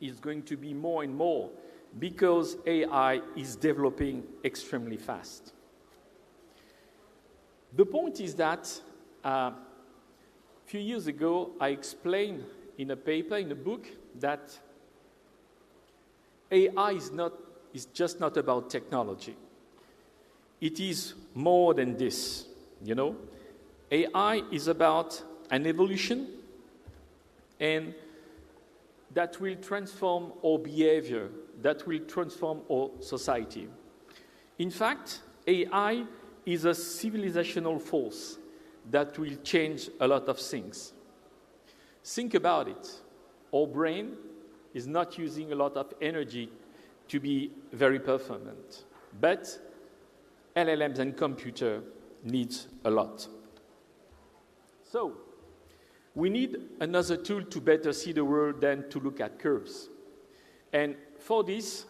is going to be more and more because AI is developing extremely fast. The point is that a few years ago, I explained in a paper, in a book, that AI is just not about technology. It is more than this, you know. AI is about an evolution, and that will transform our behavior, that will transform our society. In fact, AI is a civilizational force that will change a lot of things. Think about it. Our brain is not using a lot of energy to be very performant, but LLMs and computer needs a lot. So, we need another tool to better see the world than to look at curves. And for this,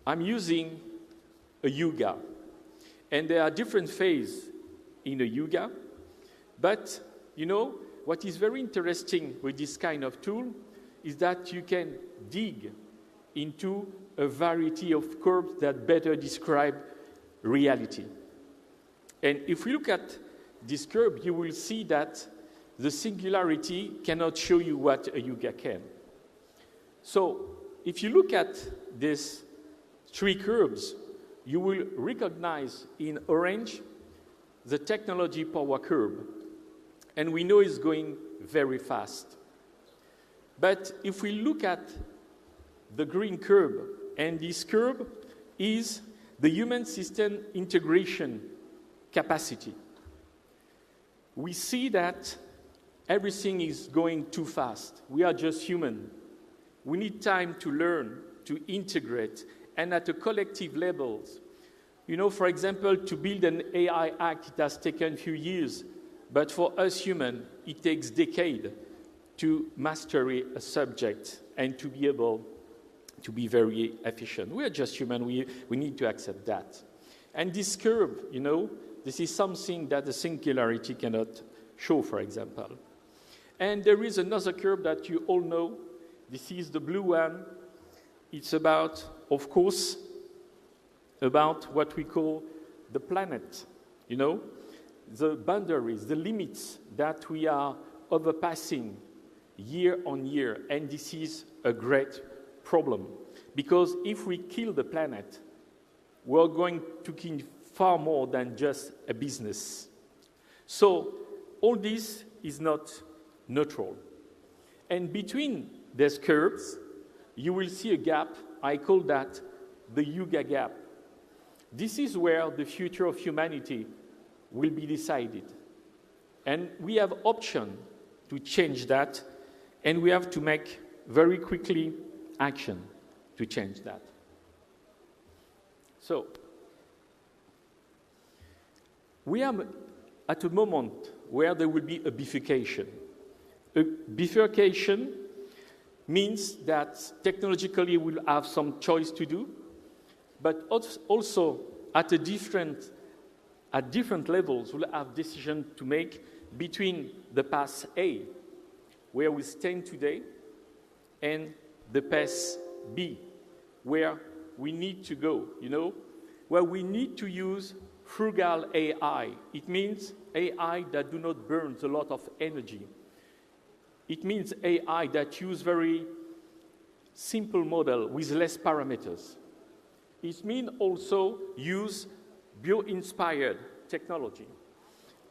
I'm using a yuga. And there are different phases in a yuga. But, you know, what is very interesting with this kind of tool is that you can dig into a variety of curves that better describe reality. And if we look at this curve, you will see that the singularity cannot show you what a yuga can. So, if you look at these three curves, you will recognize in orange the technology power curve. And we know it's going very fast. But if we look at the green curve, and this curve is the human system integration capacity, we see that everything is going too fast. We are just human. We need time to learn, to integrate, and at a collective level. You know, for example, to build an AI act, it has taken a few years, but for us humans, it takes decades to master a subject and to be able to be very efficient. We are just human. We need to accept that. And this curve, you know, this is something that the singularity cannot show, for example. And there is another curve that you all know. This is the blue one. It's about, of course, about what we call the planet, you know, the boundaries, the limits that we are overpassing year on year. And this is a great problem, because if we kill the planet, we're going to kill far more than just a business. So all this is not neutral. And between these curves, you will see a gap. I call that the yuga gap. This is where the future of humanity will be decided. And we have option to change that, and we have to make very quickly action to change that. So, we are at a moment where there will be a bifurcation. A bifurcation means that technologically we'll have some choice to do, but also at different levels we'll have decisions to make between the path A, where we stand today, and the path B, where we need to go, you know, where we need to use frugal AI. It means AI that do not burn a lot of energy. It means AI that use very simple model with less parameters. It means also use bio-inspired technology.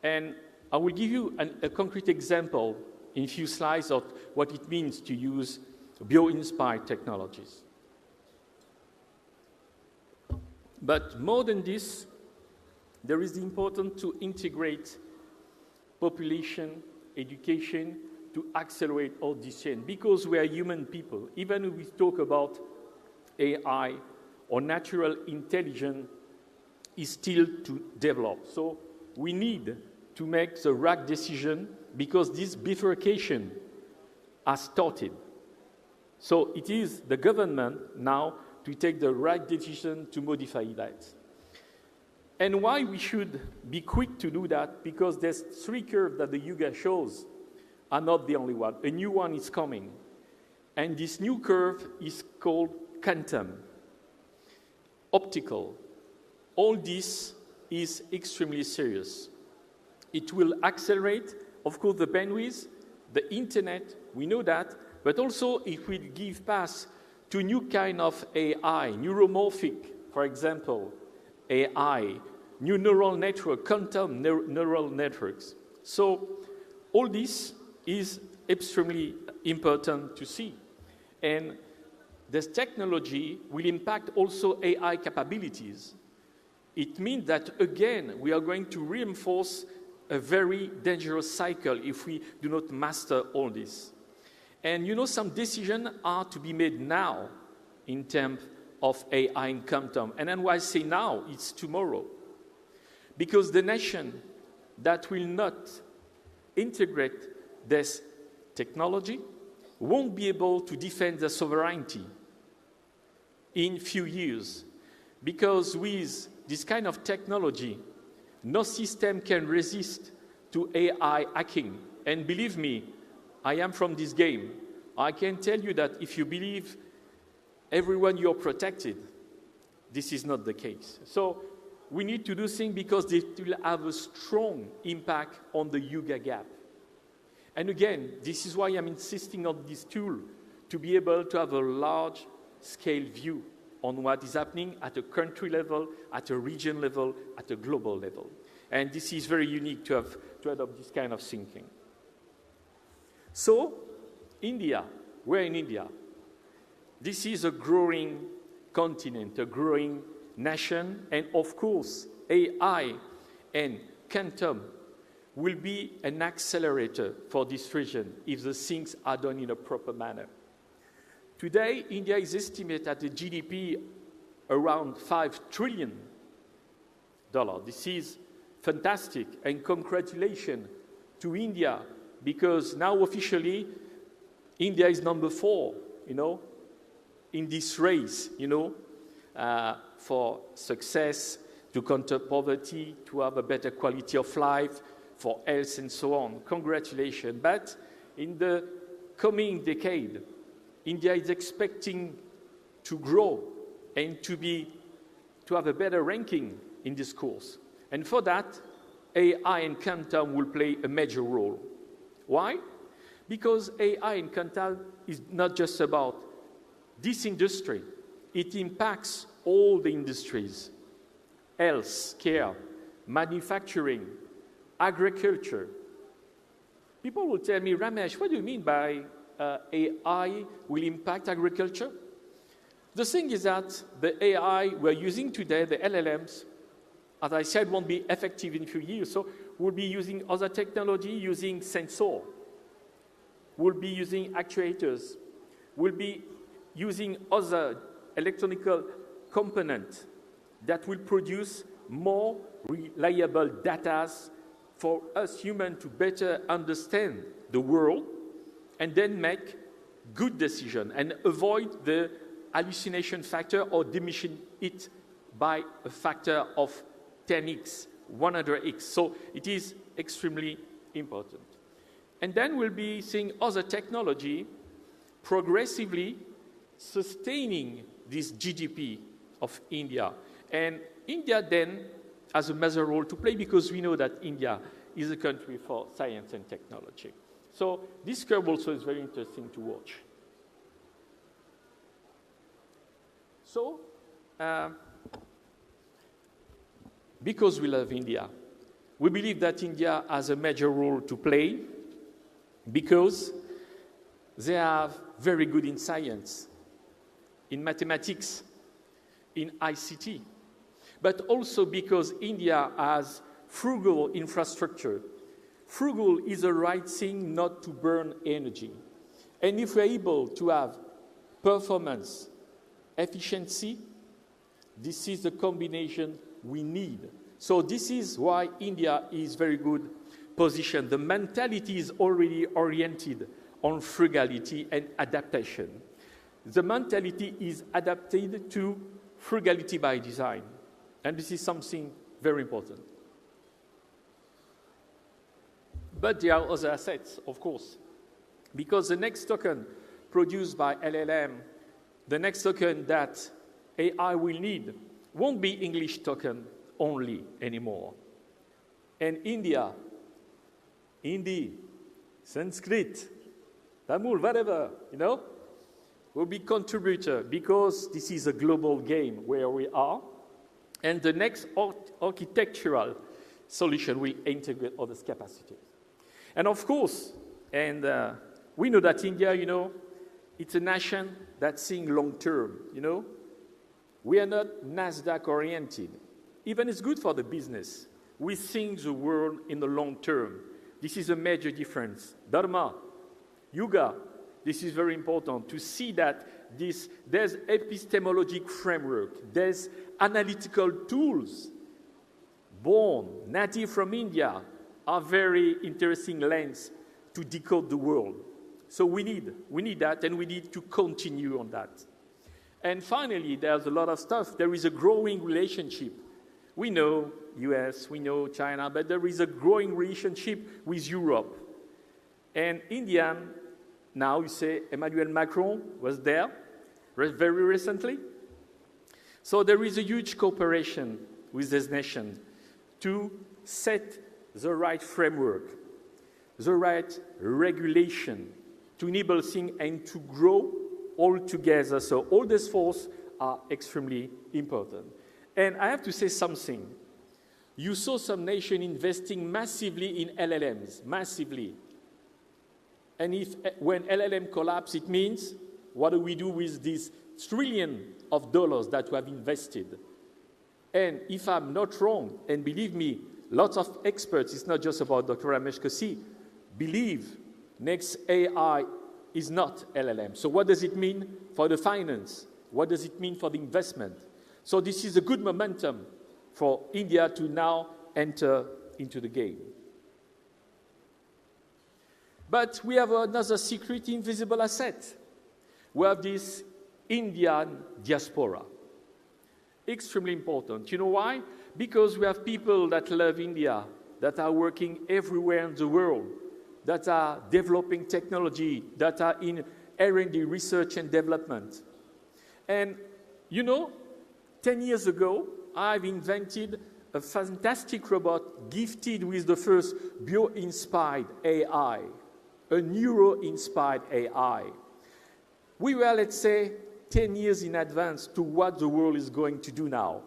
And I will give you a concrete example in a few slides of what it means to use bio-inspired technologies. But more than this, there is the importance to integrate population, education, to accelerate all this change, because we are human people. Even if we talk about AI or natural intelligence, is still to develop. So we need to make the right decision, because this bifurcation has started. So it is the government now to take the right decision to modify that. And why we should be quick to do that? Because there's three curves that the yuga shows are not the only one. A new one is coming. And this new curve is called quantum, optical. All this is extremely serious. It will accelerate, of course, the bandwidth, the internet, we know that, but also it will give path to new kind of AI, neuromorphic, for example, AI, new neural network, quantum neural networks. So all this is extremely important to see. And this technology will impact also AI capabilities. It means that, again, we are going to reinforce a very dangerous cycle if we do not master all this. And you know, some decisions are to be made now in terms of AI and quantum. And then why I say now, it's tomorrow. Because the nation that will not integrate this technology won't be able to defend their sovereignty in few years. Because with this kind of technology, no system can resist to AI hacking. And believe me, I am from this game. I can tell you that if you believe everyone you're protected, this is not the case. So we need to do things because it will have a strong impact on the Yuga gap. And again, this is why I'm insisting on this tool, to be able to have a large-scale view on what is happening at a country level, at a region level, at a global level. And this is very unique to adopt this kind of thinking. So, India, we're in India. This is a growing continent, a growing nation, and of course, AI and quantum will be an accelerator for this region if the things are done in a proper manner. Today, India is estimated at a GDP around $5 trillion. This is fantastic, and congratulations to India, because now officially, India is number 4, in this race, for success, to counter poverty, to have a better quality of life, for health and so on. Congratulations. But in the coming decade, India is expecting to grow and to have a better ranking in this course. And for that, AI and quantum will play a major role. Why? Because AI and quantum is not just about this industry. It impacts all the industries: health, care, manufacturing, agriculture. People will tell me, Ramesh, what do you mean by AI will impact agriculture? The thing is that the AI we're using today, the LLMs, as I said, won't be effective in a few years. So we'll be using other technology, using sensor. We'll be using actuators. We'll be using other electronic components that will produce more reliable data for us humans to better understand the world and then make good decisions and avoid the hallucination factor or diminishing it by a factor of 10x, 100x. So it is extremely important. And then we'll be seeing other technology progressively sustaining this GDP of India. And India then has a major role to play because we know that India is a country for science and technology. So this curve also is very interesting to watch. So, because we love India, we believe that India has a major role to play because they are very good in science, in mathematics, in ICT, but also because India has frugal infrastructure. Frugal is the right thing not to burn energy. And if we're able to have performance, efficiency, this is the combination we need. So this is why India is very good positioned. The mentality is already oriented on frugality and adaptation. The mentality is adapted to frugality by design. And this is something very important. But there are other assets, of course, because the next token produced by LLM, the next token that AI will need won't be English token only anymore. And India, Hindi, Sanskrit, Tamil, whatever, will be contributor because this is a global game where we are. And the next architectural solution will integrate all these capacities. And of course, we know that India, it's a nation that's seeing long term, We are not NASDAQ oriented. Even it's good for the business. We think the world in the long term. This is a major difference. Dharma, yoga, this is very important to see that there's epistemologic framework, there's analytical tools born, native from India, are very interesting lens to decode the world. So we need that, and we need to continue on that. And finally, there's a lot of stuff. There is a growing relationship. We know US, we know China, but there is a growing relationship with Europe. And India, now you say Emmanuel Macron was there very recently. So there is a huge cooperation with this nation to set the right framework, the right regulation to enable things and to grow all together. So all these forces are extremely important. And I have to say something. You saw some nation investing massively in LLMs, massively. And when LLM collapse, it means, what do we do with these trillions of dollars that we have invested? And if I'm not wrong, and believe me, lots of experts, it's not just about Dr. Ramesh Kasi, believe next AI is not LLM. So what does it mean for the finance? What does it mean for the investment? So this is a good momentum for India to now enter into the game. But we have another secret invisible asset. We have this Indian diaspora. Extremely important. You know why? Because we have people that love India, that are working everywhere in the world, that are developing technology, that are in R&D, research and development. And 10 years ago, I've invented a fantastic robot gifted with the first bio-inspired AI, a neuro-inspired AI. We were, let's say, 10 years in advance to what the world is going to do now,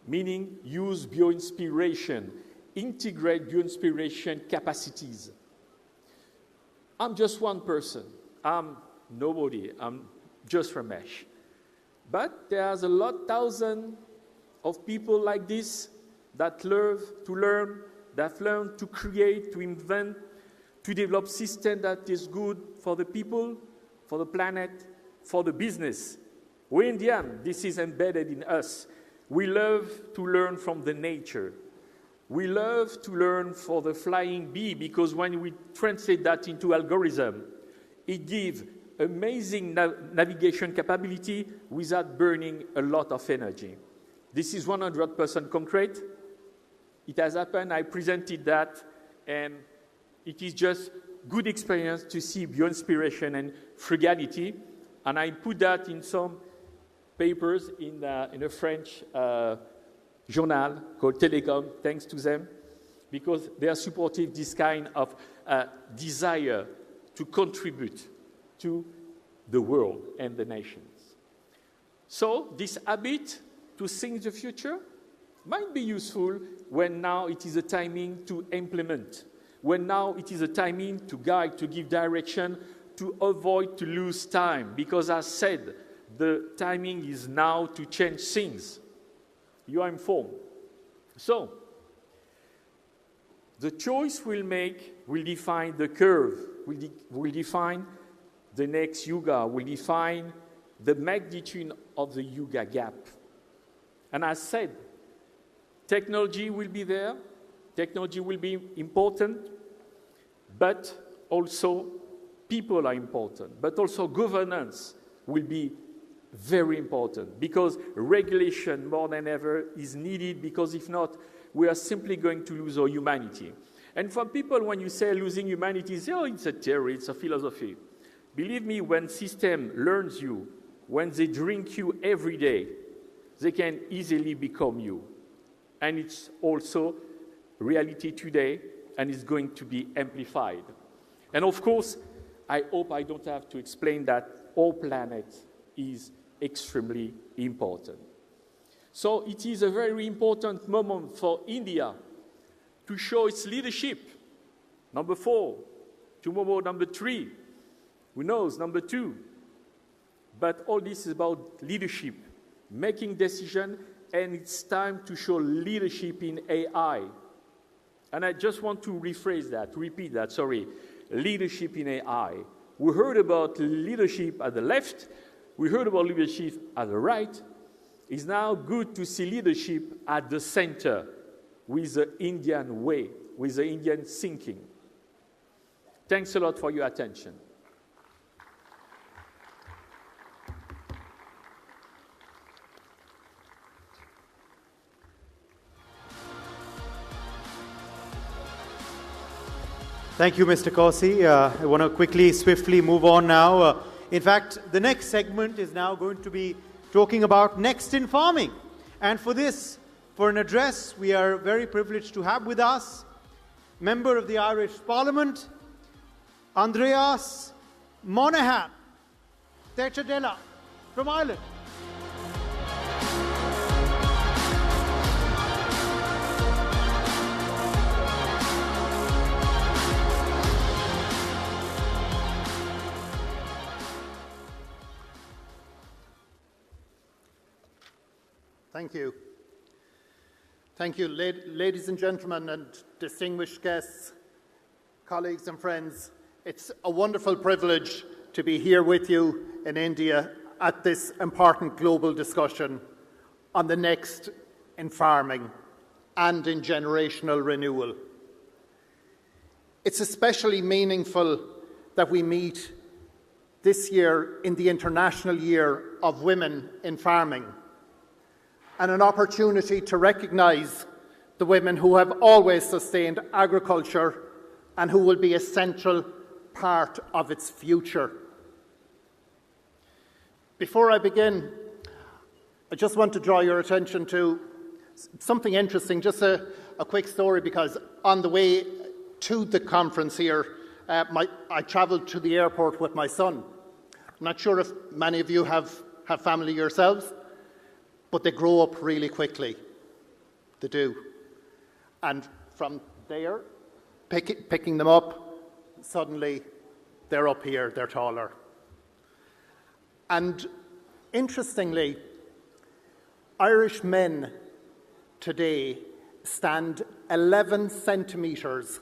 meaning use bio-inspiration, integrate bio-inspiration capacities. I'm just one person. I'm nobody. I'm just Ramesh. But there's a lot, thousands of people like this that love to learn, that learn to create, to invent, to develop systems that is good for the people, for the planet, for the business. We're Indian. This is embedded in us. We love to learn from the nature. We love to learn for the flying bee because when we translate that into algorithm, it gives amazing navigation capability without burning a lot of energy. This is 100% concrete. It has happened. I presented that, and it is just good experience to see bio-inspiration and frugality. And I put that in some papers in a French journal called Telecom, thanks to them, because they are supporting this kind of desire to contribute to the world and the nations. So this habit to think the future might be useful when now it is a timing to implement, when now it is a timing to guide, to give direction, to avoid to lose time, because as said, the timing is now to change things. You are informed. So, the choice we'll make will define the curve, will define the next yuga, will define the magnitude of the yuga gap. And as said, technology will be there, technology will be important, but also people are important, but also governance will be very important because regulation more than ever is needed because if not, we are simply going to lose our humanity. And for people, when you say losing humanity, say, oh, it's a theory, it's a philosophy. Believe me, when system learns you, when they drink you every day, they can easily become you. And it's also reality today, and it's going to be amplified. And of course, I hope I don't have to explain that our planet is extremely important. So it is a very important moment for India to show its leadership. Number 4, tomorrow number 3, who knows, number 2. But all this is about leadership, making decisions, and it's time to show leadership in AI. And I just want to repeat that, leadership in AI. We heard about leadership at the left, we heard about leadership at the right. It's now good to see leadership at the center with the Indian way, with the Indian thinking. Thanks a lot for your attention. Thank you, Mr. Corsi. I want to swiftly move on now. In fact, the next segment is now going to be talking about next in farming. And for this, for an address, we are very privileged to have with us Member of the Irish Parliament, Andreas Monaghan, Techadela from Ireland. Thank you. Thank you, ladies and gentlemen and distinguished guests, colleagues and friends. It's a wonderful privilege to be here with you in India at this important global discussion on the next in farming and in generational renewal. It's especially meaningful that we meet this year in the International Year of Women in Farming, and an opportunity to recognise the women who have always sustained agriculture and who will be a central part of its future. Before I begin, I just want to draw your attention to something interesting, just a quick story, because on the way to the conference here, I travelled to the airport with my son. I'm not sure if many of you have family yourselves, but they grow up really quickly. They do. And from there, picking them up, suddenly they're up here, they're taller. And interestingly, Irish men today stand 11 centimetres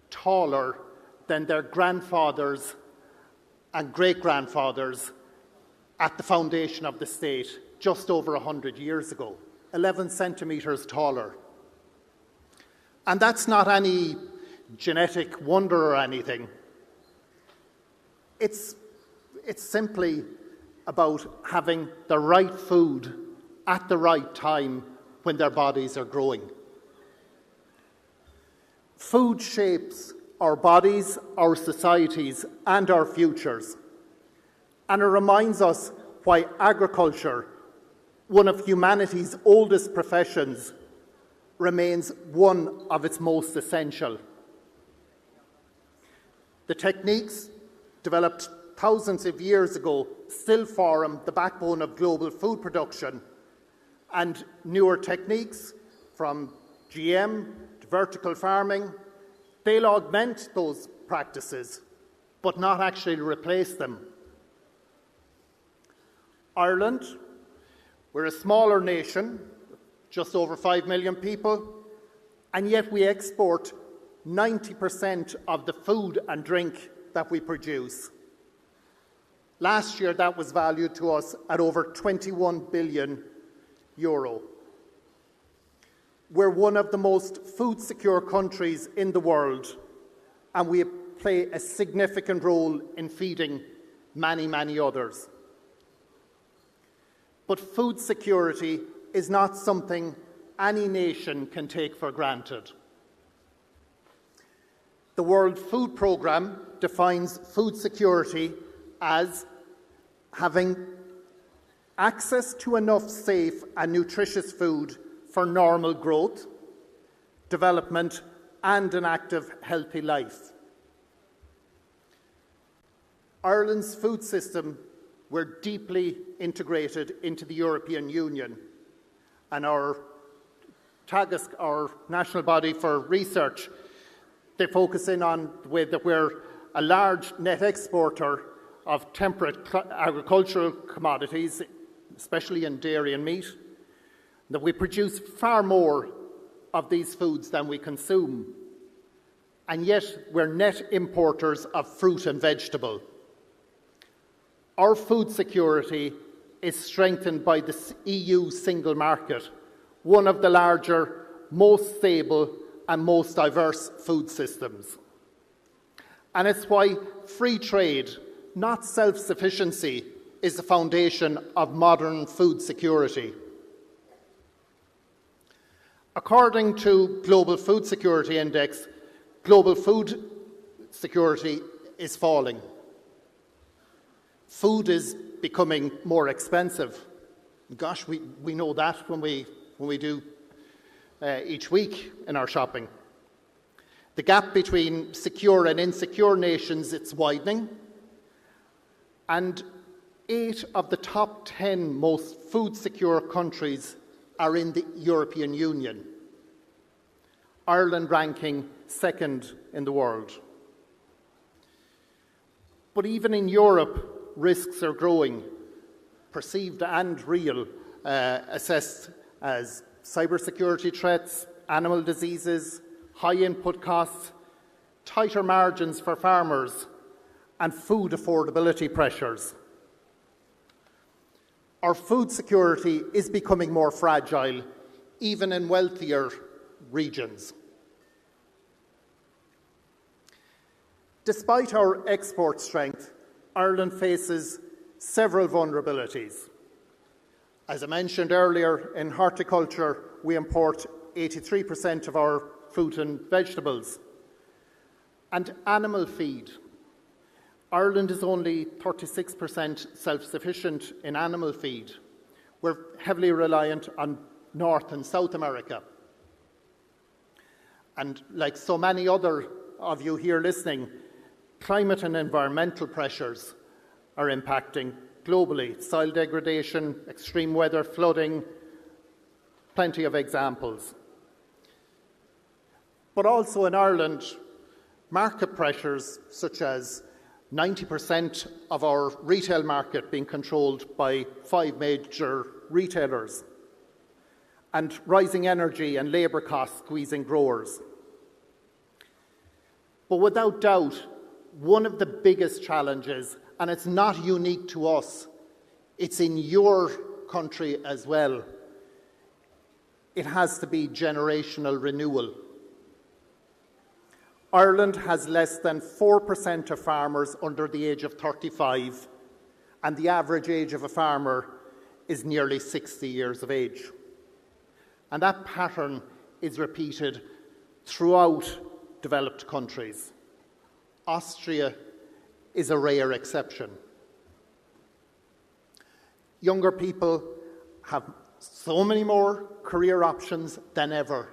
taller than their grandfathers and great-grandfathers at the foundation of the state just over 100 years ago. 11 centimetres taller. And that's not any genetic wonder or anything. It's simply about having the right food at the right time when their bodies are growing. Food shapes our bodies, our societies, and our futures. And it reminds us why agriculture, one of humanity's oldest professions, remains one of its most essential. The techniques developed thousands of years ago still form the backbone of global food production, and newer techniques from GM to vertical farming, they'll augment those practices, but not actually replace them. Ireland, we're a smaller nation, just over 5 million people, and yet we export 90% of the food and drink that we produce. Last year, that was valued to us at over 21 billion euro. We're one of the most food-secure countries in the world, and we play a significant role in feeding many, many others. But food security is not something any nation can take for granted. The World Food Programme defines food security as having access to enough safe and nutritious food for normal growth, development, and an active, healthy life. Ireland's food system were deeply integrated into the European Union, and our Tagasc, our national body for research, they focus in on the way that we're a large net exporter of temperate agricultural commodities, especially in dairy and meat, that we produce far more of these foods than we consume, and yet we're net importers of fruit and vegetable. Our food security is strengthened by the EU single market, one of the larger, most stable and most diverse food systems. And it's why free trade, not self-sufficiency, is the foundation of modern food security. According to Global Food Security Index, global food security is falling. Food is becoming more expensive. Gosh, we know that when we do each week in our shopping. The gap between secure and insecure nations, it's widening. And 8 of the top 10 most food-secure countries are in the European Union. Ireland ranking second in the world. But even in Europe, risks are growing, perceived and real, assessed as cybersecurity threats, animal diseases, high input costs, tighter margins for farmers, and food affordability pressures. Our food security is becoming more fragile, even in wealthier regions. Despite our export strength, Ireland faces several vulnerabilities. As I mentioned earlier, in horticulture, we import 83% of our fruit and vegetables. And animal feed. Ireland is only 36% self-sufficient in animal feed. We're heavily reliant on North and South America. And like so many other of you here listening, climate and environmental pressures are impacting globally. Soil degradation, extreme weather, flooding, plenty of examples. But also in Ireland, market pressures such as 90% of our retail market being controlled by 5 major retailers, and rising energy and labour costs squeezing growers. But without doubt, one of the biggest challenges, and it's not unique to us, it's in your country as well, it has to be generational renewal. Ireland has less than 4% of farmers under the age of 35, and the average age of a farmer is nearly 60 years of age. And that pattern is repeated throughout developed countries. Austria is a rare exception. Younger people have so many more career options than ever.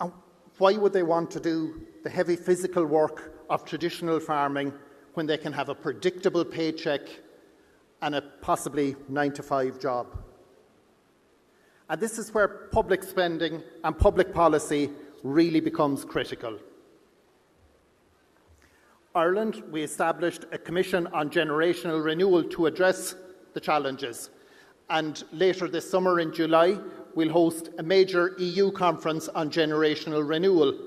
And why would they want to do the heavy physical work of traditional farming when they can have a predictable paycheck and a possibly 9-to-5 job? And this is where public spending and public policy really becomes critical. Ireland, we established a commission on generational renewal to address the challenges. And later this summer in July, we'll host a major EU conference on generational renewal.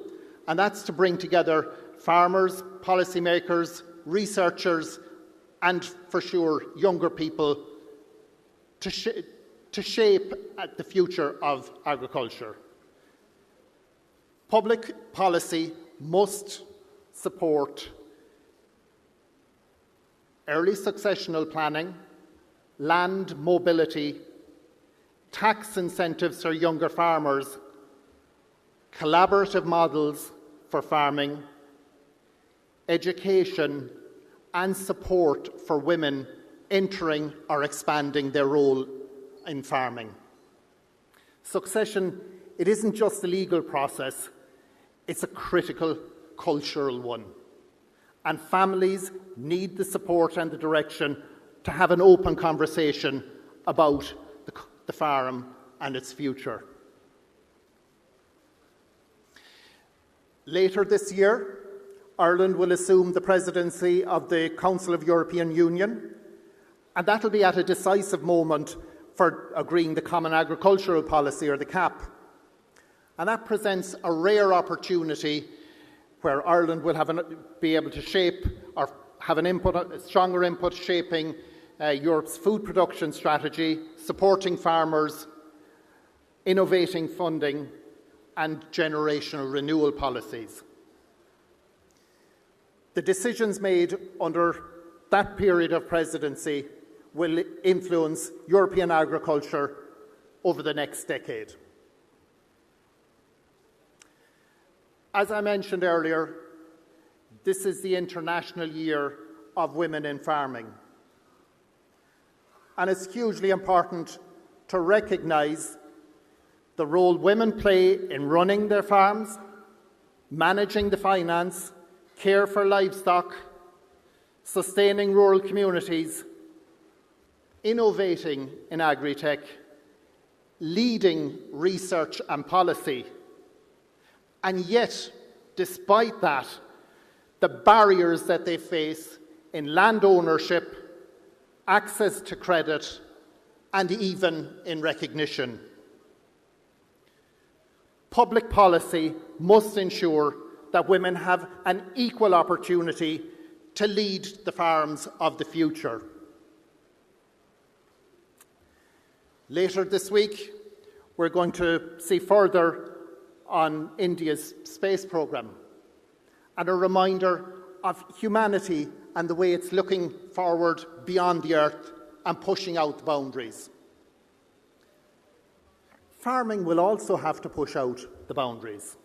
And that's to bring together farmers, policymakers, researchers, and for sure, younger people to shape the future of agriculture. Public policy must support early successional planning, land mobility, tax incentives for younger farmers, collaborative models for farming, education, and support for women entering or expanding their role in farming. Succession, it isn't just a legal process, it's a critical cultural one. And families need the support and the direction to have an open conversation about the farm and its future. Later this year, Ireland will assume the presidency of the Council of European Union, and that will be at a decisive moment for agreeing the Common Agricultural Policy, or the CAP. And that presents a rare opportunity where Ireland will be able to shape or have a stronger input shaping Europe's food production strategy, supporting farmers, innovating funding, and generational renewal policies. The decisions made under that period of presidency will influence European agriculture over the next decade. As I mentioned earlier, this is the International Year of Women in Farming. And it's hugely important to recognise the role women play in running their farms, managing the finance, care for livestock, sustaining rural communities, innovating in agri-tech, leading research and policy. And yet, despite that, the barriers that they face in land ownership, access to credit, and even in recognition. Public policy must ensure that women have an equal opportunity to lead the farms of the future. Later this week, we're going to see further on India's space program and a reminder of humanity and the way it's looking forward beyond the Earth and pushing out the boundaries. Farming will also have to push out the boundaries,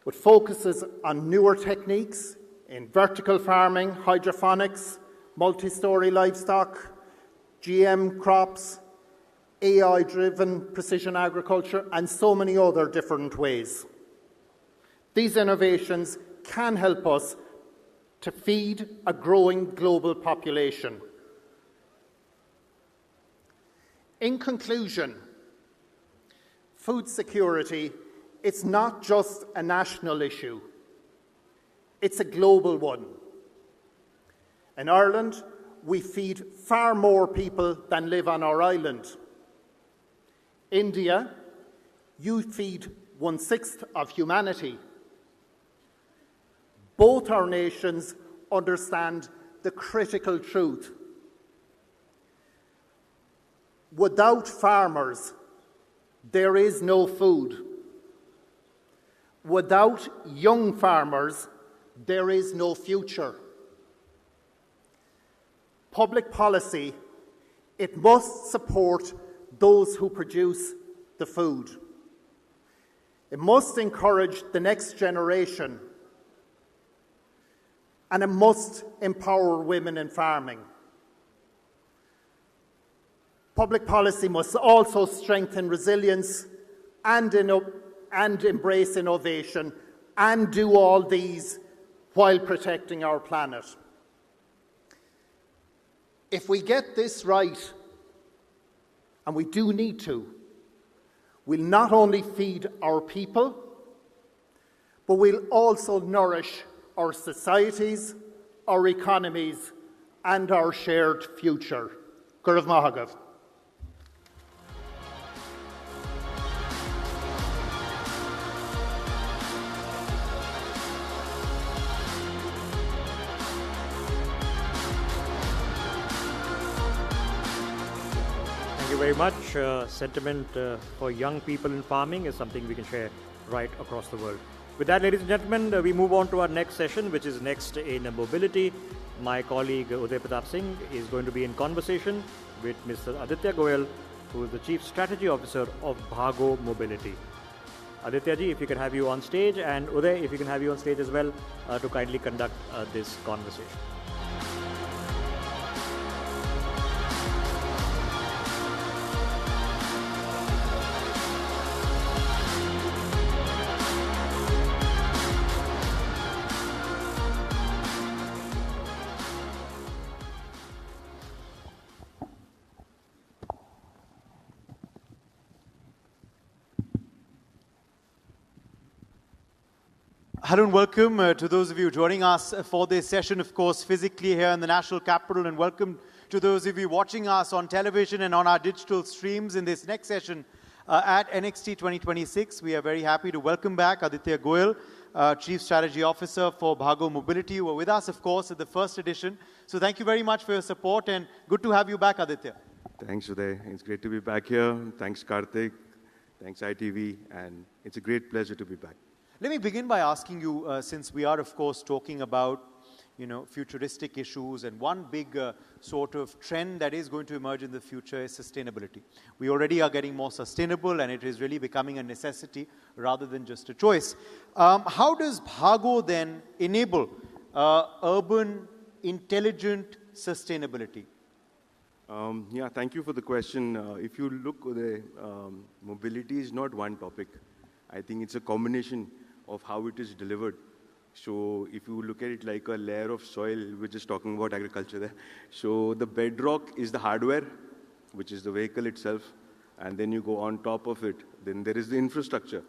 with focuses on newer techniques in vertical farming, hydroponics, multi-storey livestock, GM crops, AI-driven precision agriculture, and so many other different ways. These innovations can help us to feed a growing global population. In conclusion, food security, it's not just a national issue, it's a global one. In Ireland, we feed far more people than live on our island. India, you feed 1/6 of humanity. Both our nations understand the critical truth. Without farmers, there is no food. Without young farmers, there is no future. Public policy, it must support those who produce the food. It must encourage the next generation, and it must empower women in farming. Public policy must also strengthen resilience and embrace innovation, and do all these while protecting our planet. If we get this right, and we do need to, we'll not only feed our people, but we'll also nourish our societies, our economies, and our shared future. Gurav Mahagav. Thank you very much. Sentiment for young people in farming is something we can share right across the world. With that, ladies and gentlemen, we move on to our next session, which is next in mobility. My colleague Uday Pratap Singh is going to be in conversation with Mr. Aditya Goyal, who is the Chief Strategy Officer of Bhago Mobility. Aditya ji, if we can have you on stage, and Uday, if we can have you on stage as well to kindly conduct this conversation. Hello and welcome to those of you joining us for this session, of course, physically here in the National Capital, and welcome to those of you watching us on television and on our digital streams in this next session at NXT 2026. We are very happy to welcome back Aditya Goyal, Chief Strategy Officer for Bhago Mobility, who were with us, of course, at the first edition. So thank you very much for your support, and good to have you back, Aditya. Thanks, Uday. It's great to be back here. Thanks, Karthik. Thanks, ITV. And it's a great pleasure to be back. Let me begin by asking you, since we are, of course, talking about, futuristic issues, and one big sort of trend that is going to emerge in the future is sustainability. We already are getting more sustainable, and it is really becoming a necessity rather than just a choice. How does Bhago then enable urban, intelligent sustainability? Yeah, thank you for the question. If you look, Uday, mobility is not one topic. I think it's a combination of how it is delivered. So if you look at it like a layer of soil, we're just talking about agriculture there. So the bedrock is the hardware, which is the vehicle itself. And then you go on top of it. Then there is the infrastructure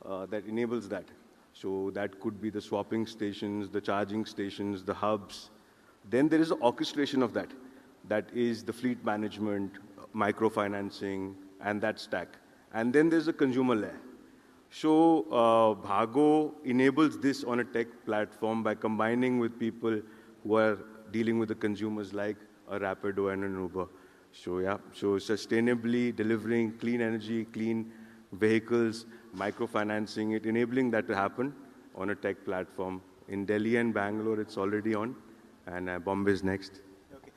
that enables that. So that could be the swapping stations, the charging stations, the hubs. Then there is the orchestration of that. That is the fleet management, microfinancing, and that stack. And then there's the consumer layer. So Bhago enables this on a tech platform by combining with people who are dealing with the consumers like a Rapido and an Uber. So yeah, so sustainably delivering clean energy, clean vehicles, microfinancing it, enabling that to happen on a tech platform. In Delhi and Bangalore, it's already on, and Bombay is next. Okay.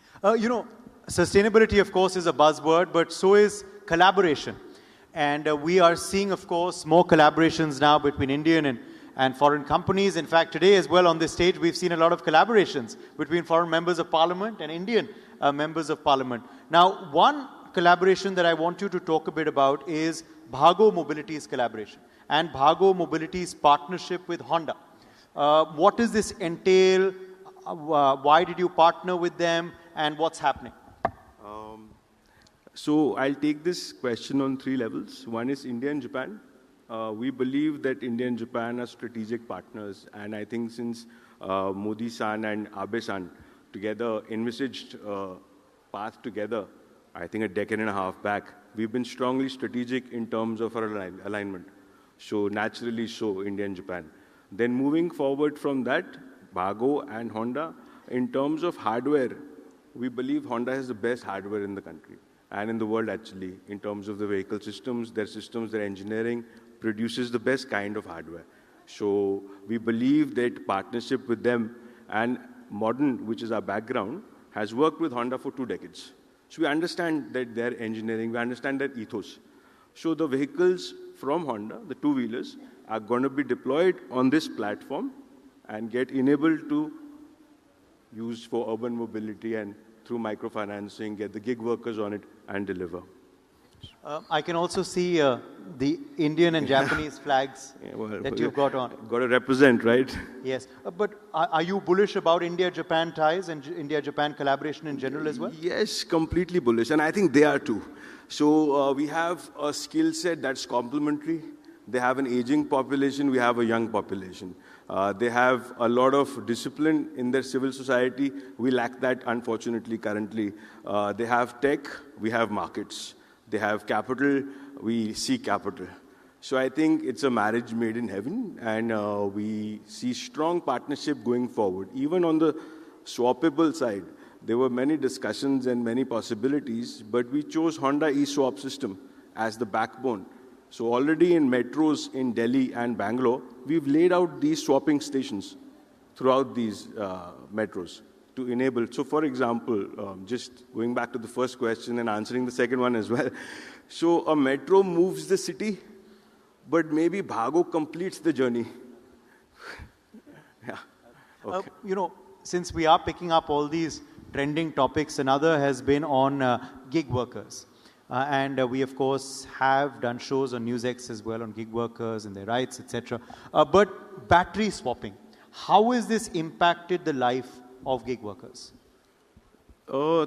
Sustainability, of course, is a buzzword, but so is collaboration. And we are seeing, of course, more collaborations now between Indian and foreign companies. In fact, today as well on this stage, we've seen a lot of collaborations between foreign members of parliament and Indian members of parliament. Now, one collaboration that I want you to talk a bit about is Bhago Mobility's collaboration and Bhago Mobility's partnership with Honda. What does this entail? Why did you partner with them? And what's happening? So I'll take this question on three levels. One is India and Japan. We believe that India and Japan are strategic partners. And I think since Modi-san and Abe-san together envisaged path together, I think a decade and a half back, we've been strongly strategic in terms of our alignment. So naturally so, India and Japan. Then moving forward from that, Bhago and Honda, in terms of hardware, we believe Honda has the best hardware in the country. And in the world, actually, in terms of the vehicle systems, their engineering produces the best kind of hardware. So we believe that partnership with them and modern, which is our background, has worked with Honda for 2 decades. So we understand that their engineering, we understand their ethos. So the vehicles from Honda, the two-wheelers, are going to be deployed on this platform and get enabled to use for urban mobility and through microfinancing, get the gig workers on it and deliver. I can also see the Indian and Japanese flags that you've got on. Got to represent, right? Yes. But are you bullish about India-Japan ties and India-Japan collaboration in general as well? Yes, completely bullish. And I think they are too. So we have a skill set that's complementary. They have an aging population. We have a young population. They have a lot of discipline in their civil society. We lack that, unfortunately, currently. They have tech. We have markets. They have capital. We see capital. So I think it's a marriage made in heaven. And we see strong partnership going forward. Even on the swappable side, there were many discussions and many possibilities. But we chose Honda e-swap system as the backbone. So already in metros in Delhi and Bangalore, we've laid out these swapping stations throughout these metros to enable. So for example, just going back to the first question and answering the second one as well. So a metro moves the city, but maybe Bhago completes the journey. Yeah. Okay. Since we are picking up all these trending topics, another has been on gig workers. And we, of course, have done shows on NewsX as well on gig workers and their rights, etc. But battery swapping, how has this impacted the life of gig workers?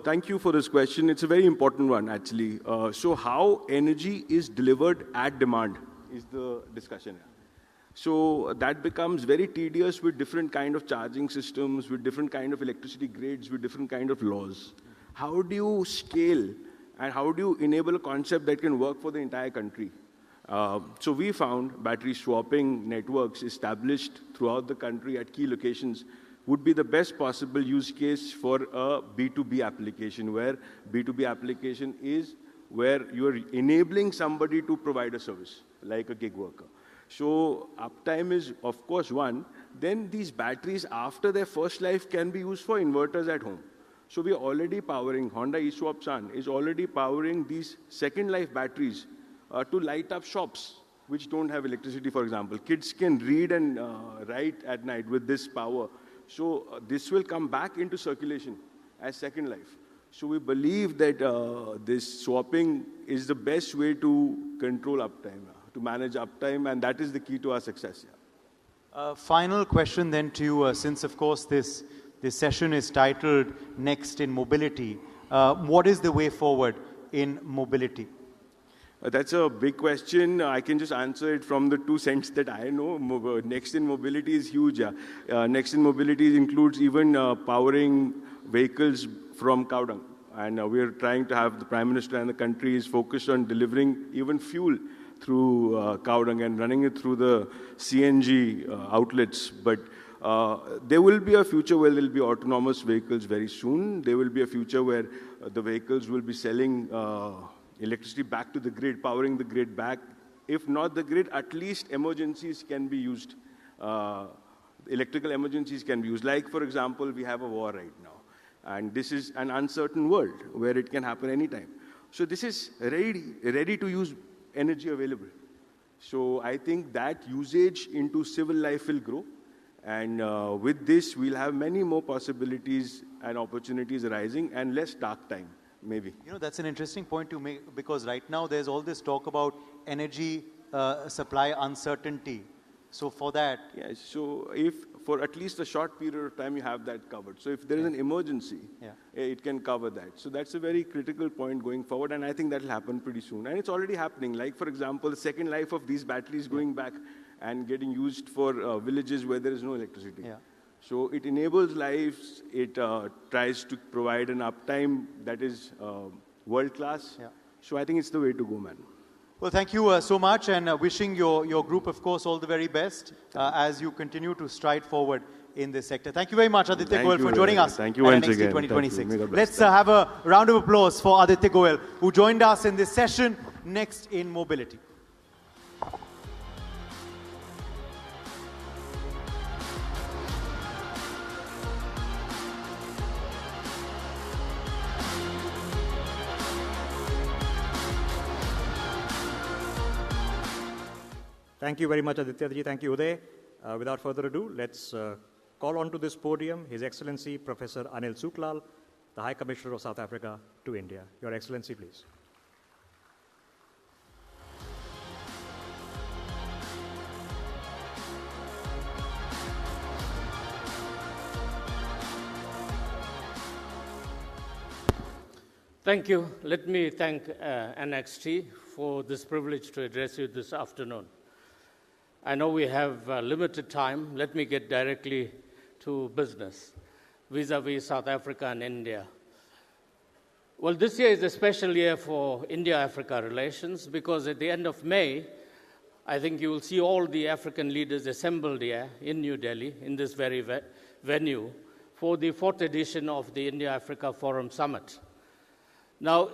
Thank you for this question. It's a very important one, actually. So how energy is delivered at demand is the discussion. So that becomes very tedious with different kind of charging systems, with different kind of electricity grids, with different kind of laws. How do you scale and how do you enable a concept that can work for the entire country? So we found battery swapping networks established throughout the country at key locations would be the best possible use case for a B2B application, where B2B application is where you're enabling somebody to provide a service, like a gig worker. So uptime is, of course, one. Then these batteries, after their first life, can be used for inverters at home. So we are already powering, Honda eSwap Sun is already powering these second life batteries to light up shops which don't have electricity, for example. Kids can read and write at night with this power. So this will come back into circulation as second life. So we believe that this swapping is the best way to control uptime, to manage uptime, and that is the key to our success. Yeah. Final question then to you, since of course this session is titled Next in Mobility. What is the way forward in mobility? That's a big question. I can just answer it from the 2 cents that I know. Next in mobility is huge. Next in mobility includes even powering vehicles from cow dung. And we are trying to have the Prime Minister and the country is focused on delivering even fuel through cow dung and running it through the CNG outlets. But there will be a future where there will be autonomous vehicles very soon. There will be a future where the vehicles will be selling electricity back to the grid, powering the grid back. If not the grid, at least emergencies can be used. Electrical emergencies can be used. Like, for example, we have a war right now. And this is an uncertain world where it can happen anytime. So this is ready to use energy available. So I think that usage into civil life will grow. And with this, we'll have many more possibilities and opportunities arising and less dark time. Maybe. That's an interesting point to make, because right now there's all this talk about energy supply uncertainty. So for that... Yeah, so if for at least a short period of time you have that covered. So if there is an emergency, it can cover that. So that's a very critical point going forward, and I think that will happen pretty soon. And it's already happening. Like, for example, the second life of these batteries going back and getting used for villages where there is no electricity. Yeah. So it enables lives, it tries to provide an uptime that is world-class. Yeah. So I think it's the way to go, man. Well, thank you so much, and wishing your group, of course, all the very best as you continue to stride forward in this sector. Thank you very much, Aditya Goel, for joining us. Thank you once again. 2026. Let's have a round of applause for Aditya Goel, who joined us in this session, Next in Mobility. Thank you very much, Aditya. Thank you, Uday. Without further ado, let's call on to this podium His Excellency Professor Anil Suklal, the High Commissioner of South Africa to India. Your Excellency, please. Thank you. Let me thank NXT for this privilege to address you this afternoon. I know we have limited time. Let me get directly to business vis-a-vis South Africa and India. Well, this year is a special year for India-Africa relations because at the end of May, I think you will see all the African leaders assembled here in New Delhi in this very venue for the 4th edition of the India-Africa Forum Summit. Now,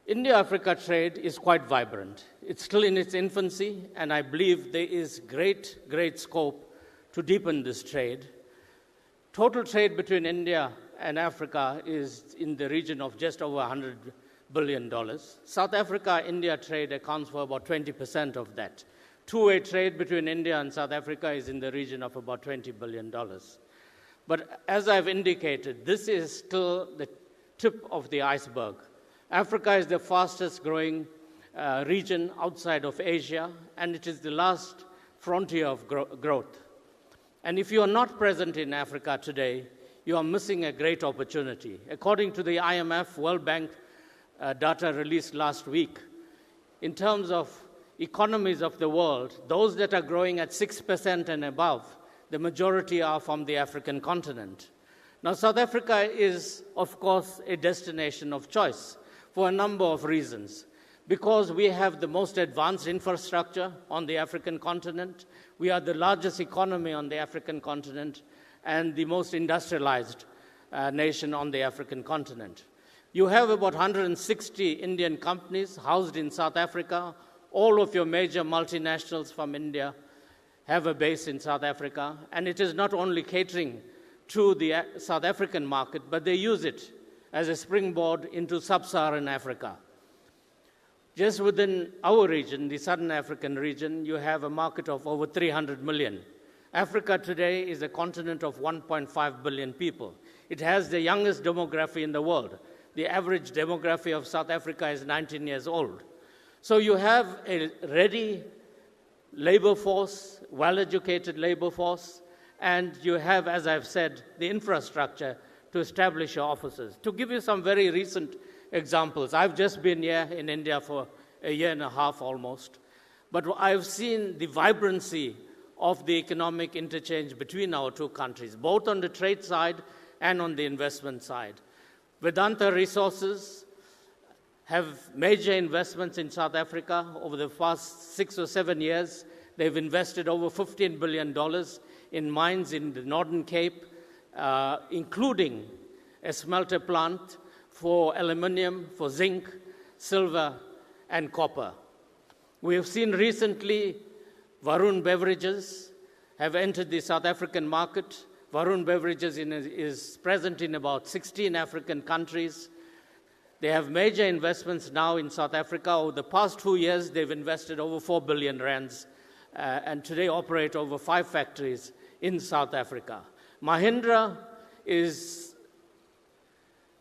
India-Africa trade is quite vibrant. It's still in its infancy, and I believe there is great scope to deepen this trade. Total trade between India and Africa is in the region of just over $100 billion. South Africa-India trade accounts for about 20% of that. Two-way trade between India and South Africa is in the region of about $20 billion. But as I've indicated, this is still the tip of the iceberg. Africa is the fastest growing region outside of Asia, and it is the last frontier of growth. And if you are not present in Africa today, you are missing a great opportunity. According to the IMF World Bank data released last week, in terms of economies of the world, those that are growing at 6% and above, the majority are from the African continent. Now, South Africa is, of course, a destination of choice for a number of reasons. Because we have the most advanced infrastructure on the African continent, we are the largest economy on the African continent, and the most industrialized nation on the African continent. You have about 160 Indian companies housed in South Africa. All of your major multinationals from India have a base in South Africa, and it is not only catering to the South African market, but they use it as a springboard into sub-Saharan Africa. Just within our region, the Southern African region, you have a market of over 300 million. Africa today is a continent of 1.5 billion people. It has the youngest demography in the world. The average demography of South Africa is 19 years old. So you have a ready labor force, well-educated labor force, and you have, as I've said, the infrastructure to establish your offices. To give you some very recent examples, I've just been here in India for a year and a half almost, but I've seen the vibrancy of the economic interchange between our two countries, both on the trade side and on the investment side. Vedanta Resources have major investments in South Africa over the past 6 or 7 years. They've invested over $15 billion in mines in the Northern Cape, including a smelter plant for aluminium, for zinc, silver, and copper. We have seen recently Varun Beverages have entered the South African market. Varun Beverages is present in about 16 African countries. They have major investments now in South Africa. Over the past 2 years, they've invested over 4 billion rands, and today operate over 5 factories in South Africa. Mahindra is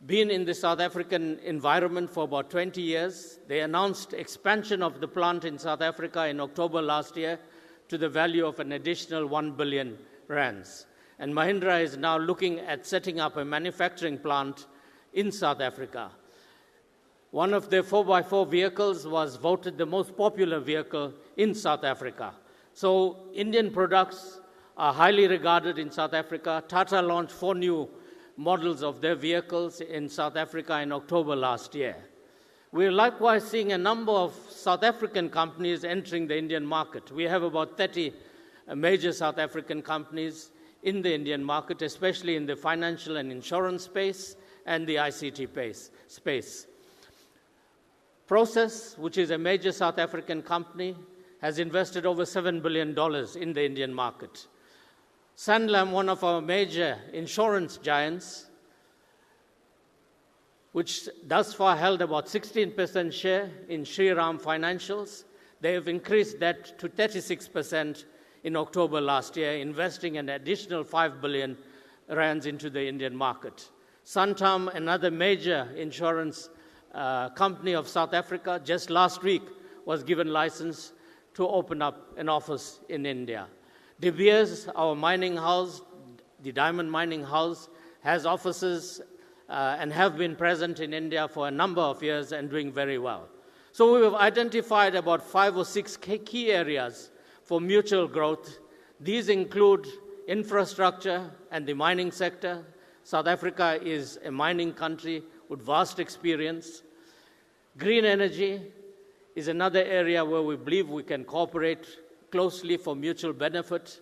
been in the South African environment for about 20 years. They announced expansion of the plant in South Africa in October last year to the value of an additional 1 billion rands. And Mahindra is now looking at setting up a manufacturing plant in South Africa. One of their 4x4 vehicles was voted the most popular vehicle in South Africa. So Indian products are highly regarded in South Africa. Tata launched 4 new models of their vehicles in South Africa in October last year. We're likewise seeing a number of South African companies entering the Indian market. We have about 30 major South African companies in the Indian market, especially in the financial and insurance space and the ICT space. Process, which is a major South African company, has invested over $7 billion in the Indian market. Sanlam, one of our major insurance giants, which thus far held about 16% share in Shriram Financials, they have increased that to 36% in October last year, investing an additional 5 billion rands into the Indian market. Santam, another major insurance company of South Africa, just last week was given license to open up an office in India. De Beers, our mining house, the diamond mining house, has offices and have been present in India for a number of years and doing very well. So we have identified about 5 or 6 key areas for mutual growth. These include infrastructure and the mining sector. South Africa is a mining country with vast experience. Green energy is another area where we believe we can cooperate closely for mutual benefit.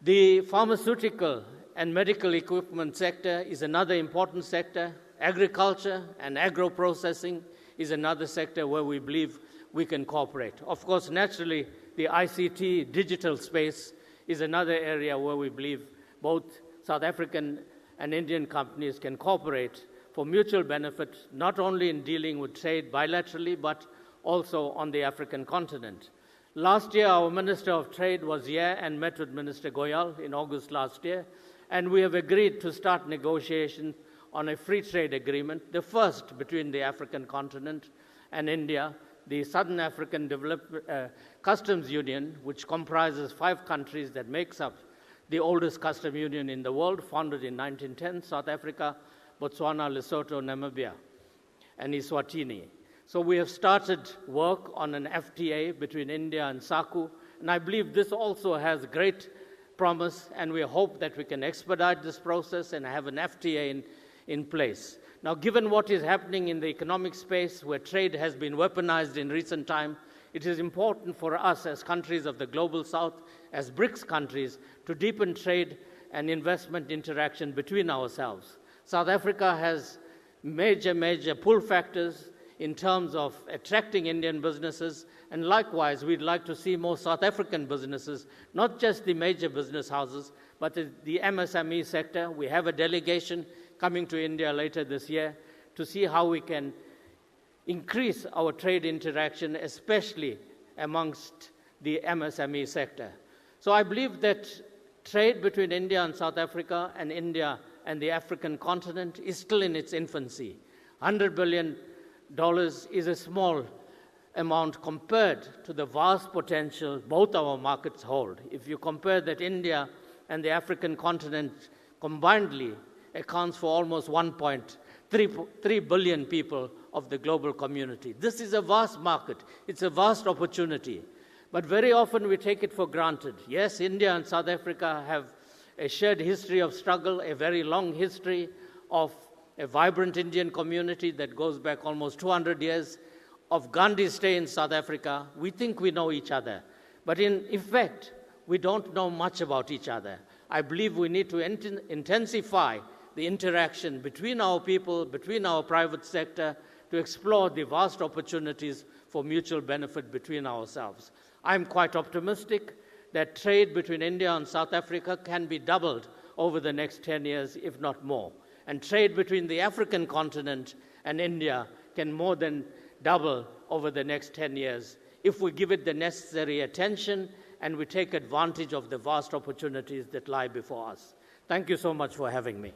The pharmaceutical and medical equipment sector is another important sector. Agriculture and agro-processing is another sector where we believe we can cooperate. Of course, naturally, the ICT digital space is another area where we believe both South African and Indian companies can cooperate for mutual benefit, not only in dealing with trade bilaterally, but also on the African continent. Last year, our Minister of Trade was here and met with Minister Goyal in August last year, and we have agreed to start negotiations on a free trade agreement, the first between the African continent and India, the Southern African Customs Union, which comprises 5 countries that makes up the oldest custom union in the world, founded in 1910, South Africa, Botswana, Lesotho, Namibia, and Eswatini. So we have started work on an FTA between India and SACU, and I believe this also has great promise, and we hope that we can expedite this process and have an FTA in place. Now, given what is happening in the economic space, where trade has been weaponized in recent time, it is important for us as countries of the Global South, as BRICS countries, to deepen trade and investment interaction between ourselves. South Africa has major pull factors in terms of attracting Indian businesses, and likewise, we'd like to see more South African businesses, not just the major business houses, but the MSME sector. We have a delegation coming to India later this year to see how we can increase our trade interaction, especially amongst the MSME sector. So I believe that trade between India and South Africa and India and the African continent is still in its infancy. $100 billion is a small amount compared to the vast potential both our markets hold. If you compare that, India and the African continent combinedly accounts for almost 1.3 billion people of the global community. This is a vast market. It's a vast opportunity. But very often we take it for granted. Yes, India and South Africa have a shared history of struggle, a very long history of a vibrant Indian community that goes back almost 200 years, of Gandhi's stay in South Africa. We think we know each other, but in effect, we don't know much about each other. I believe we need to intensify the interaction between our people, between our private sector, to explore the vast opportunities for mutual benefit between ourselves. I'm quite optimistic that trade between India and South Africa can be doubled over the next 10 years, if not more. And trade between the African continent and India can more than double over the next 10 years if we give it the necessary attention and we take advantage of the vast opportunities that lie before us. Thank you so much for having me.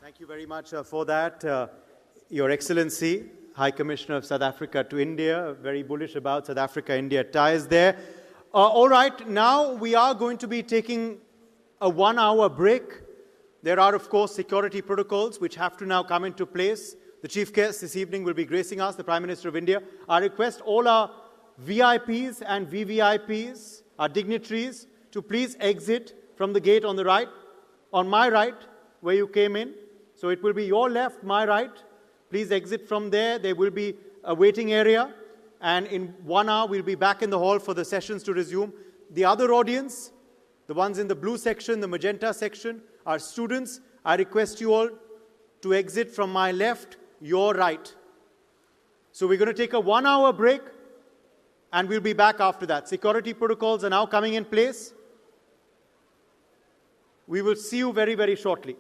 Thank you very much for that. Your Excellency, High Commissioner of South Africa to India, very bullish about South Africa-India ties there. All right, now we are going to be taking a 1-hour break. There are, of course, security protocols which have to now come into place. The chief guest this evening will be gracing us, the Prime Minister of India. I request all our VIPs and VVIPs, our dignitaries, to please exit from the gate on the right, on my right, where you came in. So it will be your left, my right. Please exit from there. There will be a waiting area. And in 1 hour, we'll be back in the hall for the sessions to resume. The other audience, the ones in the blue section, the magenta section, are students. I request you all to exit from my left, your right. So we're going to take a 1-hour break, and we'll be back after that. Security protocols are now coming in place. We will see you very, very shortly.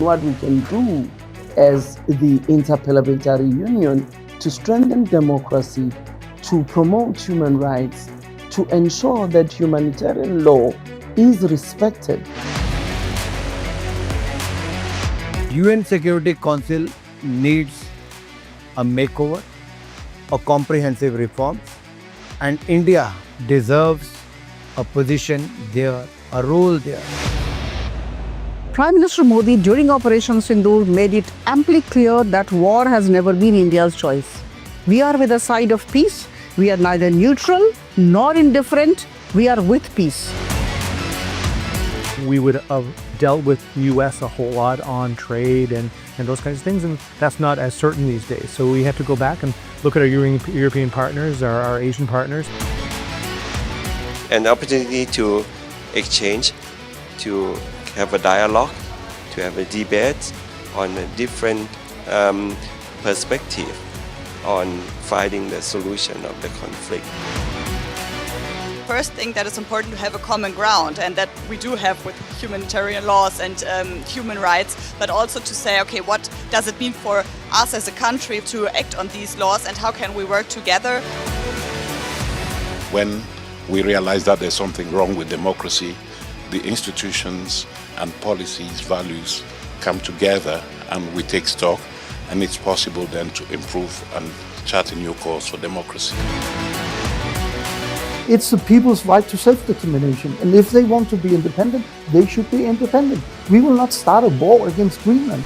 what we can do as the Interparliamentary Union to strengthen democracy, to promote human rights, to ensure that humanitarian law is respected. UN Security Council needs a makeover, a comprehensive reform, and India deserves a position there, a role there. Prime Minister Modi during Operation Sindoor made it amply clear that war has never been India's choice. We are with the side of peace. We are neither neutral nor indifferent. We are with peace. We would have dealt with US a whole lot on trade and those kinds of things, and that's not as certain these days. So we have to go back and look at our European partners, our Asian partners. An opportunity to exchange, to have a dialogue, to have a debate on a different perspective on finding the solution of the conflict. First thing that is important to have a common ground, and that we do have with humanitarian laws and human rights, but also to say, okay, what does it mean for us as a country to act on these laws and how can we work together? When we realize that there's something wrong with democracy, the institutions and policies, values come together and we take stock, and it's possible then to improve and chart a new course for democracy. It's the people's right to self-determination, and if they want to be independent, they should be independent. We will not start a war against Greenland.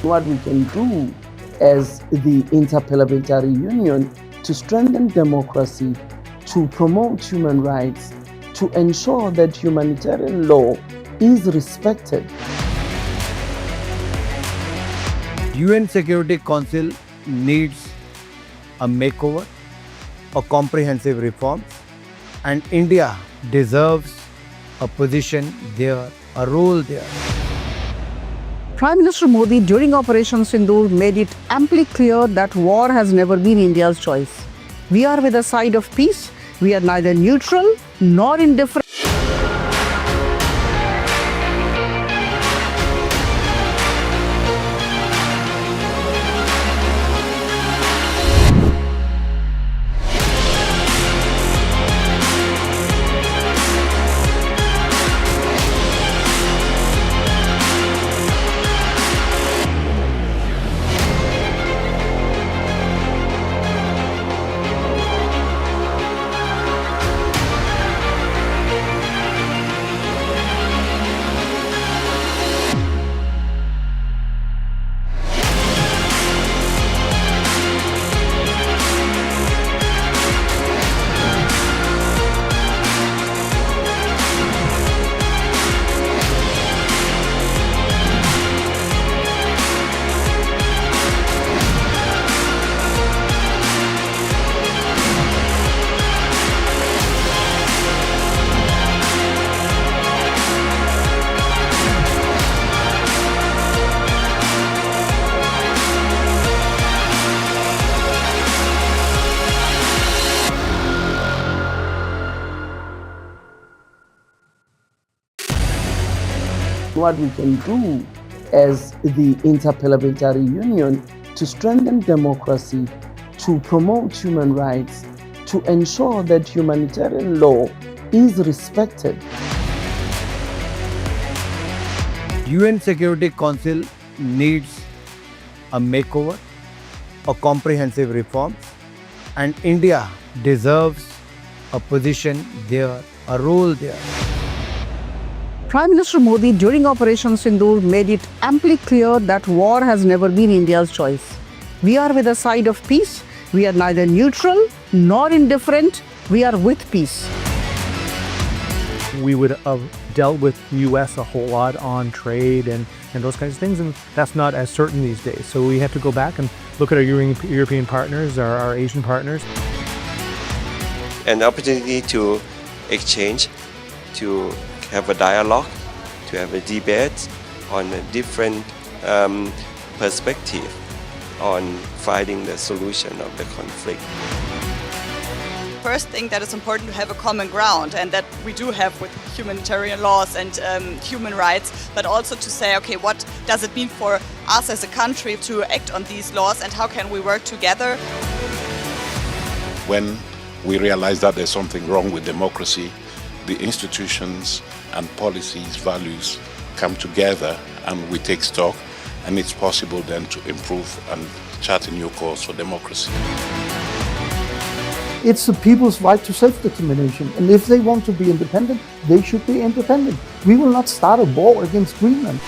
What we can do as the Interparliamentary Union to strengthen democracy, to promote human rights, to ensure that humanitarian law is respected. UN Security Council needs a makeover, a comprehensive reform, and India deserves a position there, a role there. Prime Minister Modi during Operation Sindoor made it amply clear that war has never been India's choice. We are with the side of peace. We are neither neutral nor indifferent. what we can do as the Interparliamentary Union to strengthen democracy, to promote human rights, to ensure that humanitarian law is respected. UN Security Council needs a makeover, a comprehensive reform, and India deserves a position there, a role there. Prime Minister Modi during Operation Sindoor made it amply clear that war has never been India's choice. We are with the side of peace. We are neither neutral nor indifferent. We are with peace. We would have dealt with US a whole lot on trade and those kinds of things, and that's not as certain these days. So we have to go back and look at our European partners, our Asian partners. An opportunity to exchange, to have a dialogue, to have a debate on a different perspective on finding the solution of the conflict. First thing that is important to have a common ground, and that we do have with humanitarian laws and human rights, but also to say, okay, what does it mean for us as a country to act on these laws, and how can we work together? When we realize that there's something wrong with democracy, the institutions and policies, values come together and we take stock, and it's possible then to improve and chart a new course for democracy. It's the people's right to self-determination, and if they want to be independent, they should be independent. We will not start a war against Greenland.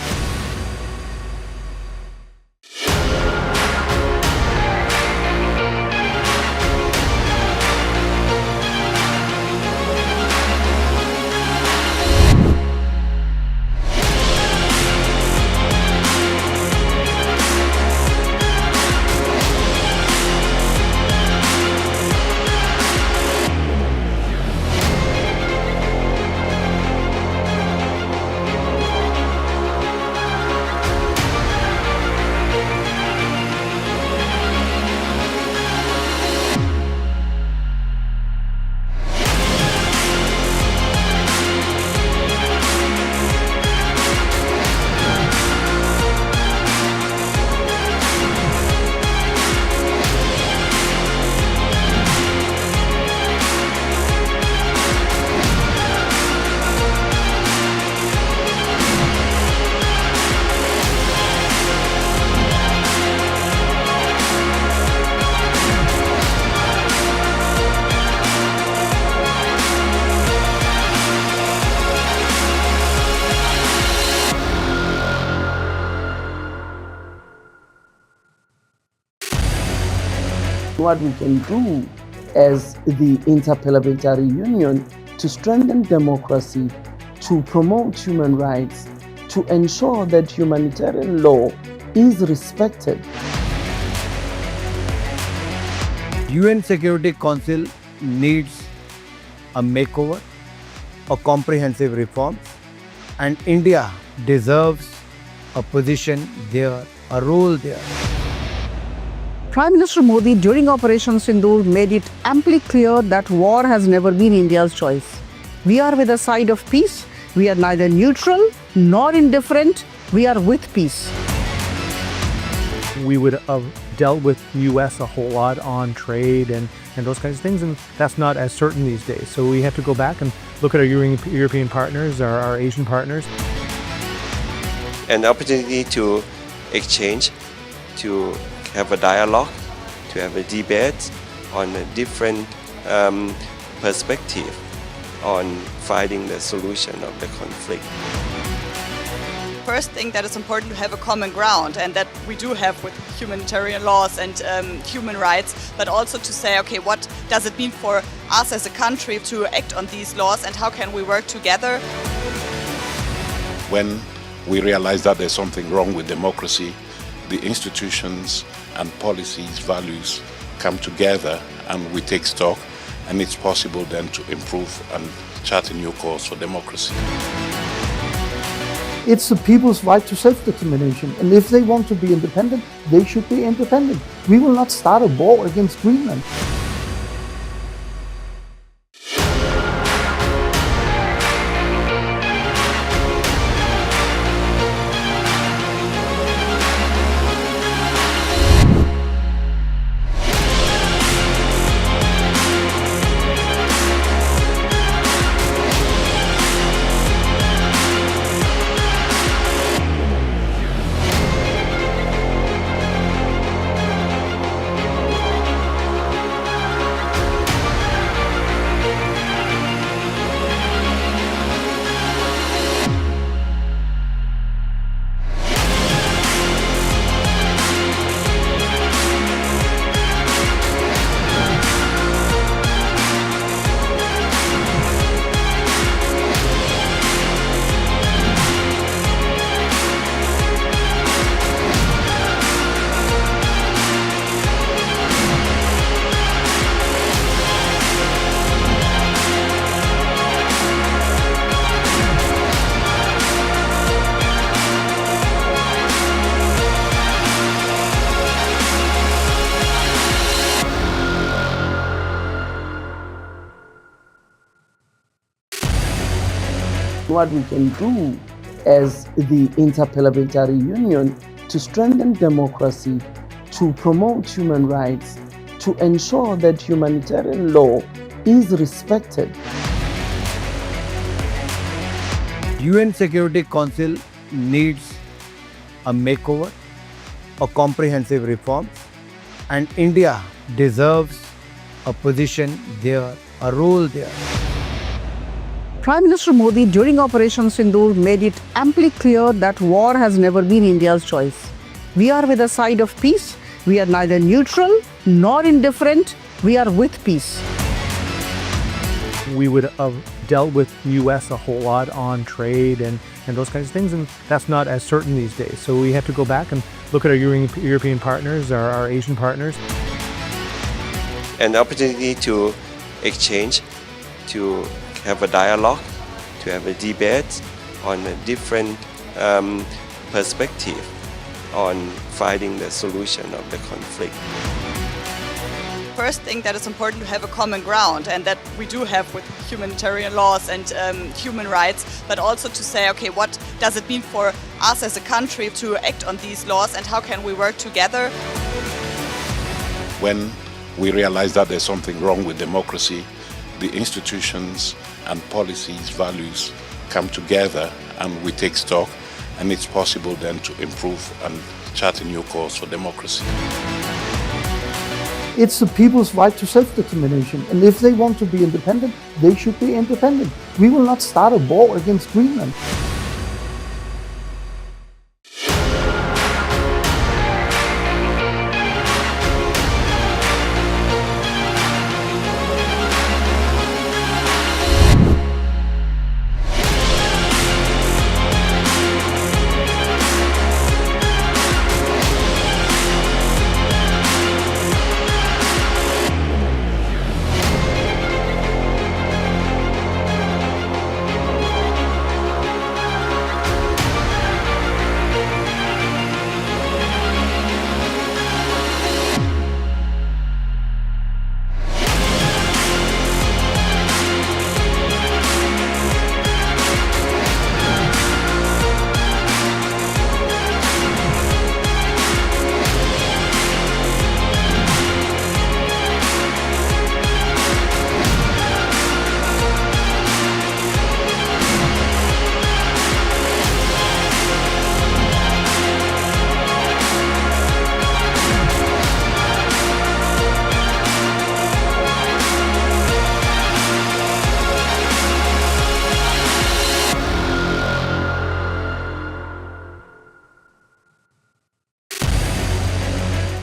What we can do as the Interparliamentary Union to strengthen democracy, to promote human rights, to ensure that humanitarian law is respected. UN Security Council needs a makeover, a comprehensive reform, and India deserves a position there, a role there. Prime Minister Modi during Operation Sindoor made it amply clear that war has never been India's choice. We are with the side of peace. We are neither neutral nor indifferent. We are with peace. We would have dealt with US a whole lot on trade and those kinds of things, and that's not as certain these days. So we have to go back and look at our European partners, our Asian partners. An opportunity to exchange, to have a dialogue, to have a debate on a different perspective on finding the solution of the conflict. First thing that is important to have a common ground, and that we do have with humanitarian laws and human rights, but also to say, okay, what does it mean for us as a country to act on these laws, and how can we work together? When we realize that there's something wrong with democracy, the institutions and policies, values come together and we take stock, and it's possible then to improve and chart a new course for democracy. It's the people's right to self-determination, and if they want to be independent, they should be independent. We will not start a war against Greenland. what we can do as the Interparliamentary Union to strengthen democracy, to promote human rights, to ensure that humanitarian law is respected. UN Security Council needs a makeover, a comprehensive reform, and India deserves a position there, a role there. Prime Minister Modi during Operation Sindoor made it amply clear that war has never been India's choice. We are with the side of peace. We are neither neutral nor indifferent. We are with peace. We would have dealt with US a whole lot on trade and those kinds of things, and that's not as certain these days. So we have to go back and look at our European partners, our Asian partners. An opportunity to exchange, to have a dialogue, to have a debate on a different perspective on finding the solution of the conflict. First thing that is important to have a common ground, and that we do have with humanitarian laws and human rights, but also to say, okay, what does it mean for us as a country to act on these laws, and how can we work together? When we realize that there's something wrong with democracy, the institutions and policies, values come together and we take stock, and it's possible then to improve and chart a new course for democracy. It's the people's right to self-determination, and if they want to be independent, they should be independent. We will not start a war against Greenland.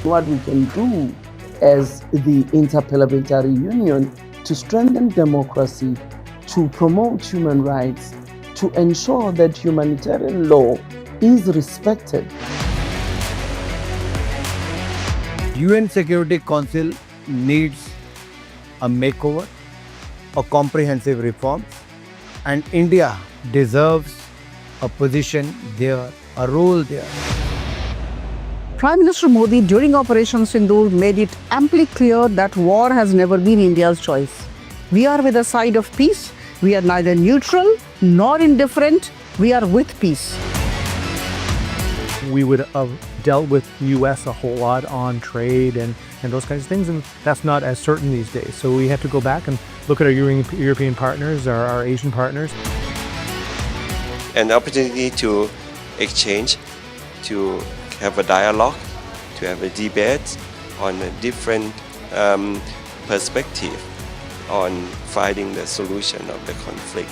What we can do as the Interparliamentary Union to strengthen democracy, to promote human rights, to ensure that humanitarian law is respected. UN Security Council needs a makeover, a comprehensive reform, and India deserves a position there, a role there. Prime Minister Modi during Operation Sindoor made it amply clear that war has never been India's choice. We are with the side of peace. We are neither neutral nor indifferent. We are with peace. We would have dealt with US a whole lot on trade and those kinds of things, and that's not as certain these days. So we have to go back and look at our European partners, our Asian partners. An opportunity to exchange, to have a dialogue, to have a debate on a different perspective on finding the solution of the conflict.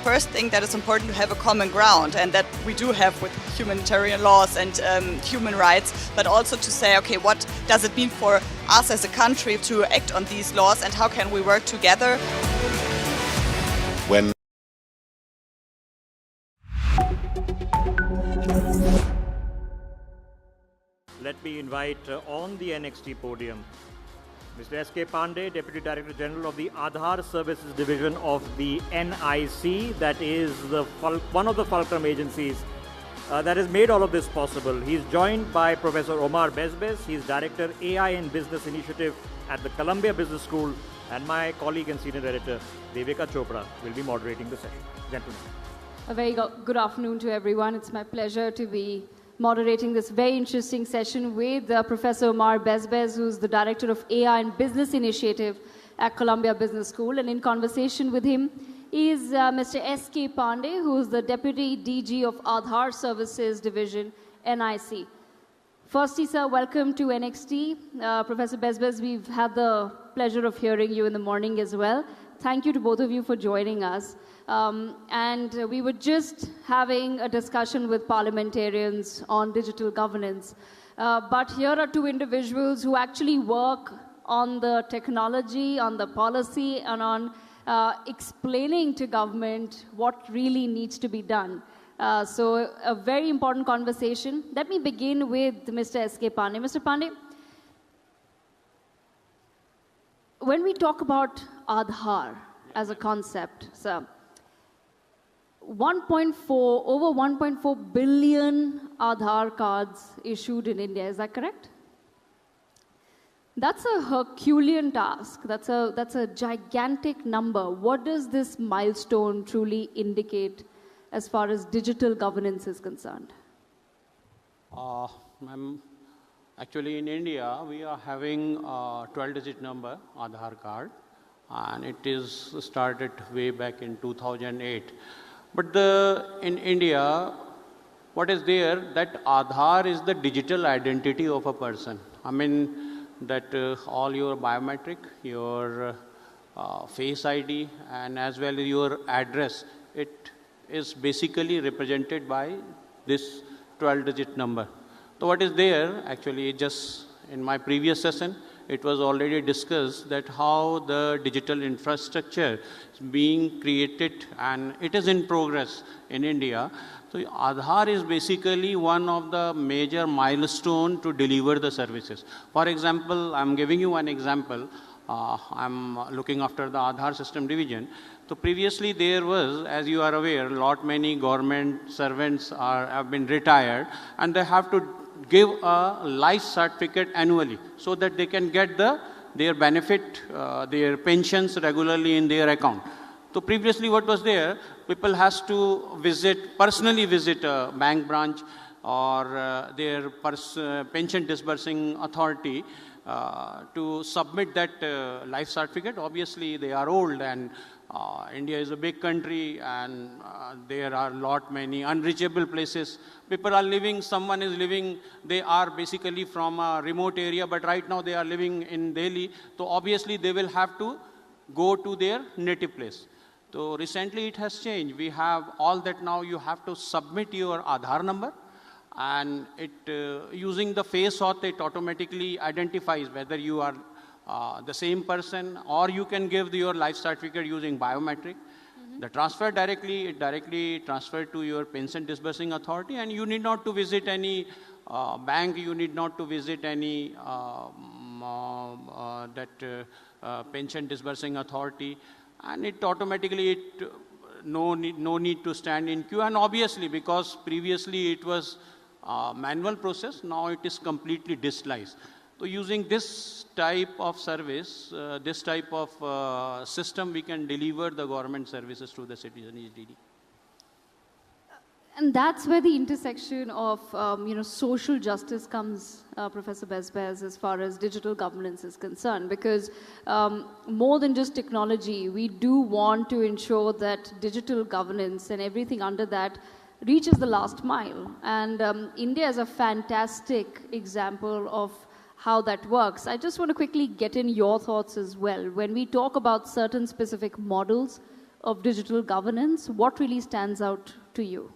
First thing that is important to have a common ground, and that we do have with humanitarian laws and human rights, but also to say, okay, what does it mean for us as a country to act on these laws, and how can we work together? When Let me invite on the NXT podium Mr. S.K. Pandey, Deputy Director General of the Aadhaar Services Division of the NIC, that is one of the fulcrum agencies that has made all of this possible. He's joined by Professor Omar Bezbez. He's Director AI and Business Initiative at the Columbia Business School, and my colleague and senior editor, Devika Chopra, will be moderating the session. Gentlemen. A very good afternoon to everyone. It's my pleasure to be moderating this very interesting session with Professor Omar Bezbez, who's the Director of AI and Business Initiative at Columbia Business School. And in conversation with him is Mr. S.K. Pandey, who's the Deputy DG of Aadhaar Services Division, NIC. Firstly, sir, welcome to NXT. Professor Bezbez, we've had the pleasure of hearing you in the morning as well. Thank you to both of you for joining us. And we were just having a discussion with parliamentarians on digital governance. But here are two individuals who actually work on the technology, on the policy, and on explaining to government what really needs to be done. So a very important conversation. Let me begin with Mr. S.K. Pandey. Mr. Pandey, when we talk about Aadhaar as a concept, sir, over 1.4 billion Aadhaar cards issued in India, is that correct? That's a Herculean task. That's a gigantic number. What does this milestone truly indicate as far as digital governance is concerned? Actually, in India, we are having a 12-digit number, Aadhaar card, and it is started way back in 2008. But in India, what is there, that Aadhaar is the digital identity of a person. I mean, that all your biometric, your face ID, and as well as your address, it is basically represented by this 12-digit number. So what is there, actually, just in my previous session, it was already discussed that how the digital infrastructure is being created and it is in progress in India. So Aadhaar is basically one of the major milestones to deliver the services. For example, I'm giving you one example. I'm looking after the Aadhaar system division. So previously there was, as you are aware, many government servants have been retired and they have to give a life certificate annually so that they can get their benefit, their pensions regularly in their account. So previously what was there, people has to personally visit a bank branch or their pension disbursing authority to submit that life certificate. Obviously they are old and India is a big country and there are many unreachable places. People are living, someone is living, they are basically from a remote area, but right now they are living in Delhi. So obviously they will have to go to their native place. So recently it has changed. We have all that now. You have to submit your Aadhaar number and it using the face auth, it automatically identifies whether you are the same person, or you can give your life certificate using biometric. The transfer directly transferred to your pension disbursing authority, and you need not to visit any bank, you need not to visit any pension disbursing authority, and it automatically, no need to stand in queue. And obviously, because previously it was manual process, now it is completely digitalized. So using this type of service, this type of system, we can deliver the government services to the citizen easily. And that's where the intersection of social justice comes, Professor Bezbez, as far as digital governance is concerned. Because more than just technology, we do want to ensure that digital governance and everything under that reaches the last mile. And India is a fantastic example of how that works. I just want to quickly get in your thoughts as well. When we talk about certain specific models of digital governance, what really stands out to you?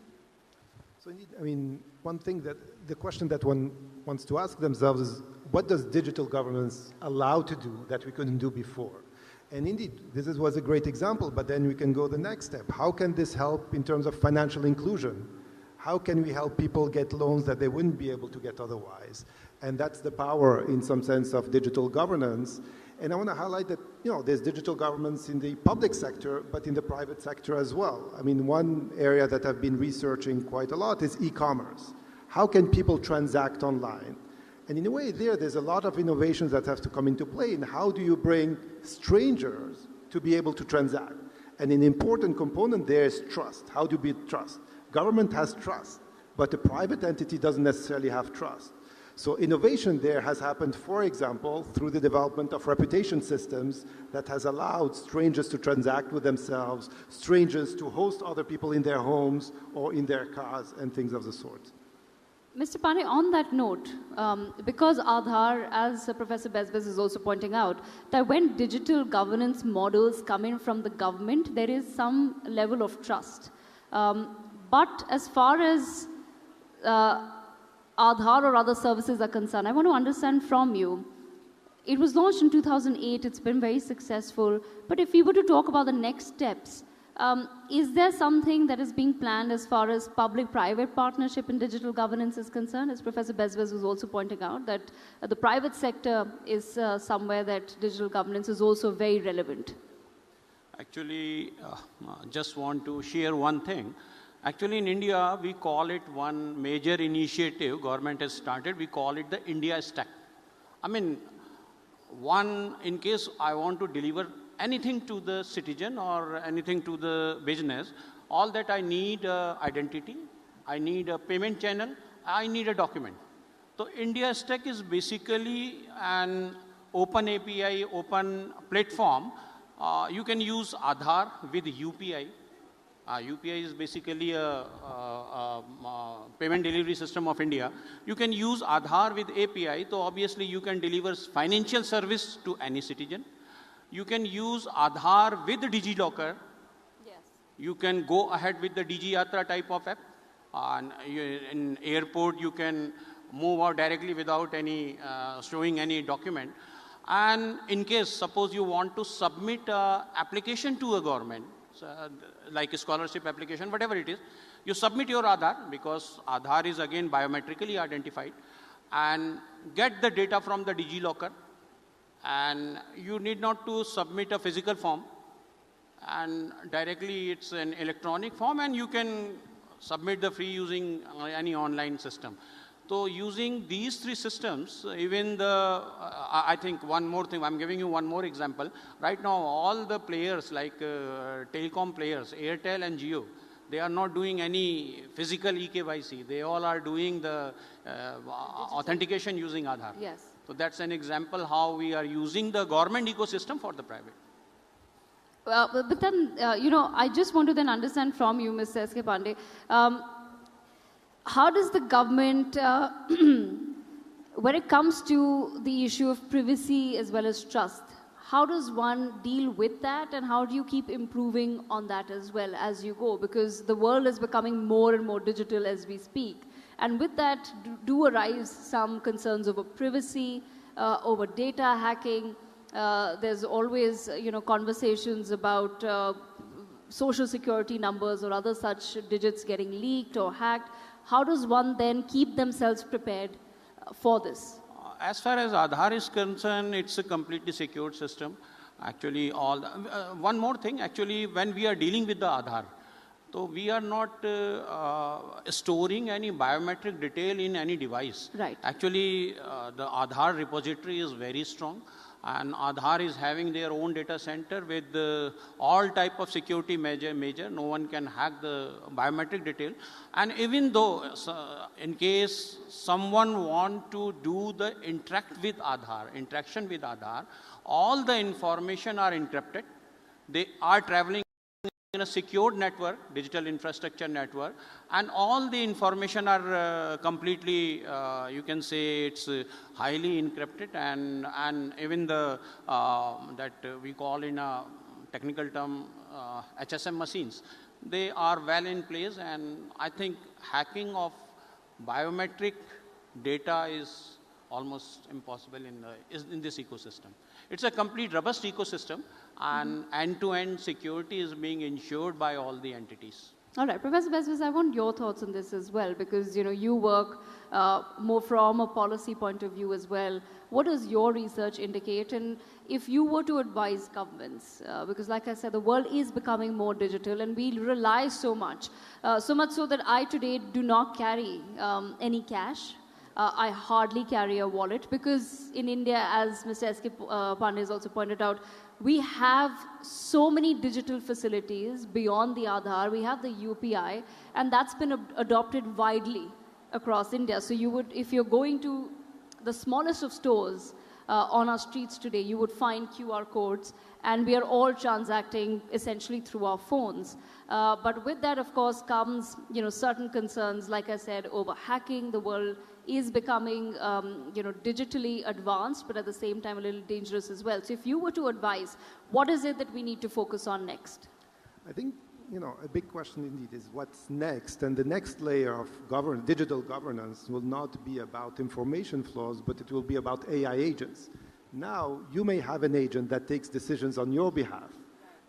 So indeed, I mean, one thing that the question that one wants to ask themselves is, what does digital governance allow to do that we couldn't do before? And indeed, this was a great example, but then we can go the next step. How can this help in terms of financial inclusion? How can we help people get loans that they wouldn't be able to get otherwise? And that's the power, in some sense, of digital governance. And I want to highlight that, there's digital governance in the public sector, but in the private sector as well. I mean, one area that I've been researching quite a lot is e-commerce. How can people transact online? And in a way there's a lot of innovations that have to come into play in how do you bring strangers to be able to transact. And an important component there is trust. How do you build trust? Government has trust, but a private entity doesn't necessarily have trust. So innovation there has happened, for example, through the development of reputation systems that has allowed strangers to transact with themselves, strangers to host other people in their homes or in their cars and things of the sort. Mr. Pandey, on that note, because Aadhaar, as Professor Bezbez is also pointing out, that when digital governance models come in from the government, there is some level of trust. But as far as Aadhaar or other services are concerned, I want to understand from you, it was launched in 2008, it's been very successful, but if we were to talk about the next steps, is there something that is being planned as far as public-private partnership in digital governance is concerned? As Professor Bezbez was also pointing out, that the private sector is somewhere that digital governance is also very relevant. Actually, just want to share one thing. Actually, in India, we call it one major initiative government has started. We call it the India Stack. I mean, in case I want to deliver anything to the citizen or anything to the business, all that I need identity, I need a payment channel, I need a document. So India Stack is basically an open API, open platform. You can use Aadhaar with UPI. UPI is basically a payment delivery system of India. You can use Aadhaar with API, so obviously you can deliver financial service to any citizen. You can use Aadhaar with DigiLocker. Yes. You can go ahead with the DigiYatra type of app. In airport, you can move out directly without any showing any document. And in case, suppose you want to submit an application to a government, like a scholarship application, whatever it is, you submit your Aadhaar, because Aadhaar is again biometrically identified, and get the data from the DigiLocker, and you need not to submit a physical form, and directly it's an electronic form, and you can submit the free using any online system. So using these three systems, even I think one more thing, I'm giving you one more example. Right now, all the players like telecom players, Airtel and Jio, they are not doing any physical eKYC. They all are doing the authentication using Aadhaar. Yes. So that's an example how we are using the government ecosystem for the private. But then, I just want to then understand from you, Mr. S.K. Pandey, how does the government, when it comes to the issue of privacy as well as trust, how does one deal with that, and how do you keep improving on that as well as you go? Because the world is becoming more and more digital as we speak. And with that do arise some concerns over privacy, over data hacking. There's always, conversations about social security numbers or other such digits getting leaked or hacked. How does one then keep themselves prepared for this? As far as Aadhaar is concerned, it's a completely secured system. Actually, one more thing, actually, when we are dealing with the Aadhaar, so we are not storing any biometric detail in any device. Right. Actually, the Aadhaar repository is very strong. And Aadhaar is having their own data center with all type of security measure. No one can hack the biometric detail. And even though, in case someone want to do the interaction with Aadhaar, all the information are encrypted. They are traveling in a secured network, digital infrastructure network, and all the information are completely, you can say it's highly encrypted, and even the, that we call in a technical term, HSM machines, they are well in place, and I think hacking of biometric data is almost impossible in this ecosystem. It's a complete robust ecosystem, and end-to-end security is being ensured by all the entities. All right, Professor Bezbez, I want your thoughts on this as well, because you work more from a policy point of view as well. What does your research indicate? And if you were to advise governments, because like I said, the world is becoming more digital, and we rely so much so that I today do not carry any cash. I hardly carry a wallet because in India, as Mr. S.K. Pandey has also pointed out, we have so many digital facilities beyond the Aadhaar. We have the UPI, and that's been adopted widely across India. So you would, if you're going to the smallest of stores on our streets today, you would find QR codes, and we are all transacting essentially through our phones. But with that, of course, comes certain concerns. Like I said, over hacking. The world is becoming digitally advanced, but at the same time a little dangerous as well. So if you were to advise, what is it that we need to focus on next? I think a big question indeed is what's next, and the next layer of digital governance will not be about information flows, but it will be about AI agents. Now, you may have an agent that takes decisions on your behalf,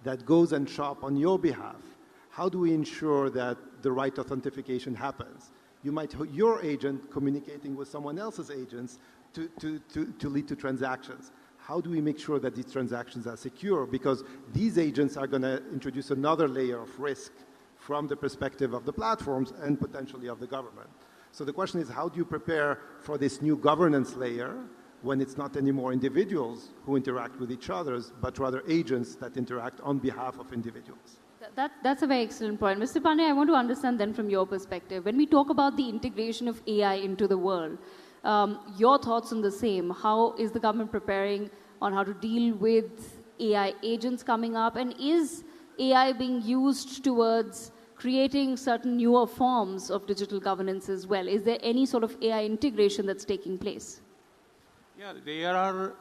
that goes and shop on your behalf. How do we ensure that the right authentication happens? You might have your agent communicating with someone else's agents to lead to transactions. How do we make sure that these transactions are secure? Because these agents are going to introduce another layer of risk from the perspective of the platforms and potentially of the government. So the question is, how do you prepare for this new governance layer when it's not anymore individuals who interact with each other, but rather agents that interact on behalf of individuals? That's a very excellent point. Mr. Pandey, I want to understand then from your perspective, when we talk about the integration of AI into the world, your thoughts on the same. How is the government preparing on how to deal with AI agents coming up? And is AI being used towards creating certain newer forms of digital governance as well? Is there any sort of AI integration that's taking place? Yeah, there are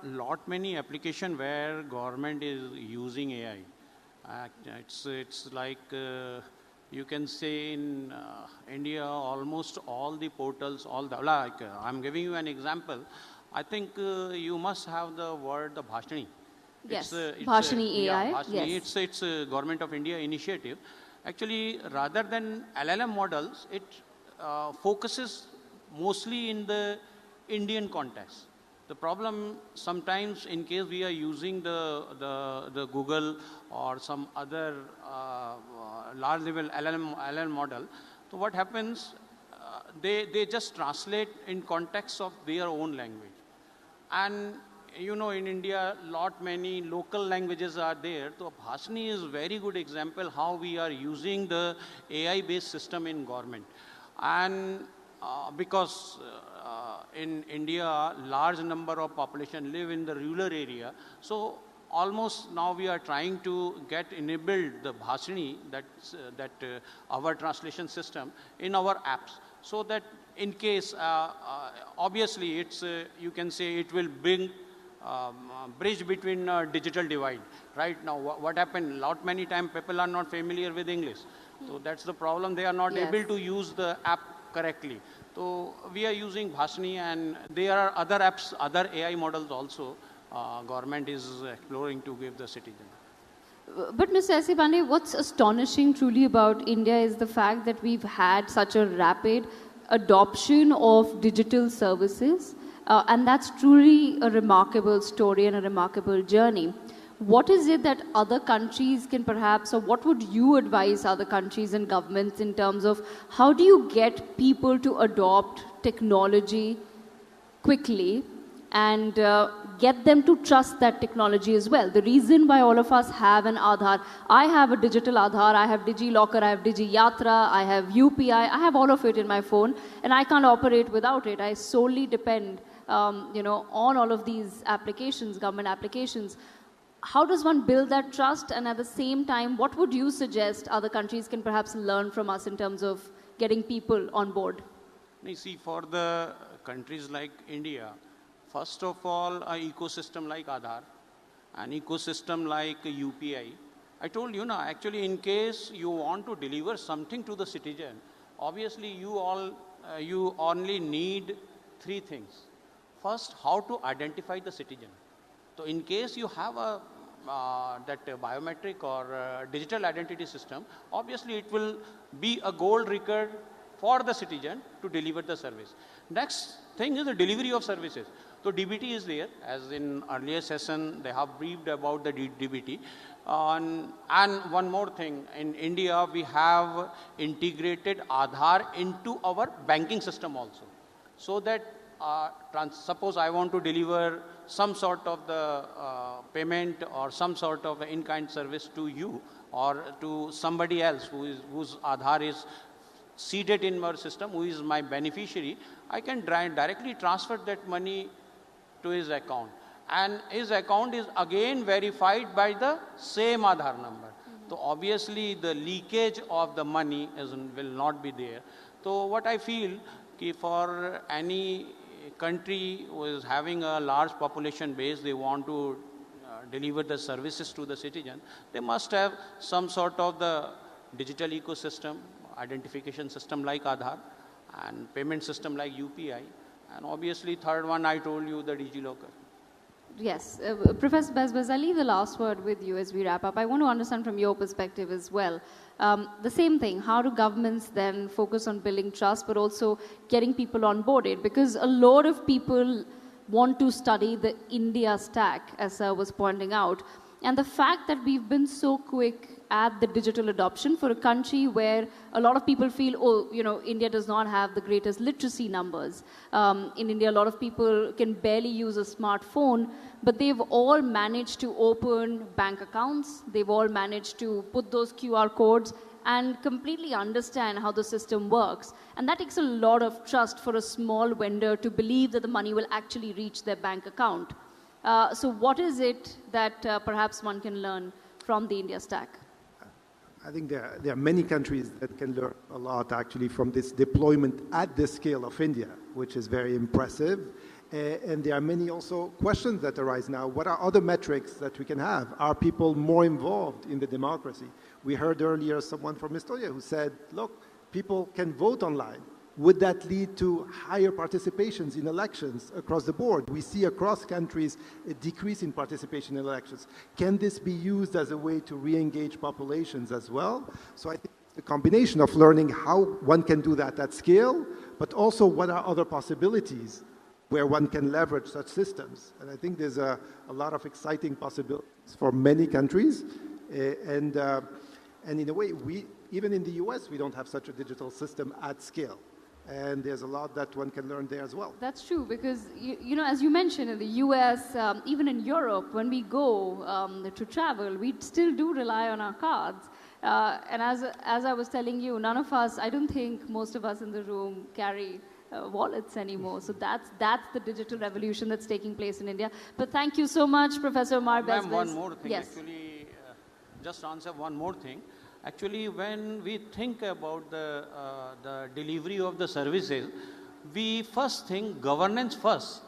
many applications where government is using AI. It's like you can say in India, almost all the portals, I'm giving you an example. I think you must have the word the Bhashani. Yes, Bhashani AI. Yeah, Bhashani, yes. It's a Government of India initiative. Actually, rather than LLM models, it focuses mostly in the Indian context. The problem sometimes, in case we are using the Google or some other large level LLM model, so what happens? They just translate in context of their own language. And in India, many local languages are there. So Bhashani is a very good example how we are using the AI-based system in government. And because in India, large number of population live in the rural area, so almost now we are trying to get enabled the Bhashani, that our translation system in our apps, so that in case, obviously it's you can say it will bring bridge between digital divide. Right now, what happened? Many times people are not familiar with English, so that's the problem. They are not able to use the app correctly. So we are using Bhashani, and there are other apps, other AI models also. Government is exploring to give the citizen. But Mr. S.C. Pandey, what's astonishing truly about India is the fact that we've had such a rapid adoption of digital services, and that's truly a remarkable story and a remarkable journey. What is it that other countries can perhaps, or what would you advise other countries and governments in terms of how do you get people to adopt technology quickly and get them to trust that technology as well? The reason why all of us have an Aadhaar, I have a digital Aadhaar, I have DigiLocker, I have DigiYatra, I have UPI, I have all of it in my phone, and I can't operate without it. I solely depend on all of these applications, government applications. How does one build that trust? And at the same time, what would you suggest other countries can perhaps learn from us in terms of getting people on board? You see, for the countries like India, first of all, an ecosystem like Aadhaar, an ecosystem like UPI. I told you, actually, in case you want to deliver something to the citizen, obviously you only need three things. First, how to identify the citizen. So in case you have that biometric or digital identity system, obviously it will be a gold record for the citizen to deliver the service. Next thing is the delivery of services. So DBT is there, as in earlier session they have briefed about the DBT. And one more thing, in India we have integrated Aadhaar into our banking system also. so that suppose I want to deliver some sort of the payment or some sort of in-kind service to you or to somebody else whose Aadhaar is seeded in our system, who is my beneficiary, I can directly transfer that money to his account. And his account is again verified by the same Aadhaar number. So obviously the leakage of the money will not be there. So what I feel, for any country who is having a large population base, they want to deliver the services to the citizen, they must have some sort of the digital ecosystem, identification system like Aadhaar, and payment system like UPI, and obviously third one I told you, the DigiLocker. Yes, Professor Bezbez, I'll leave the last word with you as we wrap up. I want to understand from your perspective as well. The same thing, how do governments then focus on building trust but also getting people onboarded? Because a lot of people want to study the India stack, as I was pointing out. And the fact that we've been so quick at the digital adoption for a country where a lot of people feel, oh, you know, India does not have the greatest literacy numbers. In India, a lot of people can barely use a smartphone, but they've all managed to open bank accounts. They've all managed to put those QR codes and completely understand how the system works. And that takes a lot of trust for a small vendor to believe that the money will actually reach their bank account. So what is it that perhaps one can learn from the India stack? I think there are many countries that can learn a lot actually from this deployment at the scale of India, which is very impressive. And there are many also questions that arise now. What are other metrics that we can have? Are people more involved in the democracy? We heard earlier someone from Estonia who said, look, people can vote online. Would that lead to higher participations in elections across the board? We see across countries a decrease in participation in elections. Can this be used as a way to re-engage populations as well? So I think the combination of learning how one can do that at scale, but also what are other possibilities where one can leverage such systems. And I think there's a lot of exciting possibilities for many countries. And in a way, even in the US, we don't have such a digital system at scale. And there's a lot that one can learn there as well. That's true, because, you know, as you mentioned, in the US, even in Europe, when we go to travel, we still do rely on our cards. And as I was telling you, none of us, I don't think most of us in the room carry wallets anymore. So that's the digital revolution that's taking place in India. But thank you so much, Professor Omar Bezbez. One more thing, yes. Actually, just answer one more thing. Actually, when we think about the delivery of the services, we first think governance first,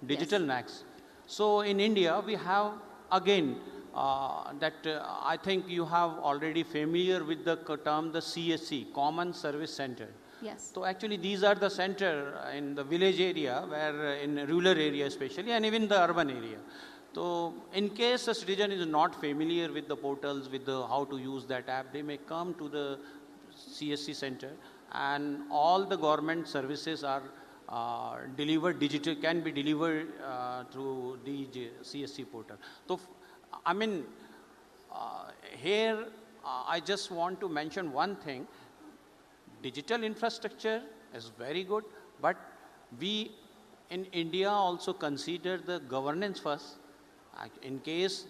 digital next. So in India, we have again I think you have already familiar with the term the CSC, Common Service Center. Yes. So actually these are the center in the village area, where in rural area especially, and even the urban area. So in case a citizen is not familiar with the portals, with how to use that app, they may come to the CSC center, and all the government services are delivered digital, can be delivered through the CSC portal. So I mean, here I just want to mention one thing. Digital infrastructure is very good, but we in India also consider the governance first. In case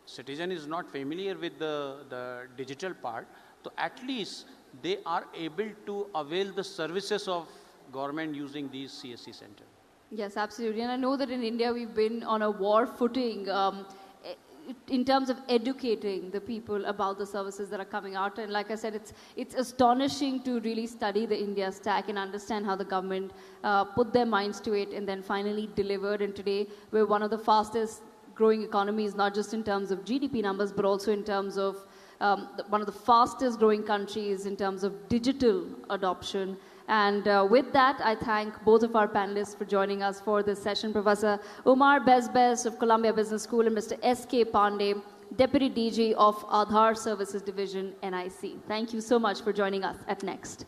citizen is not familiar with the digital part, so at least they are able to avail the services of government using these CSC center. Yes, absolutely. And I know that in India we've been on a war footing in terms of educating the people about the services that are coming out. And like I said, it's astonishing to really study the India stack and understand how the government put their minds to it and then finally delivered. And today we're one of the fastest growing economies, not just in terms of GDP numbers, but also in terms of one of the fastest growing countries in terms of digital adoption. And with that, I thank both of our panelists for joining us for this session. Professor Omar Bezbez of Columbia Business School and Mr. S.K. Pandey, Deputy DG of Aadhaar Services Division, NIC. Thank you so much for joining us at Next.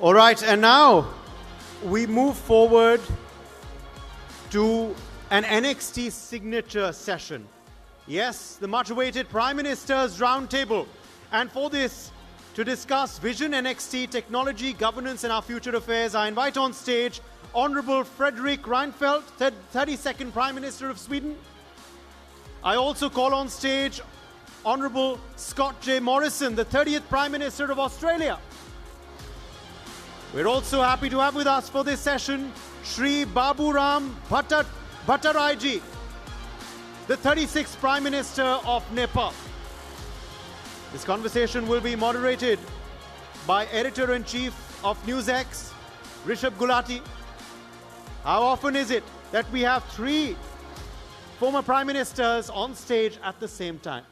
All right, and now we move forward to an NXT signature session. Yes, the much-awaited Prime Minister's Roundtable. And for this, to discuss Vision NXT, technology, governance, and our future affairs, I invite on stage Honorable Fredrik Reinfeldt, 32nd Prime Minister of Sweden. I also call on stage Honorable Scott J. Morrison, the 30th Prime Minister of Australia. We're also happy to have with us for this session Shri Baburam Bhattaraiji, the 36th Prime Minister of Nepal. This conversation will be moderated by Editor-in-Chief of NewsX, Rishabh Gulati. How often is it that we have three former Prime Ministers on stage at the same time?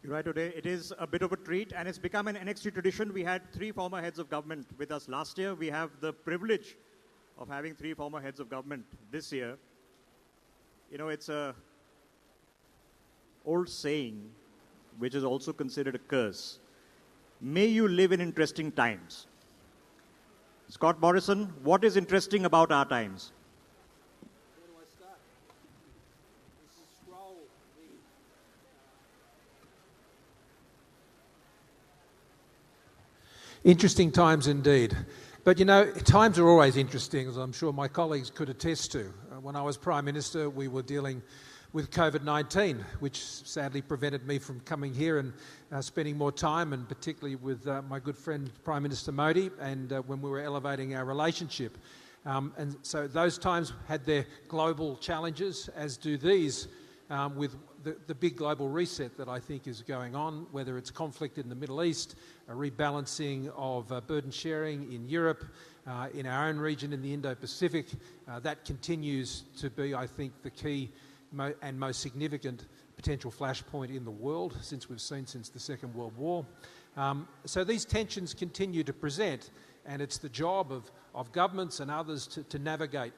You're right, today it is a bit of a treat, and it's become an NXT tradition. We had three former heads of government with us last year. We have the privilege of having three former heads of government this year. You know, it's a old saying, which is also considered a curse. May you live in interesting times. Scott Morrison, what is interesting about our times? Interesting times indeed. But you know, times are always interesting, as I'm sure my colleagues could attest to. When I was Prime Minister, we were dealing with COVID-19, which sadly prevented me from coming here and spending more time, and particularly with my good friend Prime Minister Modi, and when we were elevating our relationship. And so those times had their global challenges, as do these, with the big global reset that I think is going on, whether it's conflict in the Middle East, a rebalancing of burden sharing in Europe, in our own region in the Indo-Pacific. That continues to be, I think, the key and most significant potential flashpoint in the world since the Second World War. So these tensions continue to present, and it's the job of governments and others to navigate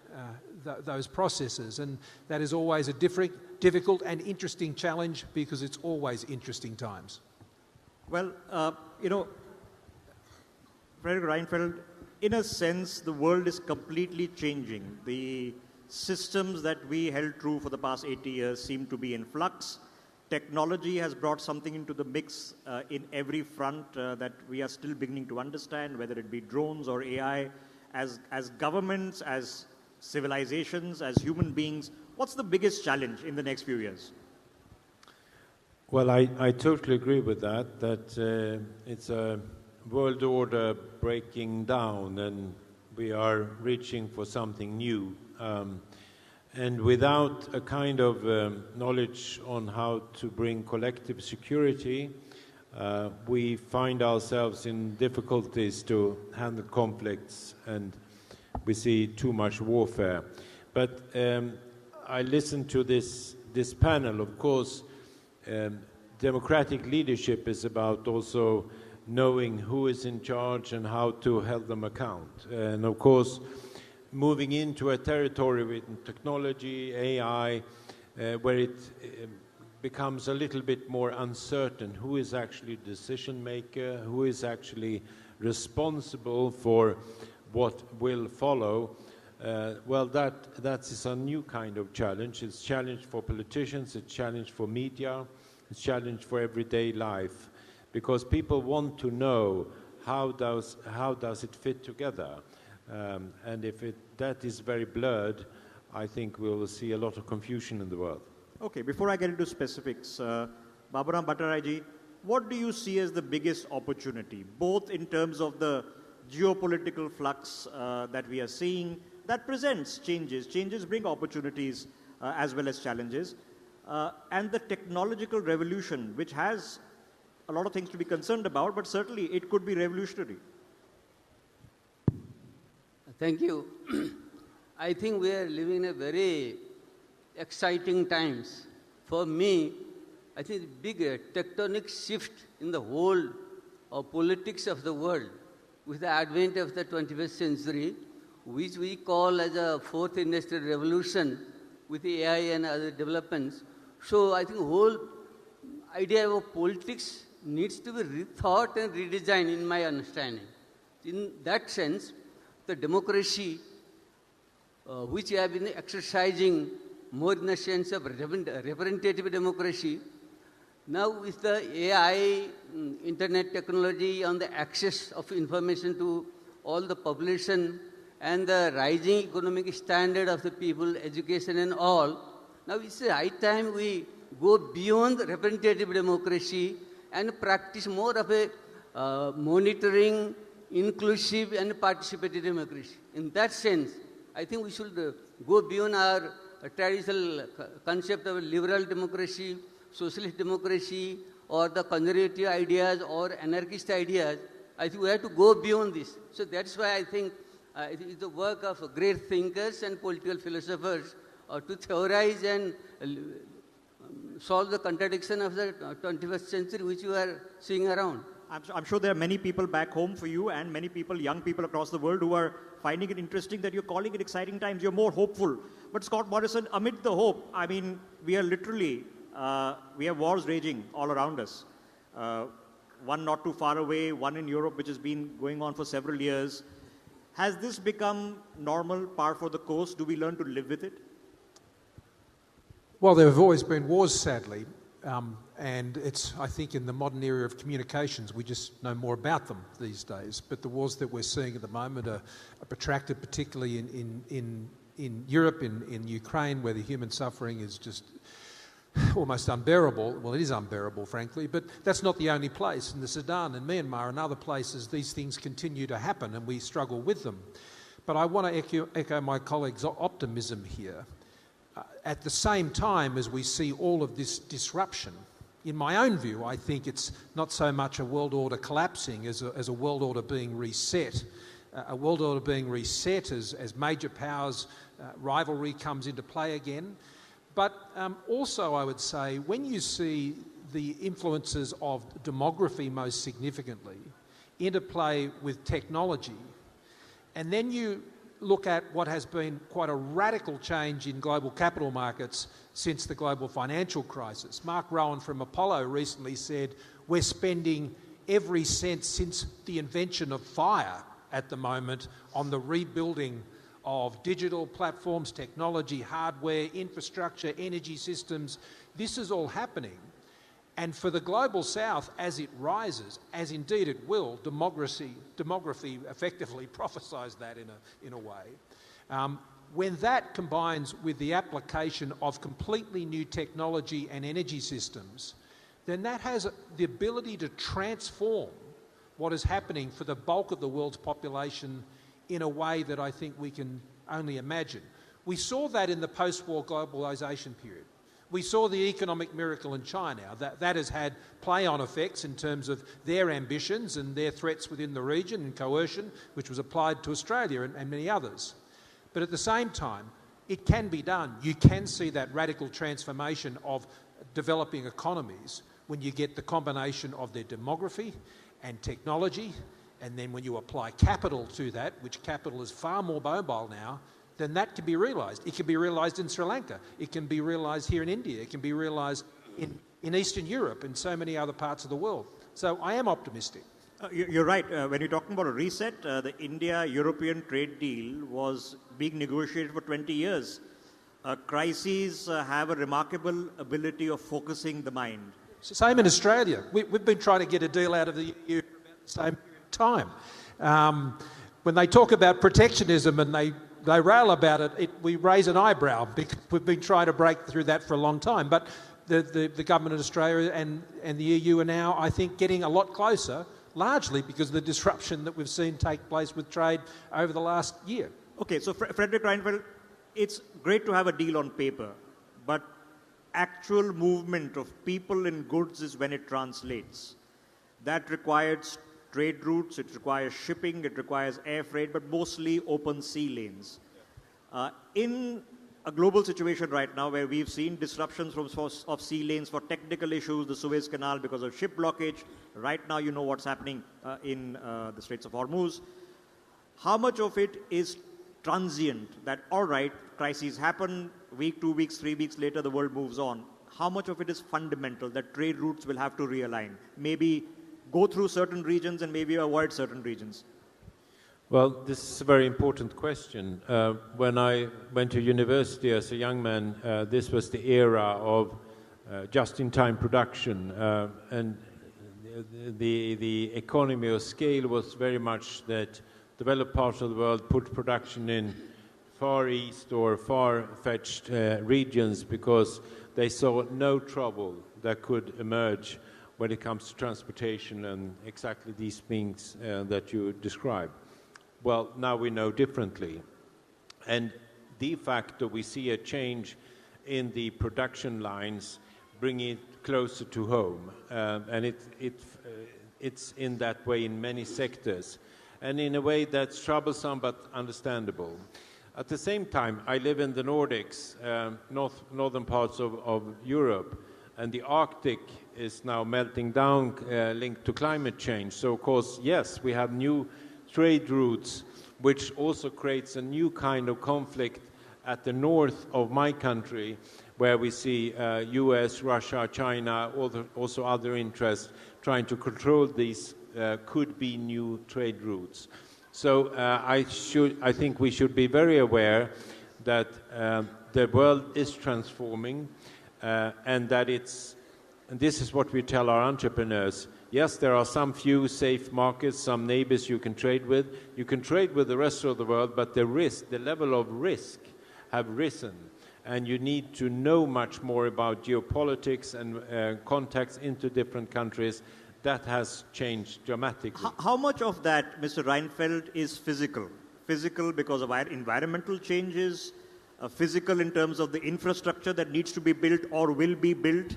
those processes. And that is always a difficult and interesting challenge, because it's always interesting times. Well, you know, Fredrik Reinfeldt, in a sense, the world is completely changing. The systems that we held true for the past 80 years seem to be in flux. Technology has brought something into the mix in every front that we are still beginning to understand, whether it be drones or AI. As governments, as civilizations, as human beings, what's the biggest challenge in the next few years? Well, I totally agree with that it's a world order breaking down, and we are reaching for something new. And without a kind of knowledge on how to bring collective security, we find ourselves in difficulties to handle conflicts, and we see too much warfare. But I listened to this panel. Of course, democratic leadership is about also knowing who is in charge and how to hold them account. And of course, moving into a territory with technology, AI, where it becomes a little bit more uncertain who is actually decision maker, who is actually responsible for what will follow. Well, that is a new kind of challenge. It's a challenge for politicians, it's a challenge for media, it's a challenge for everyday life, because people want to know how does it fit together. And if that is very blurred, I think we will see a lot of confusion in the world. Okay, before I get into specifics, Baburam Bhattaraiji, what do you see as the biggest opportunity, both in terms of the geopolitical flux that we are seeing, that presents changes? Changes bring opportunities as well as challenges. And the technological revolution, which has a lot of things to be concerned about, but certainly it could be revolutionary. Thank you. I think we are living in a very exciting times. For me, I think the big tectonic shift in the whole politics of the world with the advent of the 21st century, which we call as a fourth industrial revolution with the AI and other developments. So I think the whole idea of politics needs to be rethought and redesigned in my understanding. In that sense, the democracy which we have been exercising more in the sense of representative democracy, now with the AI, internet technology, on the access of information to all the population and the rising economic standard of the people, education and all, now it's the high time we go beyond representative democracy and practice more of a monitoring, inclusive and participatory democracy. In that sense, I think we should go beyond our traditional concept of liberal democracy, socialist democracy, or the conservative ideas or anarchist ideas. I think we have to go beyond this. So that's why I think it is the work of great thinkers and political philosophers to theorize and solve the contradiction of the 21st century which you are seeing around. I'm sure there are many people back home for you and many people, young people across the world who are finding it interesting that you're calling it exciting times. You're more hopeful. But Scott Morrison, amid the hope, I mean, we are literally, we have wars raging all around us. One not too far away, one in Europe, which has been going on for several years. Has this become normal, par for the course? Do we learn to live with it? Well, there have always been wars, sadly. And it's, I think, in the modern era of communications, we just know more about them these days. But the wars that we're seeing at the moment are protracted, particularly in Europe, in Ukraine, where the human suffering is just almost unbearable. Well, it is unbearable, frankly, but that's not the only place. In the Sudan and Myanmar and other places, these things continue to happen and we struggle with them. But I want to echo my colleague's optimism here. At the same time as we see all of this disruption, in my own view, I think it's not so much a world order collapsing as a world order being reset. A world order being reset as major powers rivalry comes into play again. But also, I would say, when you see the influences of demography most significantly interplay with technology, and then you look at what has been quite a radical change in global capital markets since the global financial crisis. Mark Rowan from Apollo recently said, we're spending every cent since the invention of fire at the moment on the rebuilding of digital platforms, technology, hardware, infrastructure, energy systems. This is all happening. And for the Global South, as it rises, as indeed it will, demography effectively prophesies that in a way. When that combines with the application of completely new technology and energy systems, then that has the ability to transform what is happening for the bulk of the world's population in a way that I think we can only imagine. We saw that in the post-war globalisation period. We saw the economic miracle in China. That has had play-on effects in terms of their ambitions and their threats within the region and coercion, which was applied to Australia and many others. But at the same time, it can be done. You can see that radical transformation of developing economies when you get the combination of their demography and technology, and then when you apply capital to that, which capital is far more mobile now, then that can be realised. It can be realised in Sri Lanka. It can be realised here in India. It can be realised in Eastern Europe and so many other parts of the world. So I am optimistic. You're right. When you're talking about a reset, the India-European trade deal was being negotiated for 20 years. Crises have a remarkable ability of focusing the mind. Same in Australia. We've been trying to get a deal out of the EU for about the same time. When they talk about protectionism and they rail about it, we raise an eyebrow because we've been trying to break through that for a long time. But the government of Australia and the EU are now, I think, getting a lot closer, largely because of the disruption that we've seen take place with trade over the last year. Okay, so Frederick Reinfeldt, it's great to have a deal on paper, but actual movement of people and goods is when it translates. That requires trade routes, it requires shipping, it requires air freight, but mostly open sea lanes. In a global situation right now where we've seen disruptions of sea lanes for technical issues, the Suez Canal because of ship blockage, right now you know what's happening in the Straits of Hormuz. How much of it is transient, that all right, crises happen, week, 2 weeks, 3 weeks later the world moves on? how much of it is fundamental, that trade routes will have to realign? Maybe go through certain regions and maybe avoid certain regions? Well, this is a very important question. When I went to university as a young man, this was the era of just-in-time production, and the economy of scale was very much that developed parts of the world put production in Far East or far-fetched regions because they saw no trouble that could emerge when it comes to transportation and exactly these things that you described. Well, now we know differently. And de facto, we see a change in the production lines, bringing it closer to home. And it's in that way in many sectors. And in a way that's troublesome but understandable. At the same time, I live in the Nordics, northern parts of Europe, and the Arctic is now melting down linked to climate change. So, of course, yes, we have new trade routes, which also creates a new kind of conflict at the north of my country, where we see US, Russia, China, also other interests trying to control these could be new trade routes. So I think we should be very aware that the world is transforming and that and this is what we tell our entrepreneurs. Yes, there are some few safe markets, some neighbors you can trade with. You can trade with the rest of the world, but the level of risk have risen. And you need to know much more about geopolitics and contacts into different countries. That has changed dramatically. How much of that, Mr. Reinfeldt, is physical? Physical because of environmental changes, physical in terms of the infrastructure that needs to be built or will be built.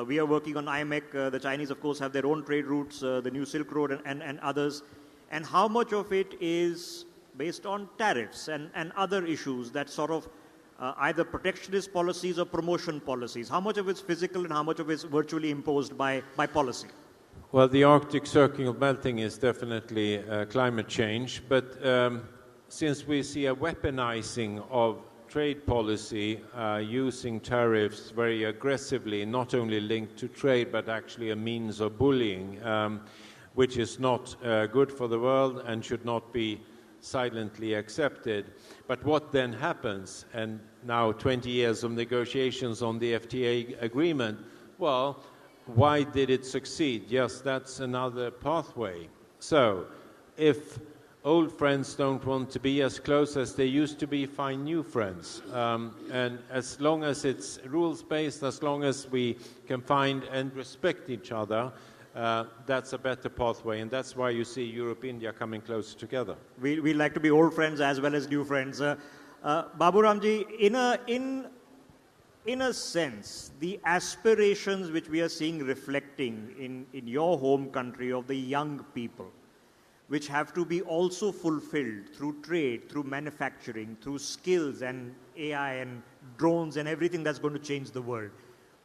We are working on IMEC. The Chinese, of course, have their own trade routes, the new Silk Road and others. And how much of it is based on tariffs and other issues that sort of either protectionist policies or promotion policies? How much of it's physical and how much of it's virtually imposed by policy? Well, the Arctic Circle melting is definitely climate change, but since we see a weaponizing of trade policy using tariffs very aggressively, not only linked to trade, but actually a means of bullying, which is not good for the world and should not be silently accepted. But what then happens, and now 20 years of negotiations on the FTA agreement, well, why did it succeed? Yes, that's another pathway. So, if old friends don't want to be as close as they used to be, find new friends. And as long as it's rules-based, as long as we can find and respect each other, that's a better pathway. And that's why you see Europe-India coming closer together. We like to be old friends as well as new friends. Babu Ramji, in a sense, the aspirations which we are seeing reflecting in your home country of the young people, which have to be also fulfilled through trade, through manufacturing, through skills and AI and drones and everything that's going to change the world.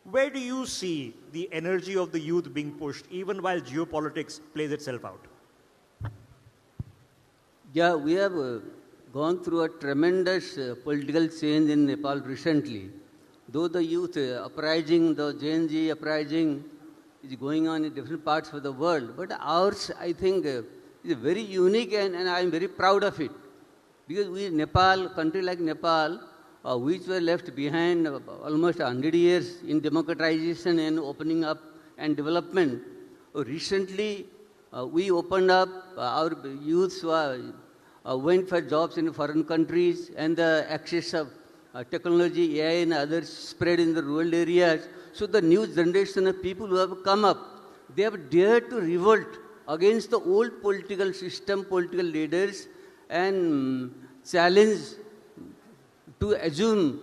Where do you see the energy of the youth being pushed, even while geopolitics plays itself out? Yeah, we have gone through a tremendous political change in Nepal recently. Though the youth uprising, the Gen Z uprising is going on in different parts of the world, but ours, I think, is very unique and I am very proud of it. Because Nepal, country like Nepal, which were left behind almost 100 years in democratization and opening up and development, recently we opened up, our youths went for jobs in foreign countries and the access of technology, AI and others spread in the rural areas. So the new generation of people who have come up, they have dared to revolt against the old political system, political leaders, and challenge to assume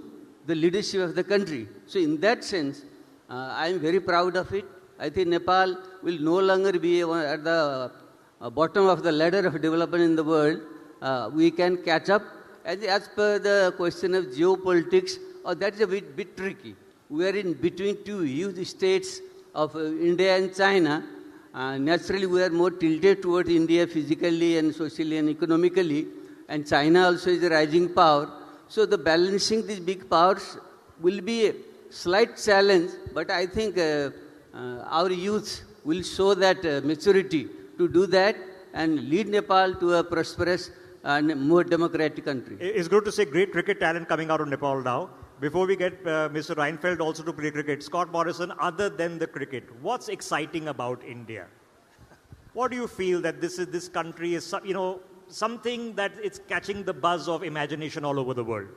the leadership of the country. So in that sense, I am very proud of it. I think Nepal will no longer be at the bottom of the ladder of development in the world. We can catch up. As per the question of geopolitics, that's a bit tricky. We are in between two huge states of India and China. Naturally, we are more tilted towards India physically and socially and economically. And China also is a rising power. So the balancing these big powers will be slight challenge, but I think our youth will show that maturity to do that and lead Nepal to a prosperous and more democratic country. It's good to see great cricket talent coming out of Nepal now. Before we get Mr. Reinfeldt also to play cricket, Scott Morrison, other than the cricket, what's exciting about India? What do you feel that this country is, something that it's catching the buzz of imagination all over the world?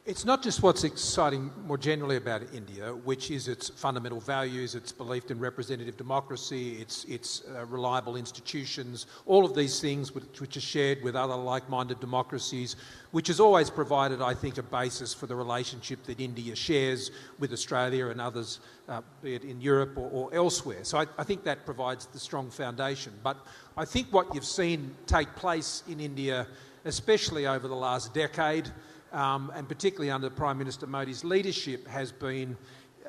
It's not just what's exciting more generally about India, which is its fundamental values, its belief in representative democracy, its reliable institutions, all of these things which are shared with other like-minded democracies, which has always provided, I think, a basis for the relationship that India shares with Australia and others, be it in Europe or elsewhere. So I think that provides the strong foundation. But I think what you've seen take place in India, especially over the last decade, and particularly under Prime Minister Modi's leadership, has been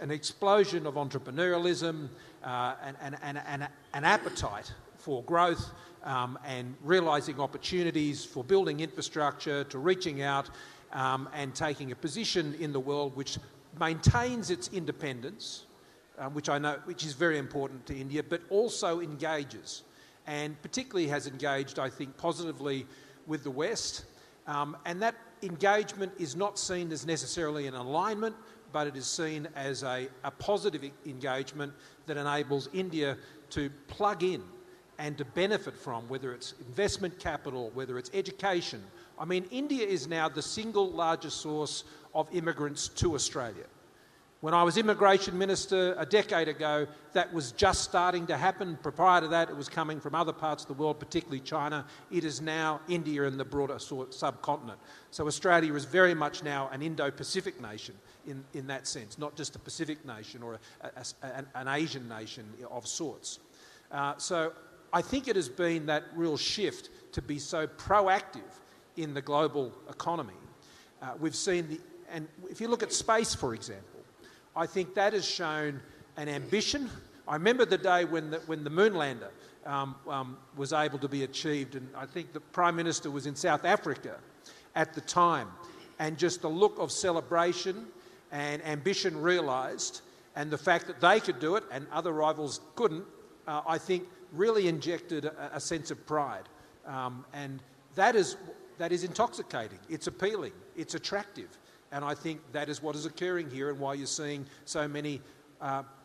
an explosion of entrepreneurialism, an appetite for growth and realising opportunities for building infrastructure, to reaching out and taking a position in the world which maintains its independence, which is very important to India, but also engages, and particularly has engaged, I think, positively with the West. And that engagement is not seen as necessarily an alignment, but it is seen as a positive engagement that enables India to plug in and to benefit from, whether it's investment capital, whether it's education. I mean, India is now the single largest source of immigrants to Australia. When I was Immigration Minister a decade ago, that was just starting to happen. Prior to that, it was coming from other parts of the world, particularly China. It is now India and the broader subcontinent. So Australia is very much now an Indo-Pacific nation in that sense, not just a Pacific nation or an Asian nation of sorts. So I think it has been that real shift to be so proactive in the global economy. We've seen and if you look at space, for example, I think that has shown an ambition. I remember the day when the moon lander was able to be achieved, and I think the Prime Minister was in South Africa at the time, and just the look of celebration and ambition realised, and the fact that they could do it and other rivals couldn't, I think really injected a sense of pride. And that is intoxicating, it's appealing, it's attractive. And I think that is what is occurring here, and why you're seeing so many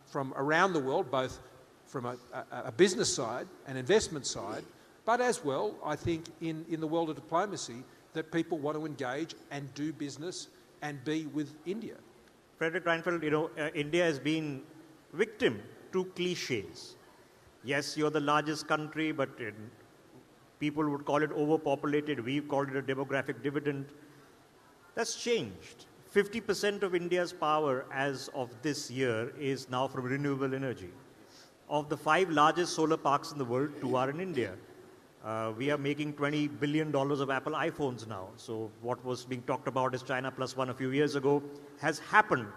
from around the world, both from a business side, an investment side, but as well, I think, in the world of diplomacy, that people want to engage and do business and be with India. Frederick Reinfeldt, India has been victim to cliches. Yes, you're the largest country, but people would call it overpopulated. We've called it a demographic dividend. That's changed. 50% of India's power as of this year is now from renewable energy. Of the 5 largest solar parks in the world, 2 are in India. We are making $20 billion of Apple iPhones now. So what was being talked about as China plus one a few years ago has happened.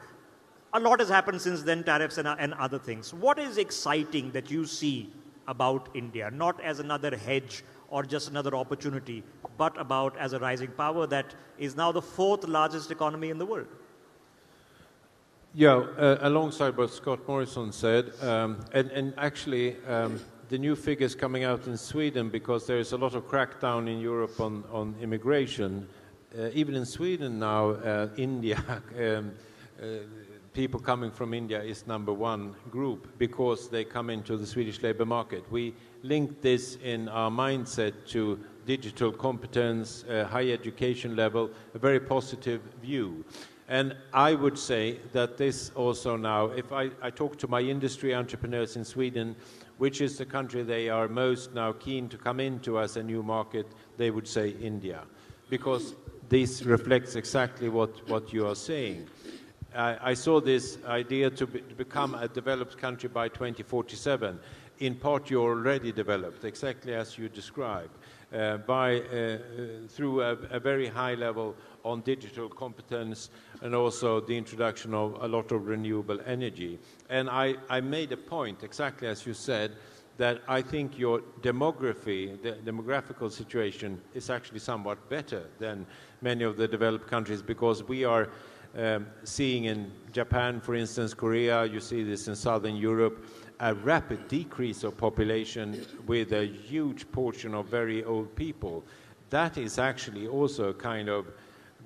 A lot has happened since then, tariffs and other things. What is exciting that you see about India, not as another hedge or just another opportunity, but about as a rising power that is now the 4th largest economy in the world? Yeah, alongside what Scott Morrison said, and actually the new figures coming out in Sweden, because there is a lot of crackdown in Europe on immigration. Even in Sweden now, India, people coming from India is #1 group because they come into the Swedish labour market. We link this in our mindset to digital competence, high education level, a very positive view. And I would say that this also now, if I talk to my industry entrepreneurs in Sweden, which is the country they are most now keen to come into as a new market, they would say India, because this reflects exactly what you are saying. I saw this idea to become a developed country by 2047. In part, you're already developed, exactly as you described, through a very high level on digital competence and also the introduction of a lot of renewable energy. And I made a point, exactly as you said, that I think your demography, the demographical situation, is actually somewhat better than many of the developed countries, because we are seeing in Japan, for instance, Korea, you see this in Southern Europe, a rapid decrease of population with a huge portion of very old people. That is actually also a kind of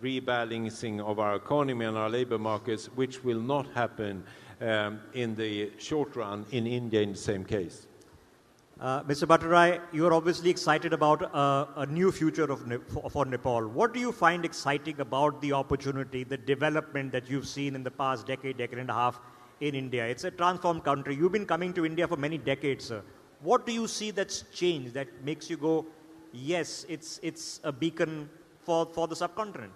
rebalancing of our economy and our labor markets, which will not happen in the short run in India in the same case. Mr. Bhattarai, you are obviously excited about a new future for Nepal. What do you find exciting about the opportunity, the development that you've seen in the past decade and a half in India? It's a transformed country. You've been coming to India for many decades, sir. What do you see that's changed that makes you go, yes, it's a beacon for the subcontinent?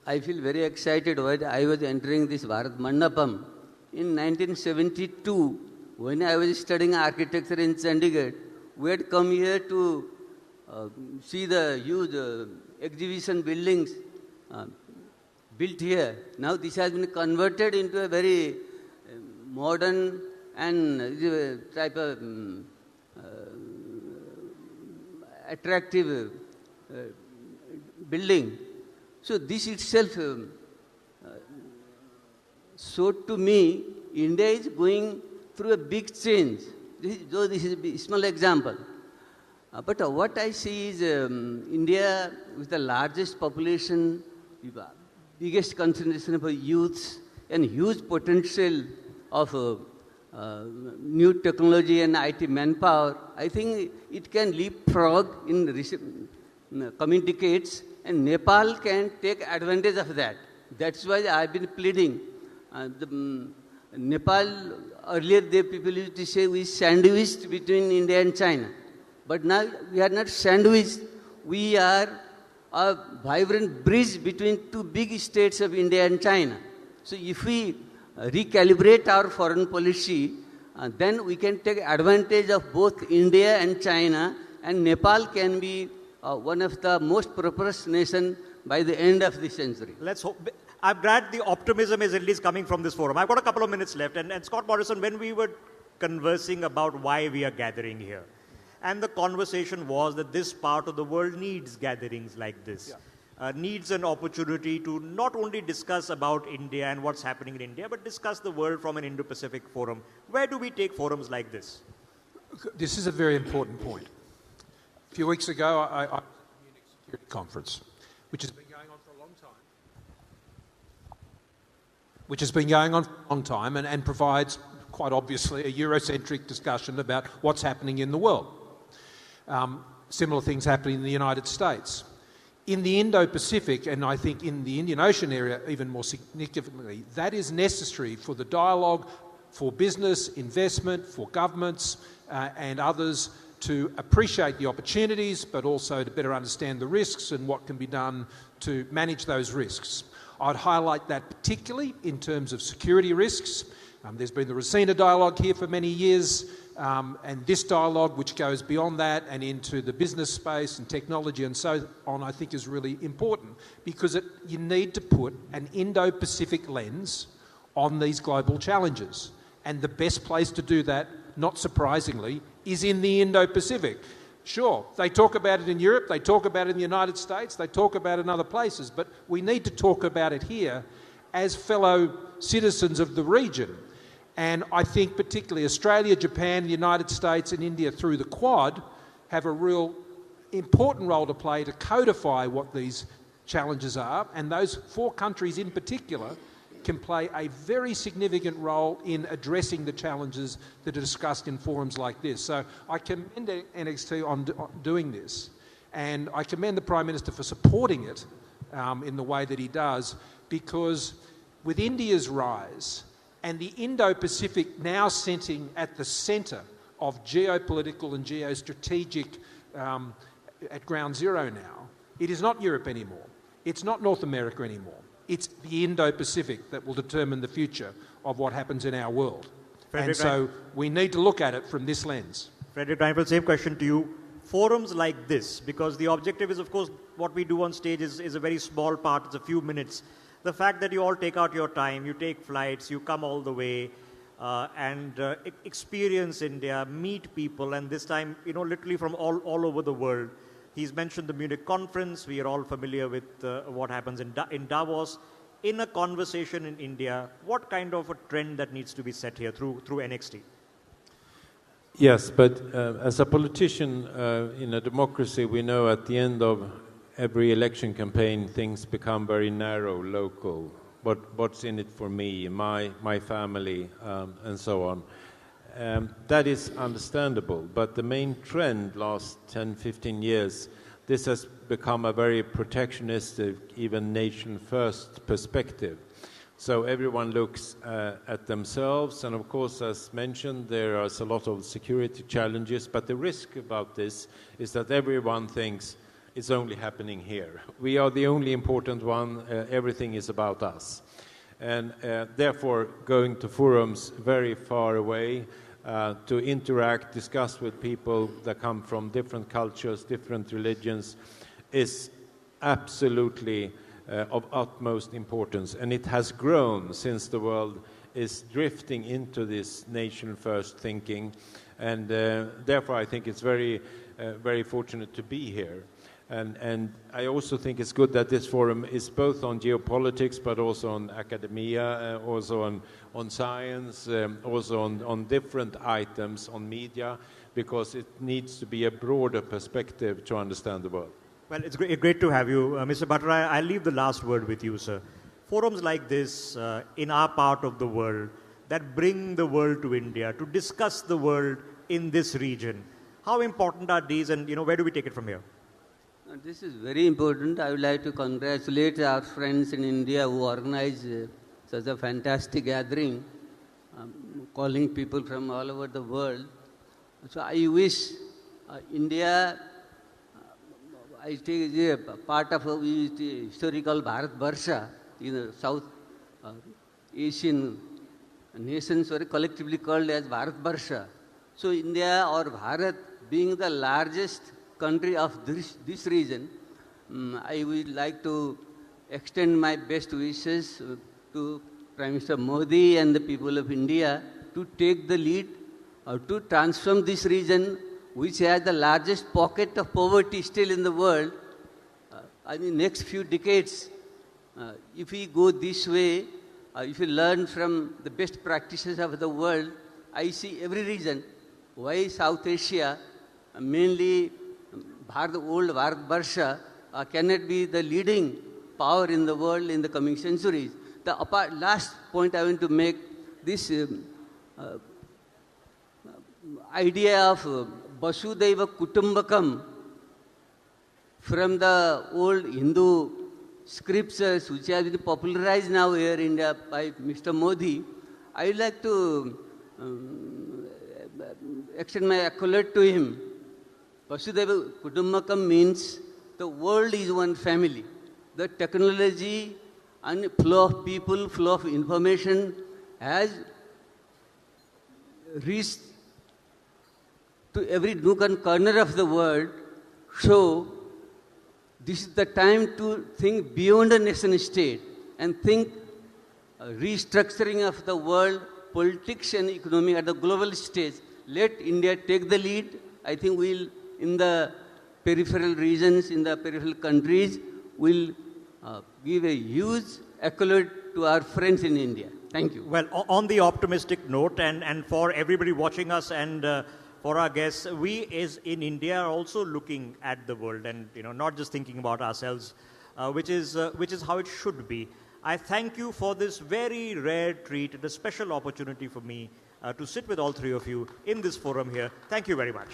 I feel very excited when I was entering this Bharat Mandapam in 1972. When I was studying architecture in Chandigarh, we had come here to see the huge exhibition buildings built here. Now this has been converted into a very modern and type of attractive building. So this itself showed to me India is going through a big change. This is a small example. But what I see is India with the largest population, biggest concentration of youths, and huge potential of new technology and IT manpower. I think it can leapfrog in coming decades, and Nepal can take advantage of that. That's why I've been pleading. Nepal, earlier people used to say we sandwiched between India and China. But now we are not sandwiched. We are a vibrant bridge between two big states of India and China. So if we recalibrate our foreign policy, then we can take advantage of both India and China, and Nepal can be one of the most prosperous nations by the end of the century. Let's hope. I'm glad the optimism is at least coming from this forum. I've got a couple of minutes left. And Scott Morrison, when we were conversing about why we are gathering here, and the conversation was that this part of the world needs gatherings like this, needs an opportunity to not only discuss about India and what's happening in India, but discuss the world from an Indo-Pacific forum. Where do we take forums like this? This is a very important point. A few weeks ago, I was at the Munich Security Conference, which has been going on for a long time. And provides, quite obviously, a Eurocentric discussion about what's happening in the world. Similar things happening in the United States. In the Indo-Pacific, and I think in the Indian Ocean area even more significantly, that is necessary for the dialogue, for business, investment, for governments and others to appreciate the opportunities, but also to better understand the risks and what can be done to manage those risks. I'd highlight that particularly in terms of security risks. There's been the Racina dialogue here for many years, and this dialogue, which goes beyond that and into the business space and technology and so on, I think is really important, because you need to put an Indo-Pacific lens on these global challenges. And the best place to do that, not surprisingly, is in the Indo-Pacific. Sure, they talk about it in Europe, they talk about it in the United States, they talk about it in other places, but we need to talk about it here as fellow citizens of the region. And I think particularly Australia, Japan, the United States and India through the Quad have a real important role to play to codify what these challenges are, and those four countries in particular can play a very significant role in addressing the challenges that are discussed in forums like this. So I commend NXT on doing this, and I commend the Prime Minister for supporting it in the way that he does, because with India's rise and the Indo-Pacific now sitting at the centre of geopolitical and geostrategic at ground zero now, it is not Europe anymore. It's not North America anymore. It's the Indo-Pacific that will determine the future of what happens in our world. And so we need to look at it from this lens. Frederick Reinfeldt, same question to you. Forums like this, because the objective is, of course, what we do on stage is a very small part, it's a few minutes. The fact that you all take out your time, you take flights, you come all the way and experience India, meet people, and this time, literally from all over the world. He's mentioned the Munich conference. We are all familiar with what happens in Davos. In a conversation in India, what kind of a trend that needs to be set here through NXT? Yes, but as a politician in a democracy, we know at the end of every election campaign, things become very narrow, local. What's in it for me, my family, and so on. That is understandable, but the main trend last 10, 15 years, this has become a very protectionistic, even nation-first perspective. So everyone looks at themselves, and of course, as mentioned, there are a lot of security challenges, but the risk about this is that everyone thinks it's only happening here. We are the only important one, everything is about us. And therefore, going to forums very far away to interact, discuss with people that come from different cultures, different religions, is absolutely of utmost importance, and it has grown since the world is drifting into this nation-first thinking, and therefore I think it's very fortunate to be here. And I also think it's good that this forum is both on geopolitics, but also on academia, also on science, also on different items, on media, because it needs to be a broader perspective to understand the world. Well, it's great to have you. Mr. Bhattarai, I'll leave the last word with you, sir. Forums like this in our part of the world that bring the world to India, to discuss the world in this region, how important are these, and where do we take it from here? This is very important. I would like to congratulate our friends in India who organize such a fantastic gathering, calling people from all over the world. So I wish India, I take a part of a historical Bharat Barsha, South Asian nations were collectively called as Bharat Barsha. So India or Bharat being the largest country of this region, I would like to extend my best wishes to Prime Minister Modi and the people of India to take the lead to transform this region, which has the largest pocket of poverty still in the world. In the next few decades, if we go this way, if we learn from the best practices of the world, I see every reason why South Asia, mainly the old Bharat Barsha, cannot be the leading power in the world in the coming centuries. The last point I want to make, this idea of Vasudhaiva Kutumbakam from the old Hindu scriptures which have been popularized now here in India by Mr. Modi, I would like to extend my accolade to him. Vasudhaiva Kutumbakam means the world is one family. The technology and flow of people, flow of information has reached to every nook and corner of the world. So this is the time to think beyond a nation state and think restructuring of the world, politics and economy at the global stage. Let India take the lead. I think we'll, in the peripheral regions, in the peripheral countries, will give a huge accolade to our friends in India. Thank you. Well, on the optimistic note, and for everybody watching us and for our guests, we in India are also looking at the world and not just thinking about ourselves, which is how it should be. I thank you for this very rare treat and a special opportunity for me to sit with all three of you in this forum here. Thank you very much.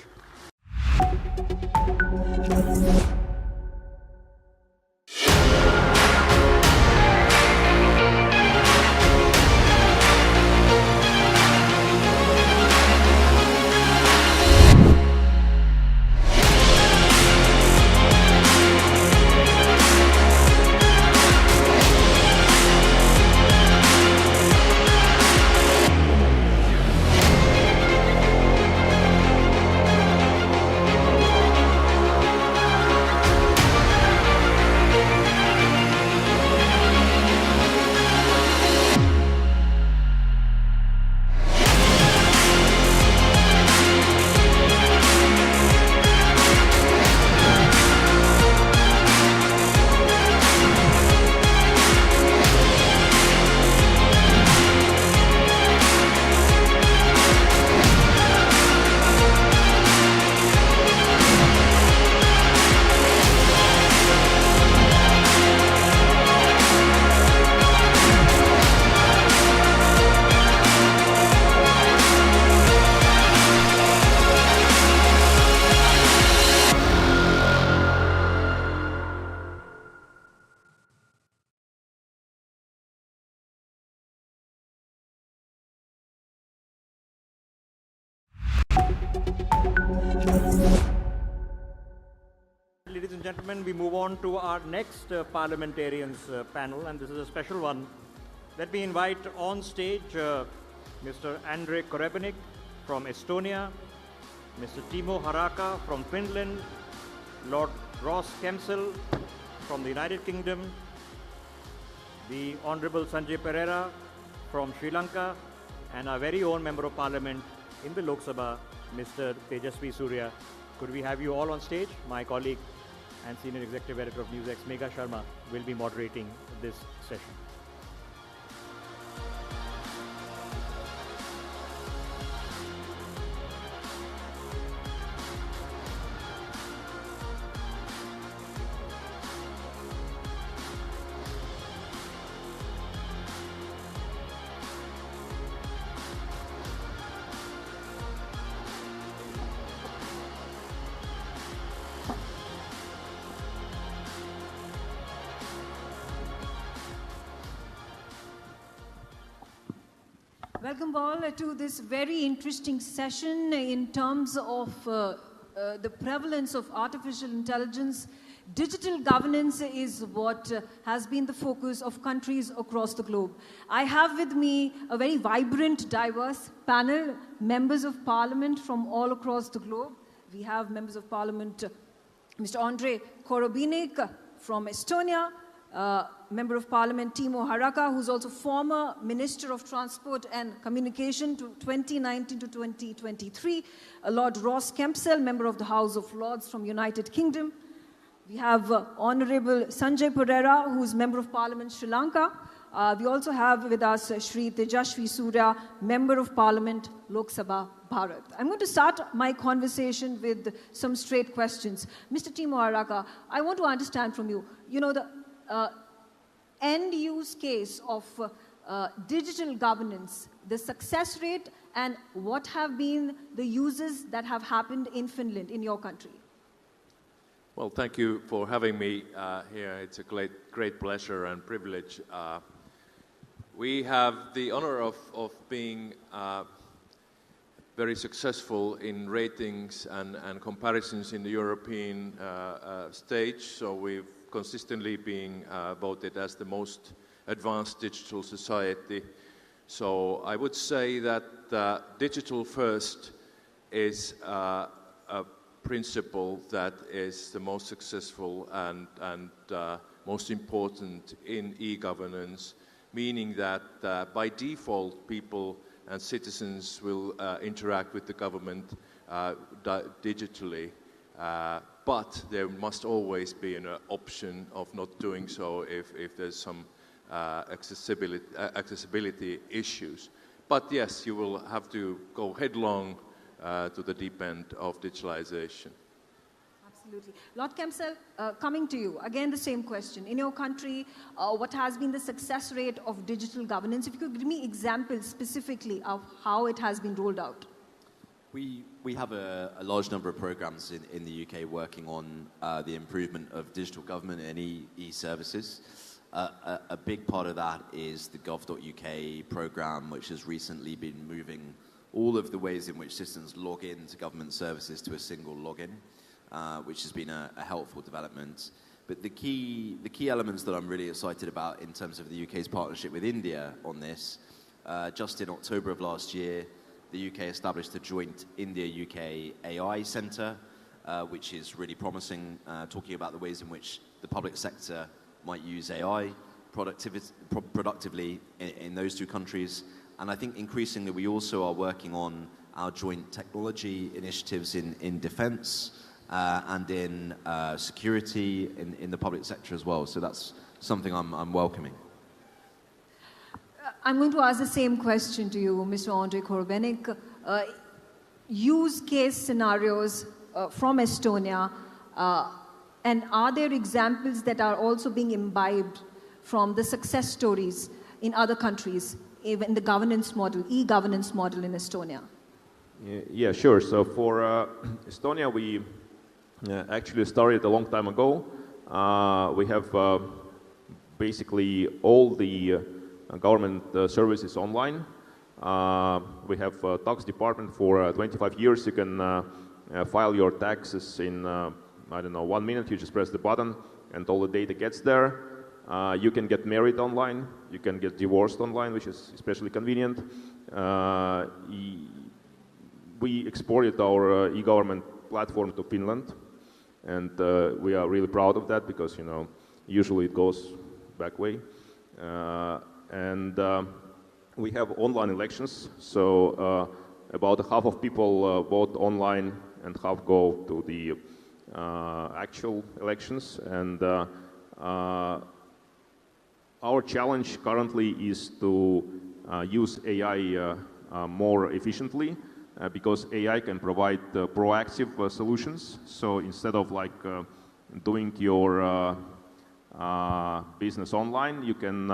gentlemen, we move on to our next parliamentarians panel, and this is a special one. Let me invite on stage Mr. Andrei Korebenik from Estonia, Mr. Timo Haraka from Finland, Lord Ross Kemsel from the United Kingdom, the Honorable Sanjay Pereira from Sri Lanka, and our very own Member of Parliament in the Lok Sabha, Mr. Tejasvi Surya. Could we have you all on stage? My colleague and Senior Executive Editor of NewsX, Megha Sharma, will be moderating this session. Welcome all to this very interesting session in terms of the prevalence of artificial intelligence. Digital governance is what has been the focus of countries across the globe. I have with me a very vibrant, diverse panel, members of parliament from all across the globe. We have members of parliament, Mr. Andrei Korebenik from Estonia, Member of Parliament Timo Haraka, who's also former Minister of Transport and Communication to 2019 to 2023, Lord Ross Kemsel, Member of the House of Lords from United Kingdom. We have Honorable Sanjay Pereira, who's Member of Parliament Sri Lanka. We also have with us Shri Tejasvi Surya, Member of Parliament Lok Sabha, Bharat. I'm going to start my conversation with some straight questions. Mr. Timo Haraka, I want to understand from you, the end use case of digital governance, the success rate, and what have been the uses that have happened in Finland, in your country? Well, thank you for having me here. It's a great pleasure and privilege. We have the honor of being very successful in ratings and comparisons in the European stage, so we've consistently being voted as the most advanced digital society. So I would say that digital first is a principle that is the most successful and most important in e-governance, meaning that by default people and citizens will interact with the government digitally. But there must always be an option of not doing so if there's some accessibility issues. But yes, you will have to go headlong to the deep end of digitalization. Absolutely. Lord Kemsel, coming to you, again the same question. In your country, what has been the success rate of digital governance? If you could give me examples specifically of how it has been rolled out. We have a large number of programs in the UK working on the improvement of digital government and e-services. A big part of that is the gov.uk program, which has recently been moving all of the ways in which citizens log in to government services to a single login, which has been a helpful development. But the key elements that I'm really excited about in terms of the UK's partnership with India on this, just in October of last year, the UK established a joint India-UK AI Centre, which is really promising, talking about the ways in which the public sector might use AI productively in those two countries. And I think increasingly we also are working on our joint technology initiatives in defence and in security in the public sector as well. So that's something I'm welcoming. I'm going to ask the same question to you, Mr. Andrei Korebenik. Use case scenarios from Estonia, and are there examples that are also being imbibed from the success stories in other countries, even the governance model, e-governance model in Estonia? Yeah, sure. So for Estonia, we actually started a long time ago. We have basically all the government services online. We have a tax department for 25 years. You can file your taxes in I don't know, 1 minute, you just press the button and all the data gets there. You can get married online, you can get divorced online, which is especially convenient. We exported our e-government platform to Finland, and we are really proud of that because, you know, usually it goes back way. We have online elections, so about half of people vote online and half go to the actual elections. And our challenge currently is to use AI more efficiently because AI can provide proactive solutions. So instead of like doing your business online, you can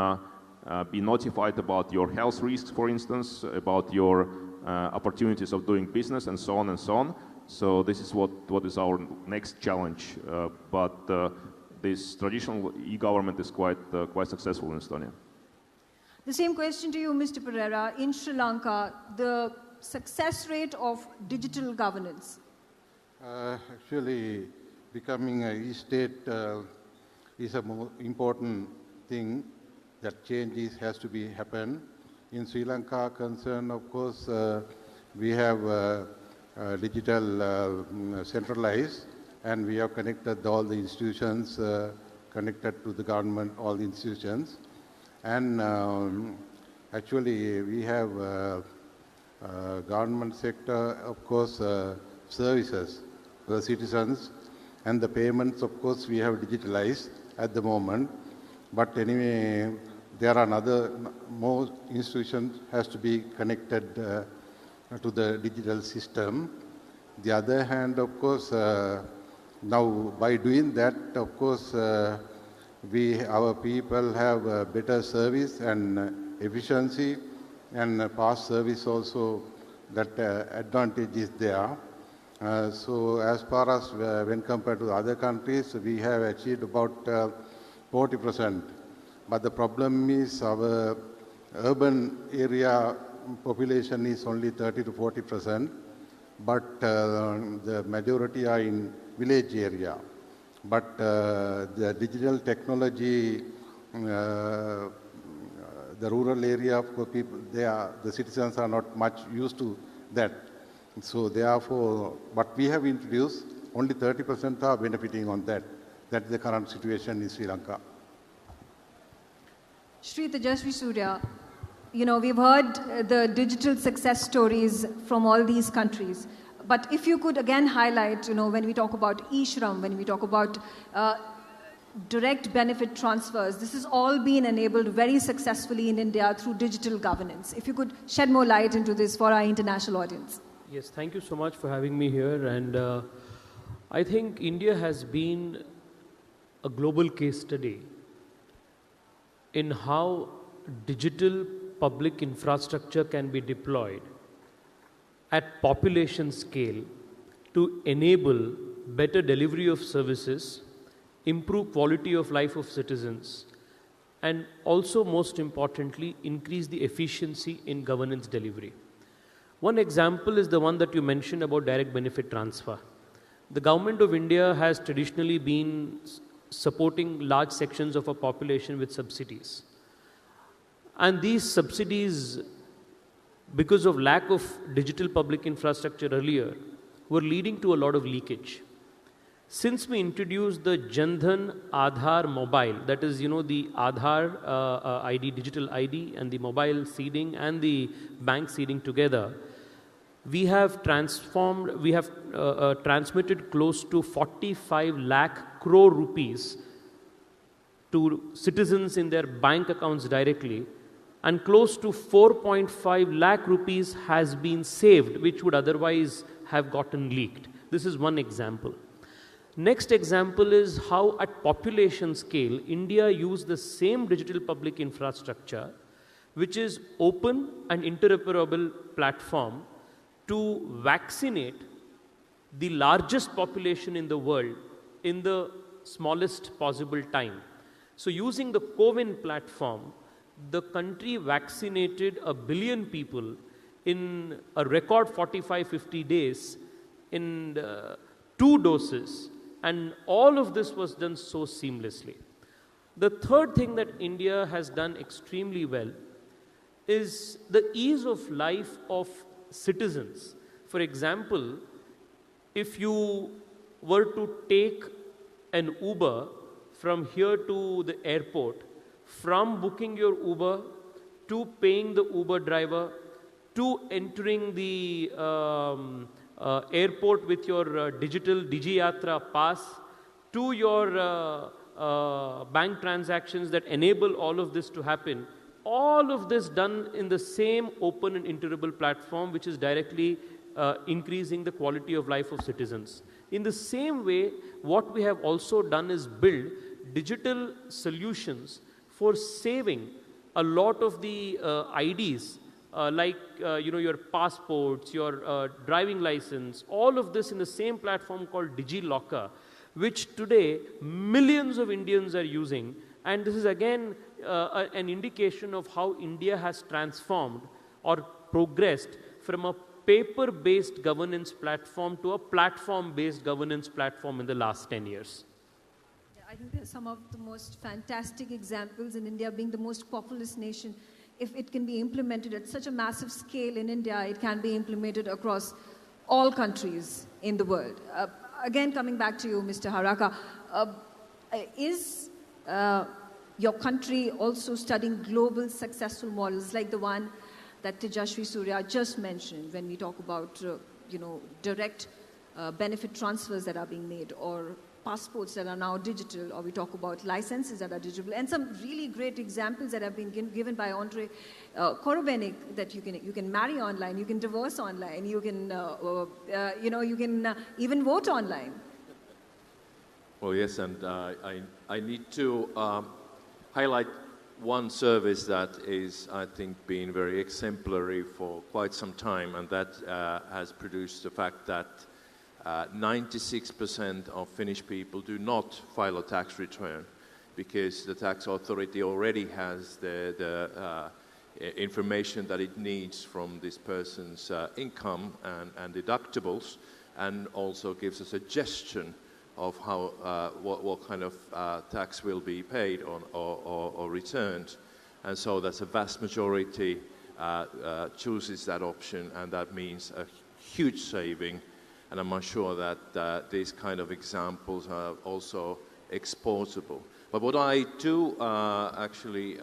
be notified about your health risks, for instance, about your opportunities of doing business, and so on and so on. So this is what is our next challenge. But this traditional e-government is quite successful in Estonia. The same question to you, Mr. Pereira. In Sri Lanka, the success rate of digital governance? Actually, becoming a e-state is a more important thing. That change has to be happen. In Sri Lanka concern, of course, we have digital centralized, and we have connected all the institutions connected to the government, all the institutions. And actually, we have government sector, of course, services for the citizens, and the payments, of course, we have digitalized at the moment. But anyway, there are more institutions has to be connected to the digital system. The other hand, of course, now by doing that, of course, our people have better service and efficiency, and past service also, that advantage is there. So as far as when compared to other countries, we have achieved about 40%. But the problem is our urban area population is only 30 to 40%, but the majority are in village area. But the digital technology, the rural area of people, the citizens are not much used to that. So therefore, what we have introduced, only 30% are benefiting on that. That is the current situation in Sri Lanka. Shri Tejasvi Surya, you know, we've heard the digital success stories from all these countries. But if you could again highlight, you know, when we talk about e-Shram, when we talk about direct benefit transfers, this has all been enabled very successfully in India through digital governance. If you could shed more light into this for our international audience. Yes, thank you so much for having me here. And I think India has been a global case study in how digital public infrastructure can be deployed at population scale to enable better delivery of services, improve quality of life of citizens, and also, most importantly, increase the efficiency in governance delivery. One example is the one that you mentioned about direct benefit transfer. The government of India has traditionally been supporting large sections of a population with subsidies. And these subsidies, because of lack of digital public infrastructure earlier, were leading to a lot of leakage. Since we introduced the Jan Dhan Aadhaar mobile, that is, you know, the Aadhaar ID, digital ID, and the mobile seeding and the bank seeding together, we have transmitted close to 45 lakh crore rupees to citizens in their bank accounts directly, and close to 4.5 lakh rupees has been saved, which would otherwise have gotten leaked. This is one example. Next example is how at population scale, India used the same digital public infrastructure, which is open and interoperable platform, to vaccinate the largest population in the world in the smallest possible time. So using the CoWIN platform, the country vaccinated 1 billion people in a record 45-50 days in 2 doses, And all of this was done so seamlessly. The third thing that India has done extremely well is the ease of life of citizens. For example, if you were to take an Uber from here to the airport, from booking your Uber to paying the Uber driver to entering the airport with your digital DigiYatra pass to your bank transactions that enable all of this to happen, all of this done in the same open and iterable platform, which is directly increasing the quality of life of citizens. In the same way, what we have also done is build digital solutions for saving a lot of the IDs, like your passports, your driving license, all of this in the same platform called DigiLocker, which today millions of Indians are using. And this is again an indication of how India has transformed or progressed from a paper-based governance platform to a platform-based governance platform in the last 10 years. I think they're some of the most fantastic examples in India being the most populous nation. If it can be implemented at such a massive scale in India, it can be implemented across all countries in the world. Again, coming back to you, Mr. Haraka, is your country also studying global successful models like the one that Tejashwi Surya just mentioned when we talk about, direct benefit transfers that are being made, or passports that are now digital, or we talk about licenses that are digital, and some really great examples that have been given by Andre Korobenik, that you can marry online, you can divorce online, you can you can even vote online. Well, yes, and I need to highlight one service that is, I think, being very exemplary for quite some time, and that has produced the fact that 96% of Finnish people do not file a tax return because the tax authority already has the information that it needs from this person's income and deductibles, and also gives a suggestion of how what kind of tax will be paid on or returned. And so that's a vast majority chooses that option, and that means a huge saving. And I'm not sure that these kind of examples are also exportable. But what I do actually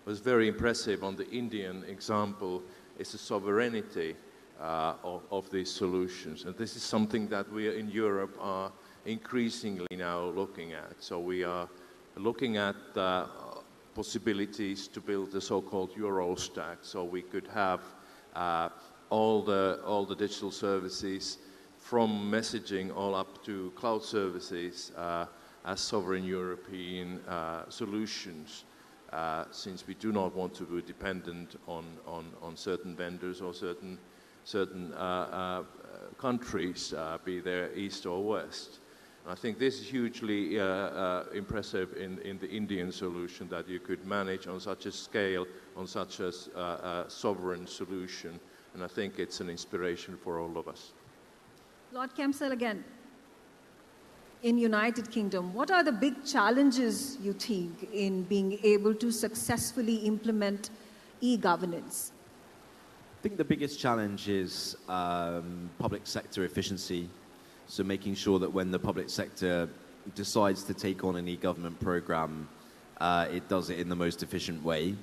was very impressive on the Indian example is the sovereignty of these solutions. And this is something that we in Europe are increasingly now looking at. So we are looking at possibilities to build the so-called Euro stack, so we could have all the digital services from messaging all up to cloud services as sovereign European solutions, since we do not want to be dependent on certain vendors or certain countries, be they east or west. And I think this is hugely impressive in the Indian solution, that you could manage on such a scale, on such a sovereign solution. And I think it's an inspiration for all of us. Lord Kemsel again. In United Kingdom, what are the big challenges you think in being able to successfully implement e-governance? I think the biggest challenge is public sector efficiency. So making sure that when the public sector decides to take on an e-government program, it does it in the most efficient way,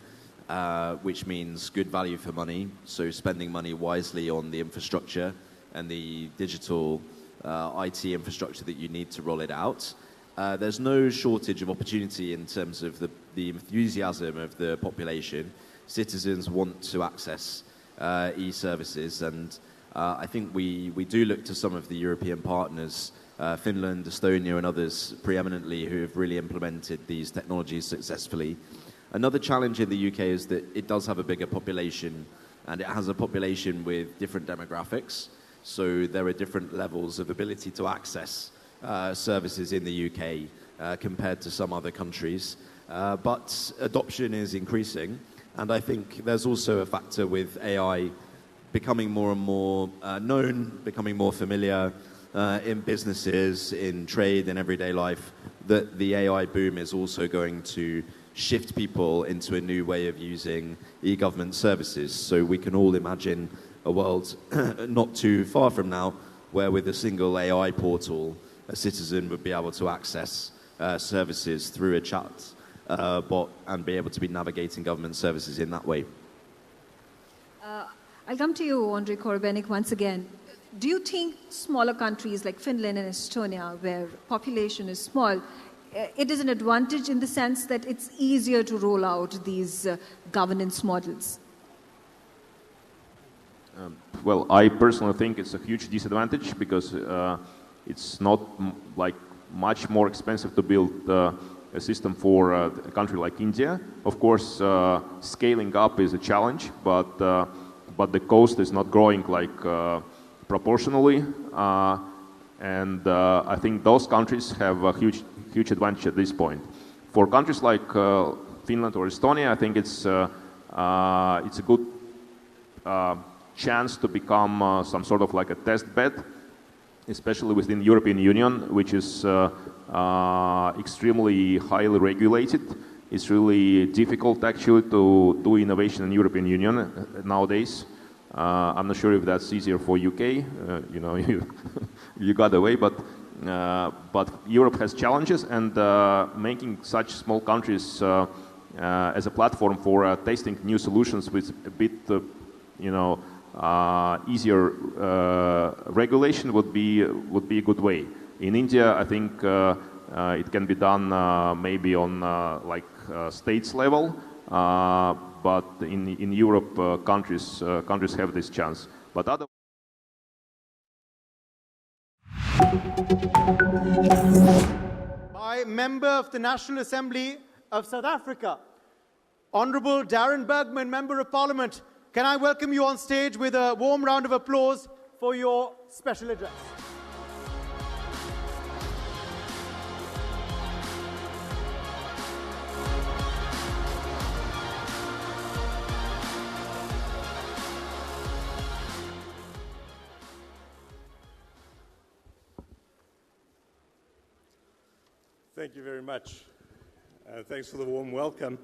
which means good value for money. So spending money wisely on the infrastructure and the digital IT infrastructure that you need to roll it out. There's no shortage of opportunity in terms of the enthusiasm of the population. Citizens want to access e-services, and I think we do look to some of the European partners, Finland, Estonia and others preeminently, who have really implemented these technologies successfully. Another challenge in the UK is that it does have a bigger population, and it has a population with different demographics. So there are different levels of ability to access services in the UK compared to some other countries. But adoption is increasing, and I think there's also a factor with AI becoming more and more known, becoming more familiar, in businesses, in trade, in everyday life, that the AI boom is also going to shift people into a new way of using e-government services. So we can all imagine a world not too far from now where with a single AI portal, a citizen would be able to access services through a chat bot and be able to be navigating government services in that way. I'll come to you, Andre Korbenik, once again. Do you think smaller countries like Finland and Estonia, where population is small, it is an advantage in the sense that it's easier to roll out these governance models? Well, I personally think it's a huge disadvantage because it's not like much more expensive to build a system for a country like India. Of course, scaling up is a challenge, but the cost is not growing like proportionally, and I think those countries have a huge advantage at this point. For countries like Finland or Estonia, I think it's a good chance to become some sort of like a test bed, especially within the European Union, which is extremely highly regulated. It's really difficult actually to do innovation in the European Union nowadays. I'm not sure if that's easier for UK. You know, you got away, but Europe has challenges, and making such small countries as a platform for testing new solutions with a bit, easier regulation would be a good way. In India, I think it can be done maybe on states level, but in Europe, countries have this chance. But other. By Member of the National Assembly of South Africa, Honourable Darren Bergman, Member of Parliament. Can I welcome you on stage with a warm round of applause for your special address? Thank you very much. Thanks for the warm welcome.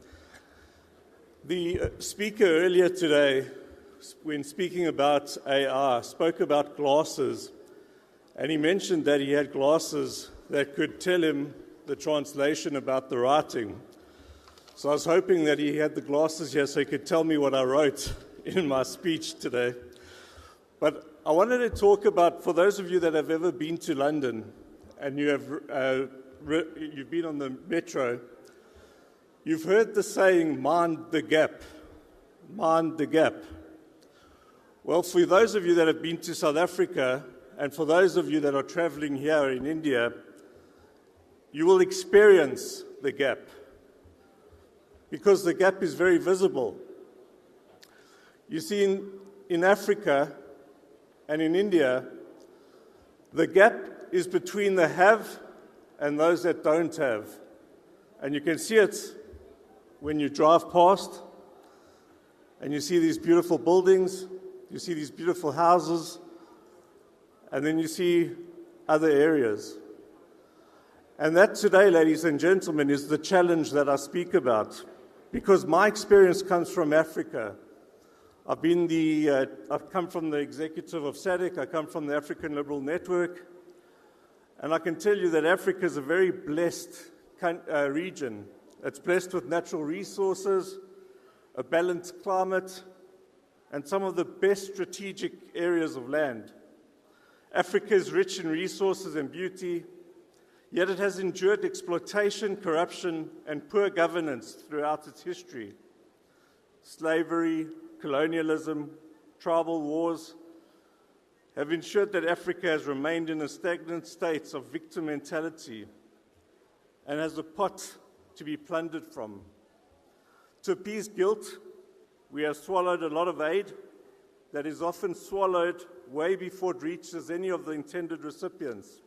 The speaker earlier today, when speaking about AI, spoke about glasses, and he mentioned that he had glasses that could tell him the translation about the writing. So I was hoping that he had the glasses here so he could tell me what I wrote in my speech today. But I wanted to talk about, for those of you that have ever been to London and you've been on the metro, you've heard the saying, mind the gap. Mind the gap. Well, for those of you that have been to South Africa, and for those of you that are traveling here in India, you will experience the gap, because the gap is very visible. You see, in Africa and in India, the gap is between the have and those that don't have. And you can see it when you drive past and you see these beautiful buildings, you see these beautiful houses, and then you see other areas. And that today, ladies and gentlemen, is the challenge that I speak about, because my experience comes from Africa. I've come from the executive of SADC, I come from the African Liberal Network, and I can tell you that Africa is a very blessed region. It's blessed with natural resources, a balanced climate, and some of the best strategic areas of land. Africa is rich in resources and beauty, yet it has endured exploitation, corruption, and poor governance throughout its history. Slavery, colonialism, tribal wars have ensured that Africa has remained in a stagnant state of victim mentality and has a pot to be plundered from. To appease guilt, we have swallowed a lot of aid that is often swallowed way before it reaches any of the intended recipients.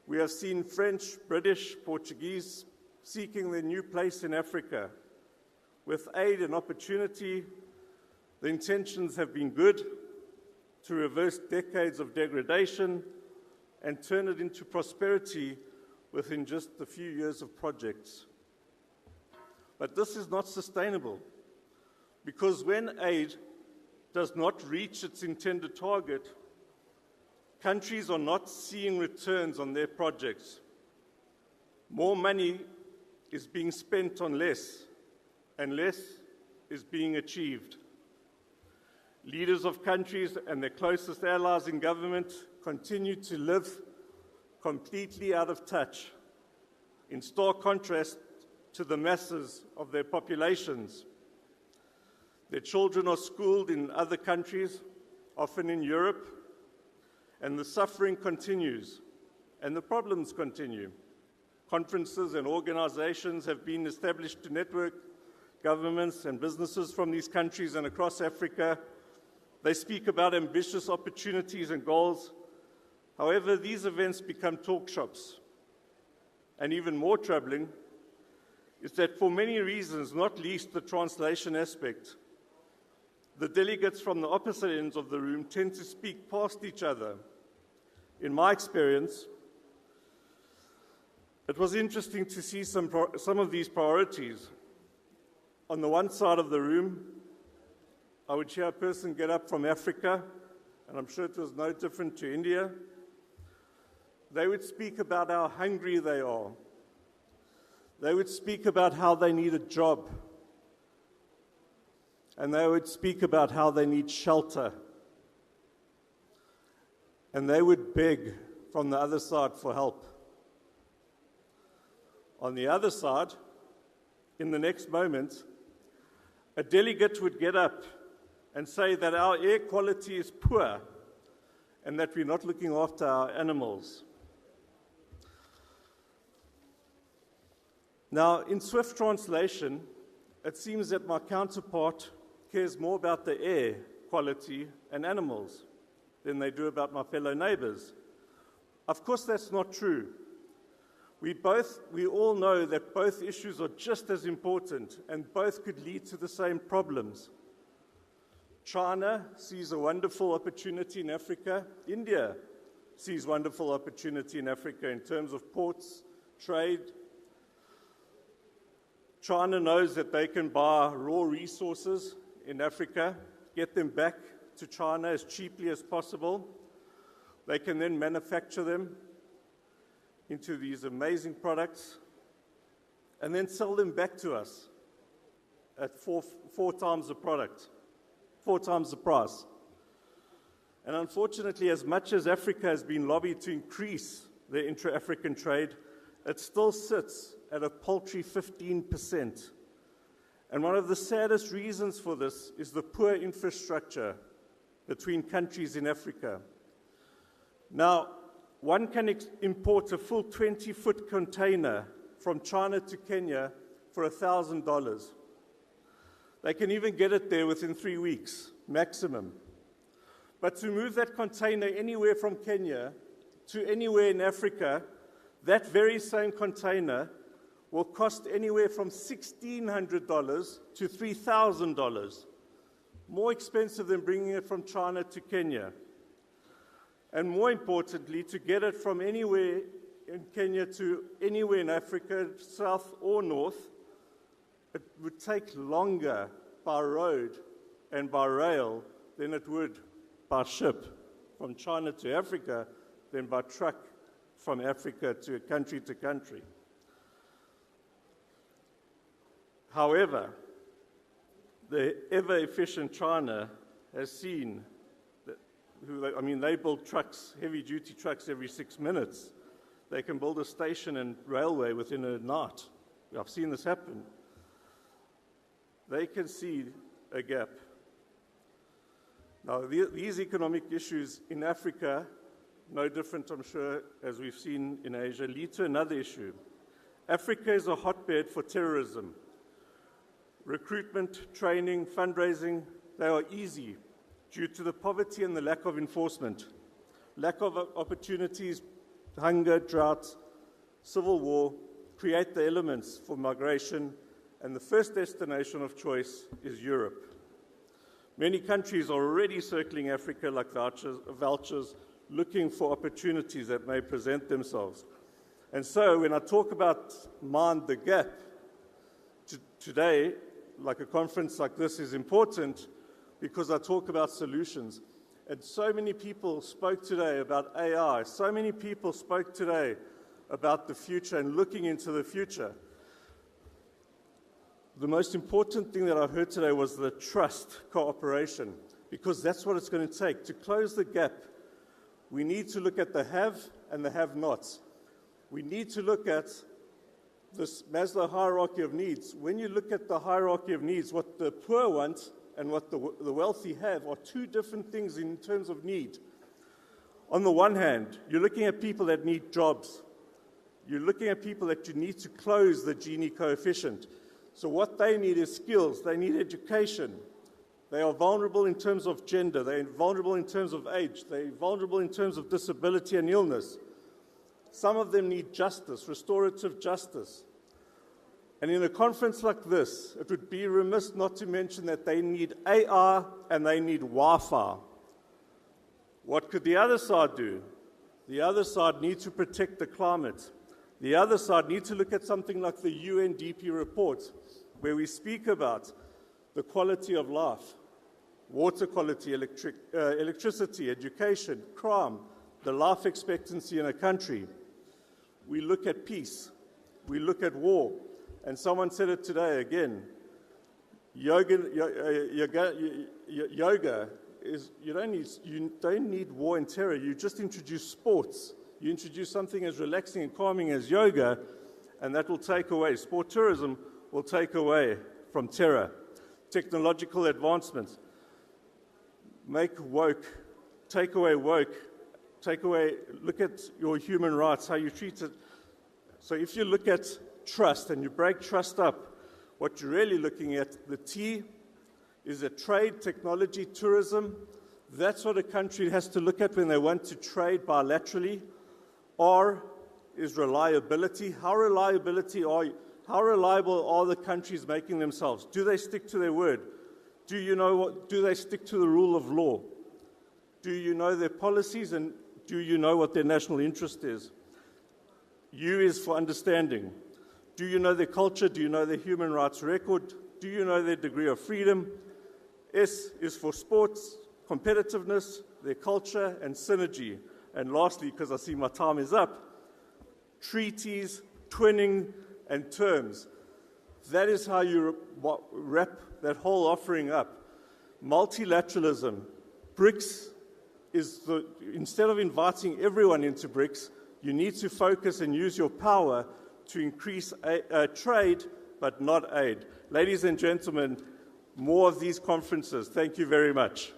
We have seen French, British, Portuguese seeking their new place in Africa. With aid and opportunity, the intentions have been good, to reverse decades of degradation and turn it into prosperity within just a few years of projects. But this is not sustainable, because when aid does not reach its intended target, countries are not seeing returns on their projects. More money is being spent on less, and less is being achieved. Leaders of countries and their closest allies in government continue to live completely out of touch, in stark contrast to the masses of their populations. Their children are schooled in other countries, often in Europe, and the suffering continues, and the problems continue. Conferences and organizations have been established to network governments and businesses from these countries and across Africa. They speak about ambitious opportunities and goals. However, these events become talk shops. And even more troubling is that for many reasons, not least the translation aspect, the delegates from the opposite ends of the room tend to speak past each other. In my experience, it was interesting to see some of these priorities. On the one side of the room, I would hear a person get up from Africa, and I'm sure it was no different to India. They would speak about how hungry they are. They would speak about how they need a job. And they would speak about how they need shelter. And they would beg from the other side for help. On the other side, in the next moment, a delegate would get up and say that our air quality is poor and that we're not looking after our animals. Now, in swift translation, it seems that my counterpart cares more about the air quality and animals than they do about my fellow neighbors. Of course, that's not true. We all know that both issues are just as important and both could lead to the same problems. China sees a wonderful opportunity in Africa. India sees wonderful opportunity in Africa in terms of ports, trade. China knows that they can buy raw resources in Africa, get them back to China as cheaply as possible. They can then manufacture them into these amazing products and then sell them back to us at four times the product, 4 times the price. And unfortunately, as much as Africa has been lobbied to increase their intra-African trade, it still sits at a paltry 15%. And one of the saddest reasons for this is the poor infrastructure between countries in Africa. Now, one can import a full 20-foot container from China to Kenya for $1,000. They can even get it there within 3 weeks, maximum. But to move that container anywhere from Kenya to anywhere in Africa, that very same container will cost anywhere from $1,600 to $3,000, more expensive than bringing it from China to Kenya. And more importantly, to get it from anywhere in Kenya to anywhere in Africa, south or north, it would take longer by road and by rail than it would by ship from China to Africa than by truck from Africa to country. However, the ever-efficient China has seen they build trucks, heavy-duty trucks every 6 minutes. They can build a station and railway within a night. I've seen this happen. They can see a gap. Now, these economic issues in Africa, no different, I'm sure, as we've seen in Asia, lead to another issue. Africa is a hotbed for terrorism. Recruitment, training, fundraising, they are easy due to the poverty and the lack of enforcement. Lack of opportunities, hunger, drought, civil war create the elements for migration, and the first destination of choice is Europe. Many countries are already circling Africa like vultures, looking for opportunities that may present themselves. And so when I talk about mind the gap, today, like a conference like this is important because I talk about solutions. And so many people spoke today about AI. So many people spoke today about the future and looking into the future. The most important thing that I heard today was the trust, cooperation, because that's what it's going to take. To close the gap, we need to look at the have and the have-nots. We need to look at this Maslow hierarchy of needs. When you look at the hierarchy of needs, what the poor want and what the wealthy have are two different things in terms of need. On the one hand, you're looking at people that need jobs. You're looking at people that you need to close the Gini coefficient. So what they need is skills. They need education. They are vulnerable in terms of gender. They're vulnerable in terms of age. They're vulnerable in terms of disability and illness. Some of them need justice, restorative justice. And in a conference like this, it would be remiss not to mention that they need AR and they need Wi-Fi. What could the other side do? The other side needs to protect the climate. The other side needs to look at something like the UNDP report, where we speak about the quality of life, water quality, electricity, education, crime, the life expectancy in a country. We look at peace. We look at war. And someone said it today again. Yoga is, you don't need war and terror. You just introduce sports. You introduce something as relaxing and calming as yoga, and that will take away. Sport tourism will take away from terror. Technological advancements. Make woke. Take away woke. Take away, look at your human rights, how you treat it. So if you look at trust and you break trust up, what you're really looking at, the T is a trade, technology, tourism. That's what a country has to look at when they want to trade bilaterally. R is reliability. How reliable are the countries making themselves? Do they stick to their word? Do they stick to the rule of law? Do you know their policies, and do you know what their national interest is? U is for understanding. Do you know their culture? Do you know their human rights record? Do you know their degree of freedom? S is for sports, competitiveness, their culture, and synergy. And lastly, because I see my time is up, treaties, twinning, and terms. That is how you wrap that whole offering up. Multilateralism. BRICS is instead of inviting everyone into BRICS, you need to focus and use your power to increase trade, but not aid. Ladies and gentlemen, more of these conferences. Thank you very much.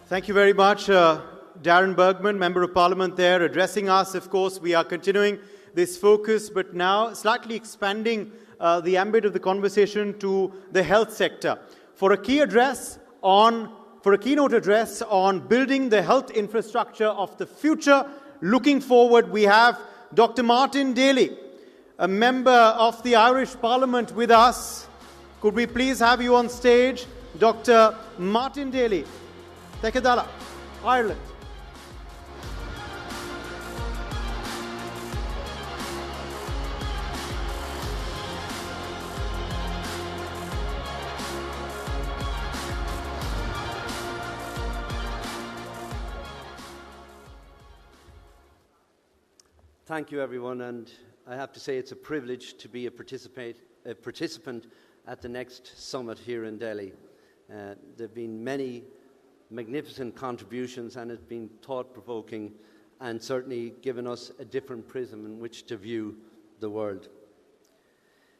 Thank you very much, Darren Bergman, Member of Parliament there, addressing us. Of course, we are continuing this focus, but now slightly expanding the ambit of the conversation to the health sector. For a keynote address on building the health infrastructure of the future, looking forward, we have Dr. Martin Daly, a member of the Irish Parliament with us. Could we please have you on stage, Dr. Martin Daly, Tekadala, Ireland. Thank you, everyone, and I have to say it's a privilege to be a participant at the next summit here in Delhi. There have been many magnificent contributions, and it's been thought-provoking and certainly given us a different prism in which to view the world.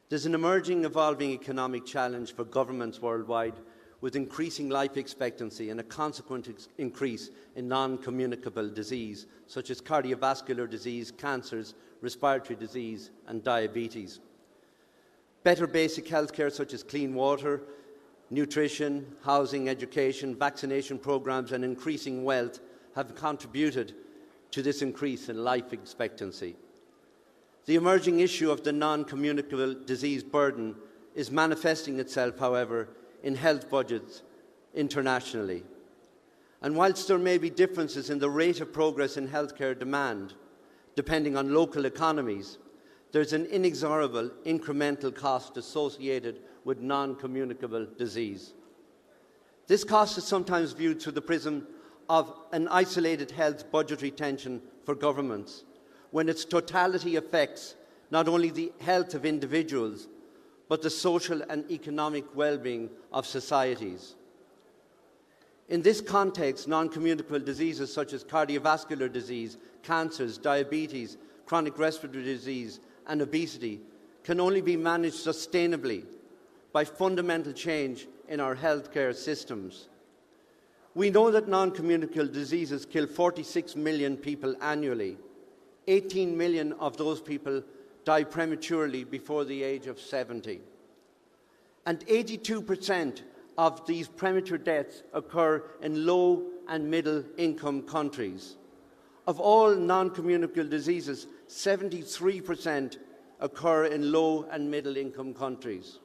There's an emerging, evolving economic challenge for governments worldwide, with increasing life expectancy and a consequent increase in non-communicable disease, such as cardiovascular disease, cancers, respiratory disease, and diabetes. Better basic healthcare, such as clean water, nutrition, housing, education, vaccination programs, and increasing wealth have contributed to this increase in life expectancy. The emerging issue of the non-communicable disease burden is manifesting itself, however, in health budgets internationally. And whilst there may be differences in the rate of progress in healthcare demand, depending on local economies, there's an inexorable incremental cost associated with non-communicable disease. This cost is sometimes viewed through the prism of an isolated health budgetary tension for governments, when its totality affects not only the health of individuals, but the social and economic well-being of societies. In this context, non-communicable diseases such as cardiovascular disease, cancers, diabetes, chronic respiratory disease, and obesity can only be managed sustainably by fundamental change in our healthcare systems. We know that non-communicable diseases kill 46 million people annually. 18 million of those people die prematurely before the age of 70. And 82% of these premature deaths occur in low and middle income countries. Of all non-communicable diseases, 73% occur in low and middle income countries.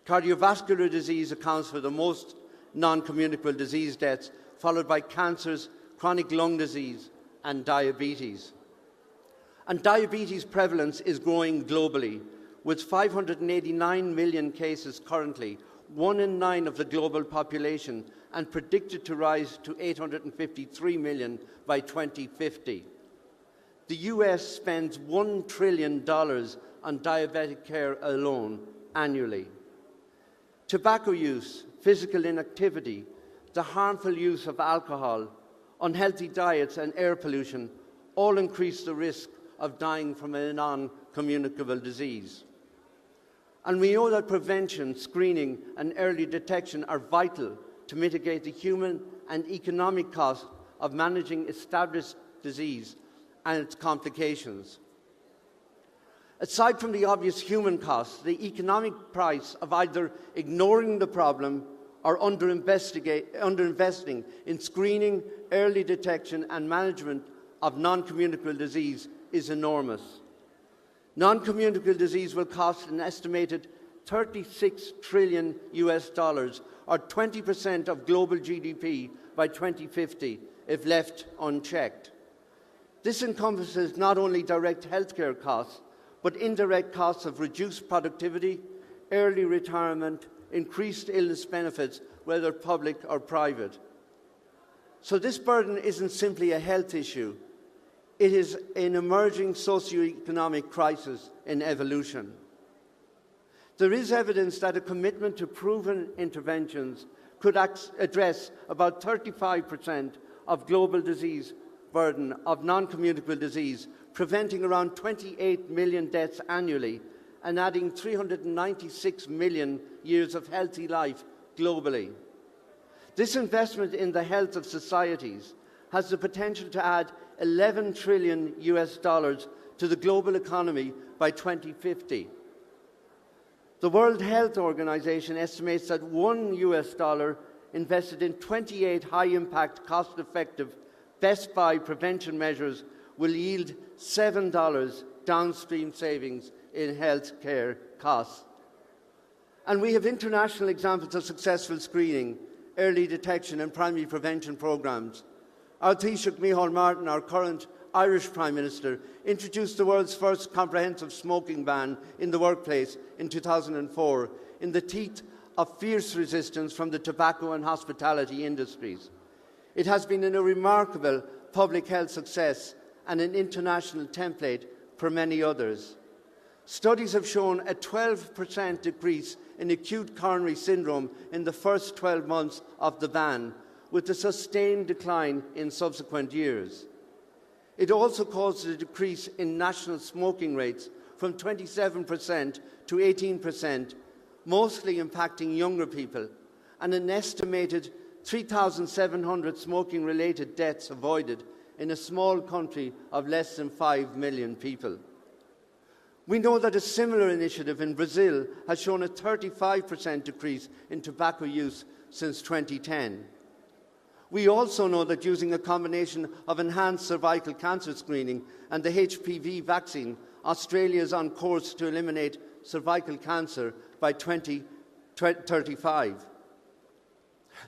Cardiovascular disease accounts for the most non-communicable disease deaths, followed by cancers, chronic lung disease, and diabetes. And diabetes prevalence is growing globally, with 589 million cases currently, 1 in 9 of the global population, and predicted to rise to 853 million by 2050. The US spends $1 trillion on diabetic care alone annually. Tobacco use, physical inactivity, the harmful use of alcohol, unhealthy diets, and air pollution all increase the risk of dying from a non-communicable disease. And we know that prevention, screening, and early detection are vital to mitigate the human and economic cost of managing established disease and its complications. Aside from the obvious human costs, the economic price of either ignoring the problem or underinvesting in screening, early detection, and management of non-communicable disease is enormous. Non-communicable disease will cost an estimated $36 trillion or 20% of global GDP by 2050 if left unchecked. This encompasses not only direct healthcare costs, but indirect costs of reduced productivity, early retirement, increased illness benefits, whether public or private. So this burden isn't simply a health issue. It is an emerging socio-economic crisis in evolution. There is evidence that a commitment to proven interventions could address about 35% of global disease burden of non-communicable disease, preventing around 28 million deaths annually and adding 396 million years of healthy life globally. This investment in the health of societies has the potential to add $11 trillion to the global economy by 2050. The World Health Organization estimates that $1 invested in 28 high-impact, cost-effective Best Buy prevention measures will yield $7 downstream savings in health care costs. And we have international examples of successful screening, early detection and primary prevention programmes. Our Taoiseach Micheál Martin, our current Irish Prime Minister, introduced the world's first comprehensive smoking ban in the workplace in 2004 in the teeth of fierce resistance from the tobacco and hospitality industries. It has been a remarkable public health success and an international template for many others. Studies have shown a 12% decrease in acute coronary syndrome in the first 12 months of the ban, with a sustained decline in subsequent years. It also caused a decrease in national smoking rates from 27% to 18%, mostly impacting younger people, and an estimated 3,700 smoking-related deaths avoided in a small country of less than 5 million people. We know that a similar initiative in Brazil has shown a 35% decrease in tobacco use since 2010. We also know that using a combination of enhanced cervical cancer screening and the HPV vaccine, Australia is on course to eliminate cervical cancer by 2035.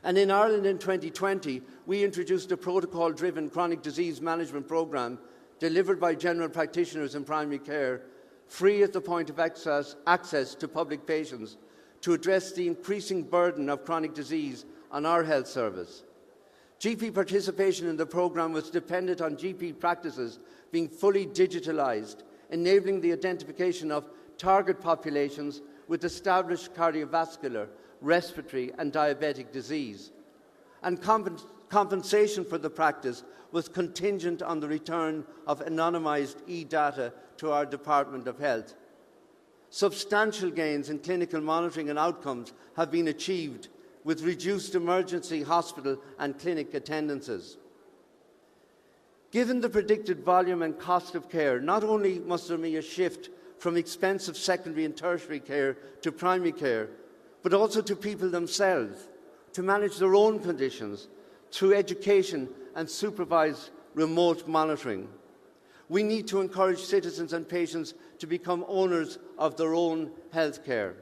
And in Ireland in 2020, we introduced a protocol-driven chronic disease management programme delivered by general practitioners in primary care, free at the point of access to public patients, to address the increasing burden of chronic disease on our health service. GP participation in the programme was dependent on GP practices being fully digitalised, enabling the identification of target populations with established cardiovascular, respiratory and diabetic disease. And compensation for the practice was contingent on the return of anonymised e-data to our Department of Health. Substantial gains in clinical monitoring and outcomes have been achieved with reduced emergency hospital and clinic attendances. Given the predicted volume and cost of care, not only must there be a shift from expensive secondary and tertiary care to primary care, but also to people themselves, to manage their own conditions through education and supervised remote monitoring. We need to encourage citizens and patients to become owners of their own health care.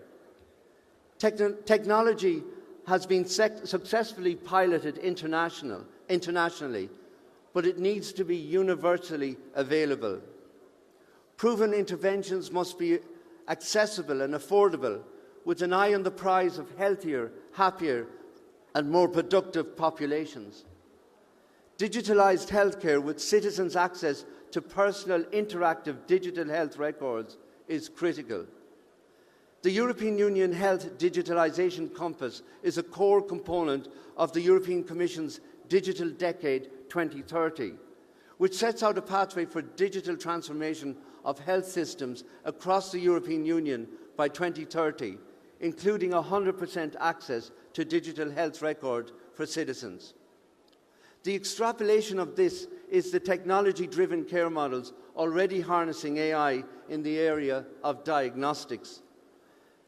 Technology has been successfully piloted internationally, but it needs to be universally available. Proven interventions must be accessible and affordable, with an eye on the prize of healthier, happier, and more productive populations. Digitalised healthcare with citizens' access to personal interactive digital health records is critical. The European Union Health Digitalisation Compass is a core component of the European Commission's Digital Decade 2030, which sets out a pathway for digital transformation of health systems across the European Union by 2030, including 100% access to digital health record for citizens. The extrapolation of this is the technology-driven care models already harnessing AI in the area of diagnostics.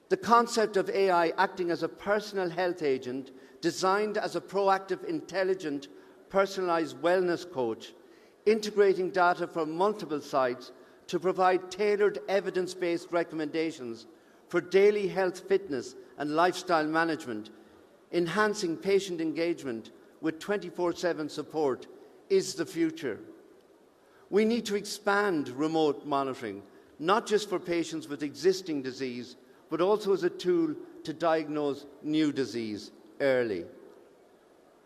The concept of AI acting as a personal health agent designed as a proactive, intelligent, personalised wellness coach, integrating data from multiple sites to provide tailored evidence-based recommendations for daily health fitness and lifestyle management, enhancing patient engagement with 24/7 support is the future. We need to expand remote monitoring, not just for patients with existing disease, but also as a tool to diagnose new disease early.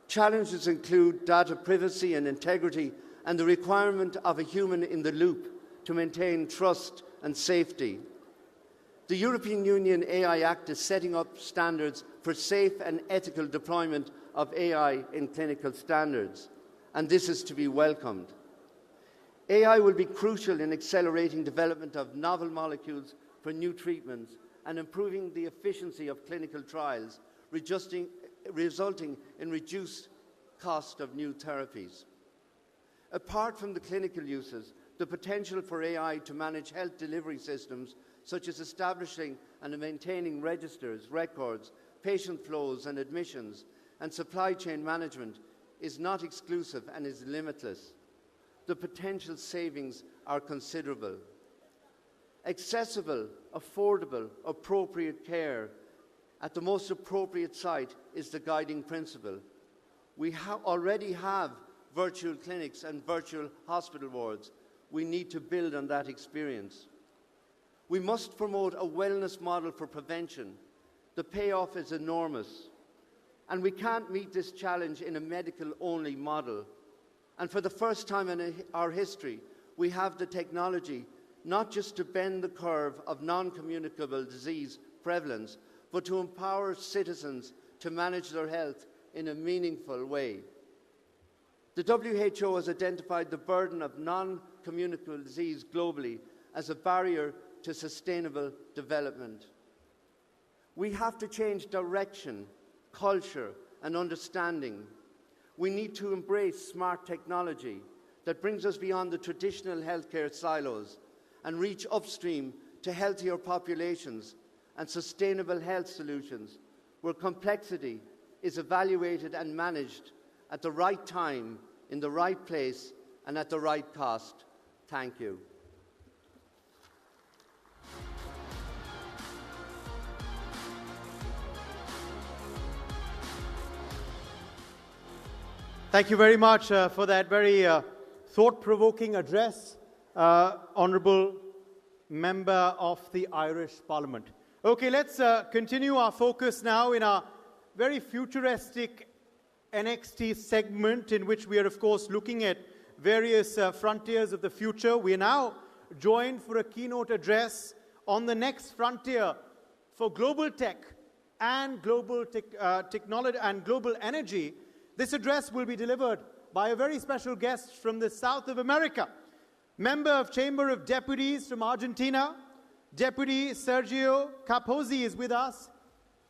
Challenges include data privacy and integrity and the requirement of a human in the loop to maintain trust and safety. The European Union AI Act is setting up standards for safe and ethical deployment of AI in clinical standards, and this is to be welcomed. AI will be crucial in accelerating development of novel molecules for new treatments and improving the efficiency of clinical trials, resulting in reduced cost of new therapies. Apart from the clinical uses, the potential for AI to manage health delivery systems, such as establishing and maintaining registers, records, patient flows and admissions, and supply chain management, is not exclusive and is limitless. The potential savings are considerable. Accessible, affordable, appropriate care at the most appropriate site is the guiding principle. We already have virtual clinics and virtual hospital wards. We need to build on that experience. We must promote a wellness model for prevention. The payoff is enormous. And we can't meet this challenge in a medical-only model. And for the first time in our history, we have the technology not just to bend the curve of non-communicable disease prevalence, but to empower citizens to manage their health in a meaningful way. The WHO has identified the burden of non-communicable disease globally as a barrier to sustainable development. We have to change direction, culture, and understanding. We need to embrace smart technology that brings us beyond the traditional healthcare silos and reach upstream to healthier populations and sustainable health solutions where complexity is evaluated and managed at the right time, in the right place, and at the right cost. Thank you. Thank you very much for that very thought-provoking address, Honourable Member of the Irish Parliament. Okay, let's continue our focus now in our very futuristic NXT segment, in which we are, of course, looking at various frontiers of the future. We are now joined for a keynote address on the next frontier for global tech and global technology and global energy. This address will be delivered by a very special guest from the south of America, member of Chamber of Deputies from Argentina. Deputy Sergio Capozzi is with us.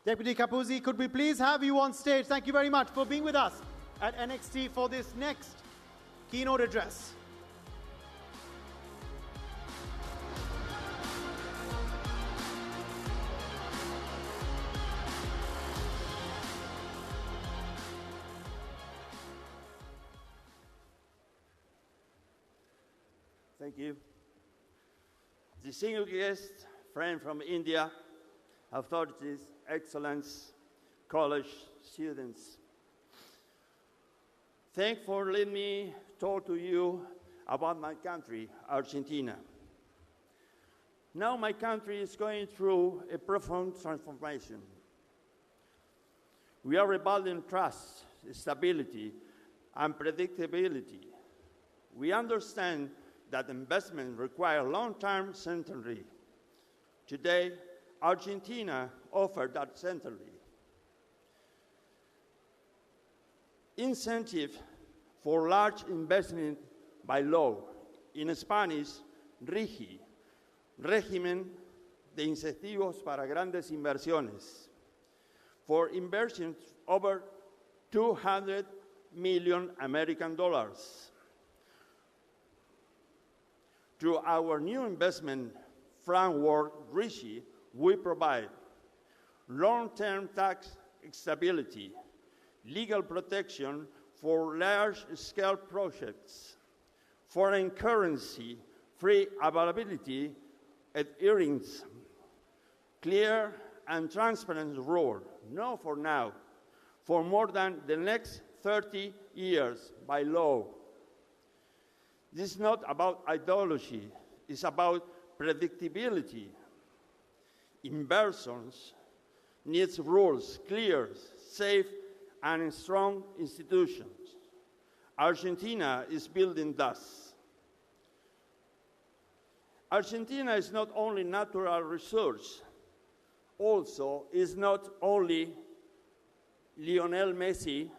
Deputy Capozzi, could we please have you on stage? Thank you very much for being with us at NXT for this next keynote address. Thank you. Distinguished guests, friends from India, authorities, excellence, college students. Thanks for letting me talk to you about my country, Argentina. Now my country is going through a profound transformation. We are rebuilding trust, stability, and predictability. We understand that investment requires long-term certainty. Today, Argentina offers that certainty. Incentive for large investment by law, in Spanish, RIGI, Régimen de Incentivos para Grandes Inversiones, for inversions over $200 million American. Through our new investment framework, RIGI, we provide long-term tax stability, legal protection for large-scale projects, foreign currency, free availability at earnings, clear and transparent rule, not for now, for more than the next 30 years by law. This is not about ideology, it's about predictability. Inversions needs rules, clear, safe, and strong institutions. Argentina is building thus. Argentina is not only natural resource, also is not only Lionel Messi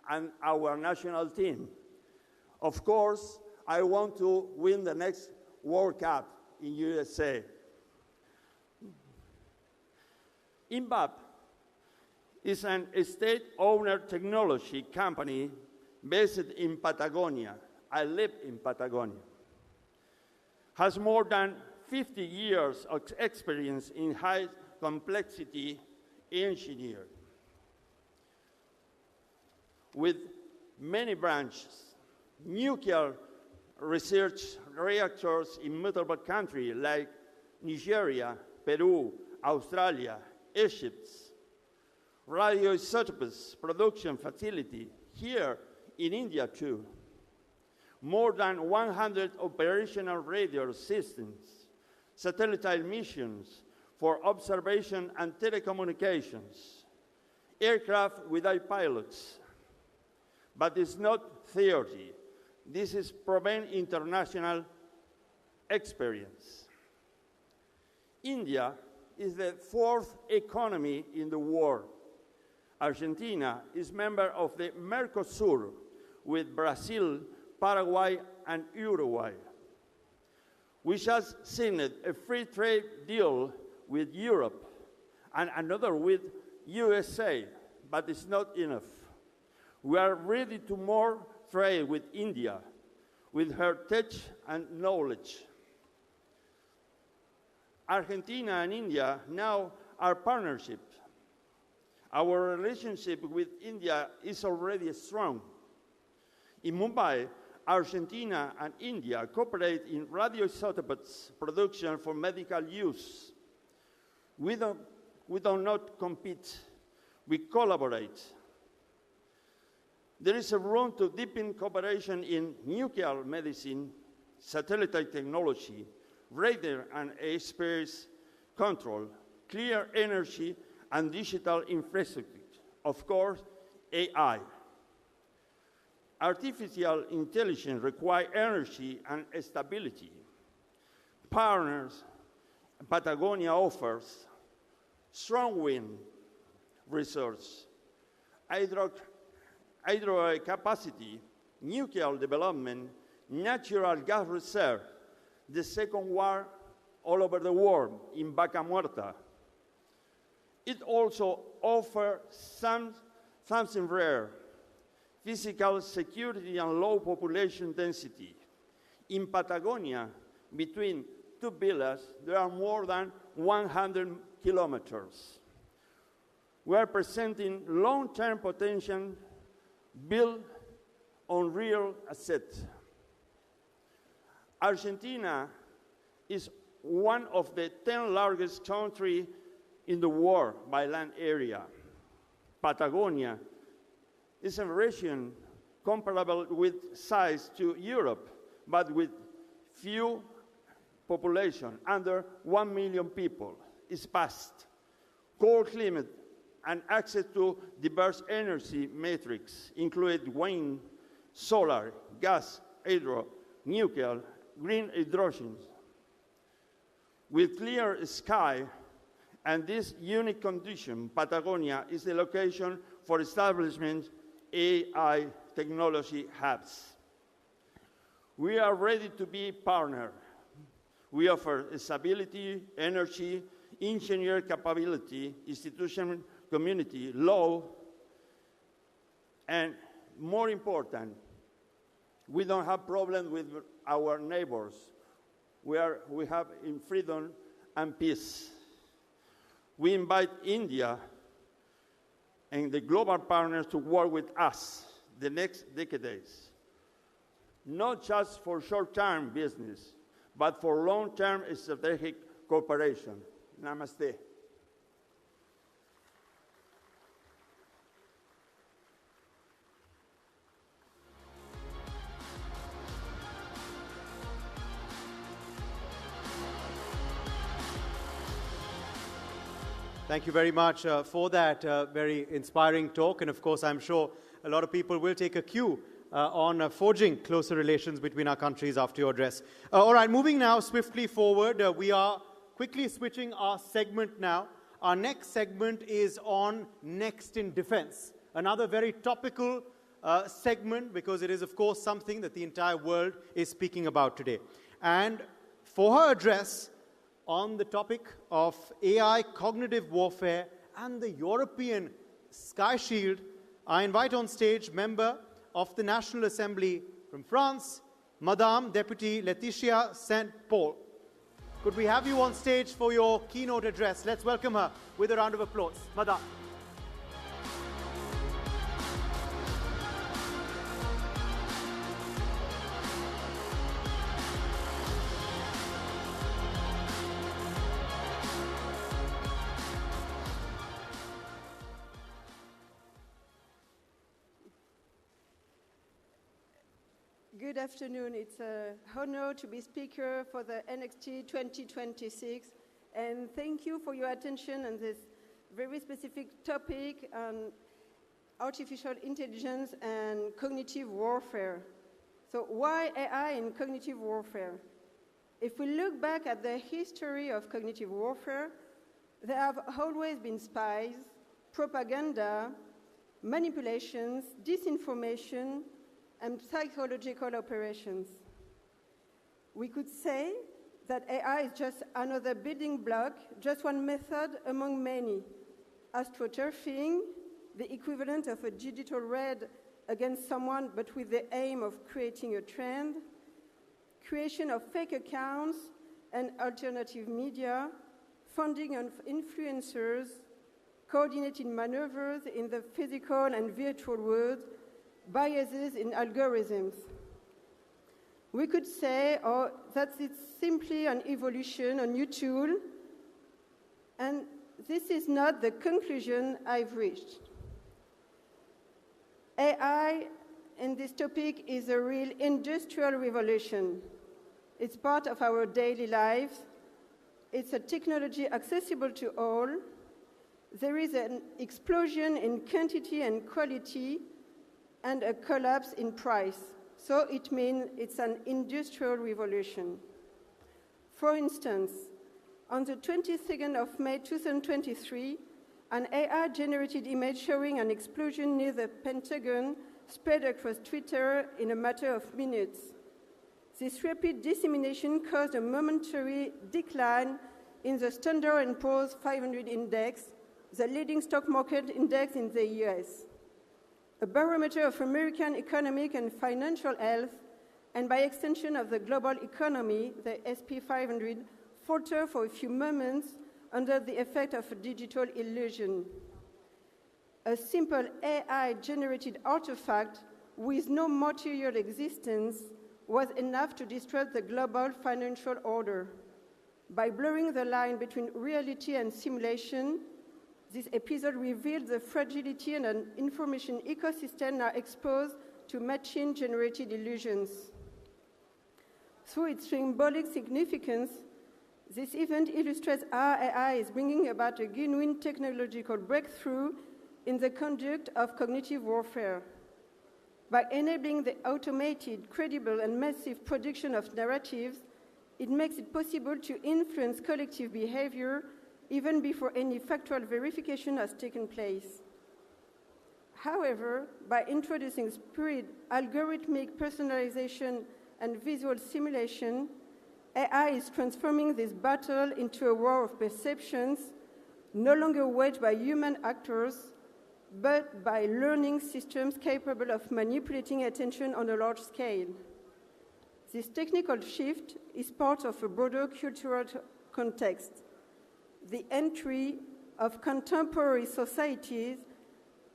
and our national team. Of course, I want to win the next World Cup in USA. INVAP is an state-owned technology company based in Patagonia. I live in Patagonia. Has more than 50 years of experience in high complexity engineering, with many branches, nuclear research reactors in multiple countries like Nigeria, Peru, Australia, Egypt, radioisotopes production facility here in India too. More than 100 operational radio systems, satellite missions for observation and telecommunications, aircraft without pilots. But it's not theory. This is proven international experience. India is the fourth economy in the world. Argentina is member of the Mercosur with Brazil, Paraguay, and Uruguay. We just signed a free trade deal with Europe and another with USA, but it's not enough. We are ready to more trade with India, with heritage and knowledge. Argentina and India now are partnerships. Our relationship with India is already strong. In Mumbai, Argentina and India cooperate in radioisotopes production for medical use. We do not compete, we collaborate. There is a room to deepen cooperation in nuclear medicine, satellite technology, radar and airspace control, clear energy, and digital infrastructure. Of course, AI. Artificial intelligence requires energy and stability. Partners, Patagonia offers strong wind resource, hydro capacity, nuclear development, natural gas reserve, the second war all over the world in Vaca Muerta. It also offers something rare, physical security and low population density. In Patagonia, between two villas, there are more than 100 kilometers. We are presenting long-term potential built on real assets. Argentina is one of the 10 largest countries in the world by land area. Patagonia is a region comparable with size to Europe, but with few population, under 1 million people. It's vast. Cold climate and access to diverse energy matrix, include wind, solar, gas, hydro, nuclear, green hydrogen. With clear sky and this unique condition, Patagonia is the location for establishment AI technology hubs. We are ready to be partner. We offer stability, energy, engineer capability, institution, community, law, and more important, we don't have problems with our neighbors. We have in freedom and peace. We invite India and the global partners to work with us the next decades, not just for short-term business, but for long-term strategic cooperation. Namaste. Thank you very much for that very inspiring talk. And of course, I'm sure a lot of people will take a cue on forging closer relations between our countries after your address. All right, moving now swiftly forward. We are quickly switching our segment now. Our next segment is on Next in Defense, another very topical segment because it is, of course, something that the entire world is speaking about today. And for her address on the topic of AI cognitive warfare and the European Sky Shield, I invite on stage member of the National Assembly from France, Madame Deputy Laetitia Saint-Paul. Could we have you on stage for your keynote address? Let's welcome her with a round of applause. Madame. Good afternoon. It's an honor to be speaker for the NXT 2026. And thank you for your attention on this very specific topic on artificial intelligence and cognitive warfare. So why AI and cognitive warfare? If we look back at the history of cognitive warfare, there have always been spies, propaganda, manipulations, disinformation, and psychological operations. We could say that AI is just another building block, just one method among many. Astroturfing, the equivalent of a digital raid against someone, but with the aim of creating a trend, creation of fake accounts and alternative media, funding of influencers, coordinated maneuvers in the physical and virtual world, biases in algorithms. We could say that it's simply an evolution, a new tool, and this is not the conclusion I've reached. AI in this topic is a real industrial revolution. It's part of our daily lives. It's a technology accessible to all. There is an explosion in quantity and quality and a collapse in price. So it means it's an industrial revolution. For instance, on the 22nd of May 2023, an AI-generated image showing an explosion near the Pentagon spread across Twitter in a matter of minutes. This rapid dissemination caused a momentary decline in the Standard & Poor's 500 index, the leading stock market index in the US, a barometer of American economic and financial health, and by extension of the global economy, the SP 500 faltered for a few moments under the effect of a digital illusion. A simple AI-generated artifact with no material existence was enough to disrupt the global financial order. By blurring the line between reality and simulation, this episode revealed the fragility in an information ecosystem now exposed to machine-generated illusions. Through its symbolic significance, this event illustrates how AI is bringing about a genuine technological breakthrough in the conduct of cognitive warfare. By enabling the automated, credible, and massive production of narratives, it makes it possible to influence collective behavior even before any factual verification has taken place. However, by introducing spirit, algorithmic personalization, and visual simulation, AI is transforming this battle into a war of perceptions, no longer waged by human actors, but by learning systems capable of manipulating attention on a large scale. This technical shift is part of a broader cultural context, the entry of contemporary societies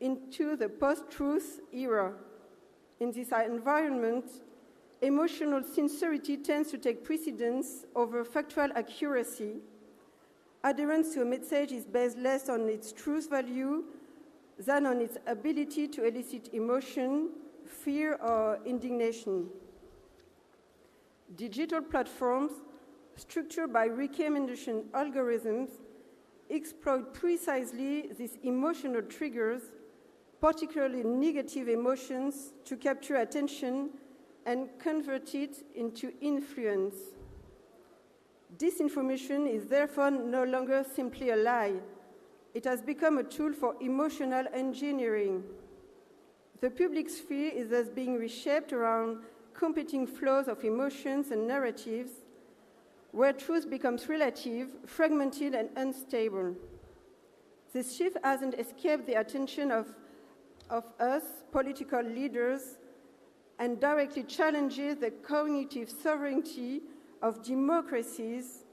into the post-truth era. In this environment, emotional sincerity tends to take precedence over factual accuracy. Adherence to a message is based less on its truth value than on its ability to elicit emotion, fear, or indignation. Digital platforms, structured by recommendation algorithms, exploit precisely these emotional triggers, particularly negative emotions, to capture attention and convert it into influence. Disinformation is therefore no longer simply a lie. It has become a tool for emotional engineering. The public sphere is thus being reshaped around competing flows of emotions and narratives, where truth becomes relative, fragmented, and unstable. This shift hasn't escaped the attention of us, political leaders, and directly challenges the cognitive sovereignty of democracies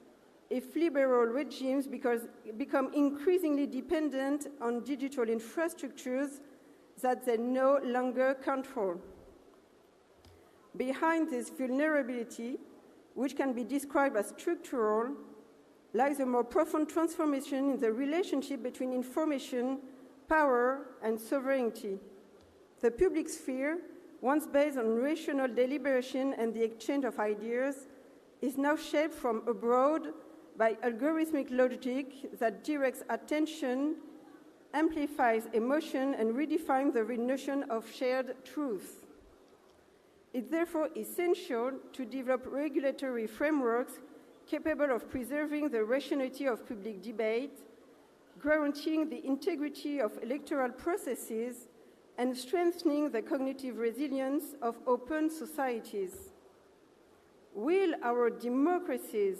if liberal regimes become increasingly dependent on digital infrastructures that they no longer control. Behind this vulnerability, which can be described as structural, lies a more profound transformation in the relationship between information, power, and sovereignty. The public sphere, once based on rational deliberation and the exchange of ideas, is now shaped from abroad by algorithmic logic that directs attention, amplifies emotion, and redefines the notion of shared truth. It's therefore essential to develop regulatory frameworks capable of preserving the rationality of public debate, guaranteeing the integrity of electoral processes, and strengthening the cognitive resilience of open societies. Will our democracies,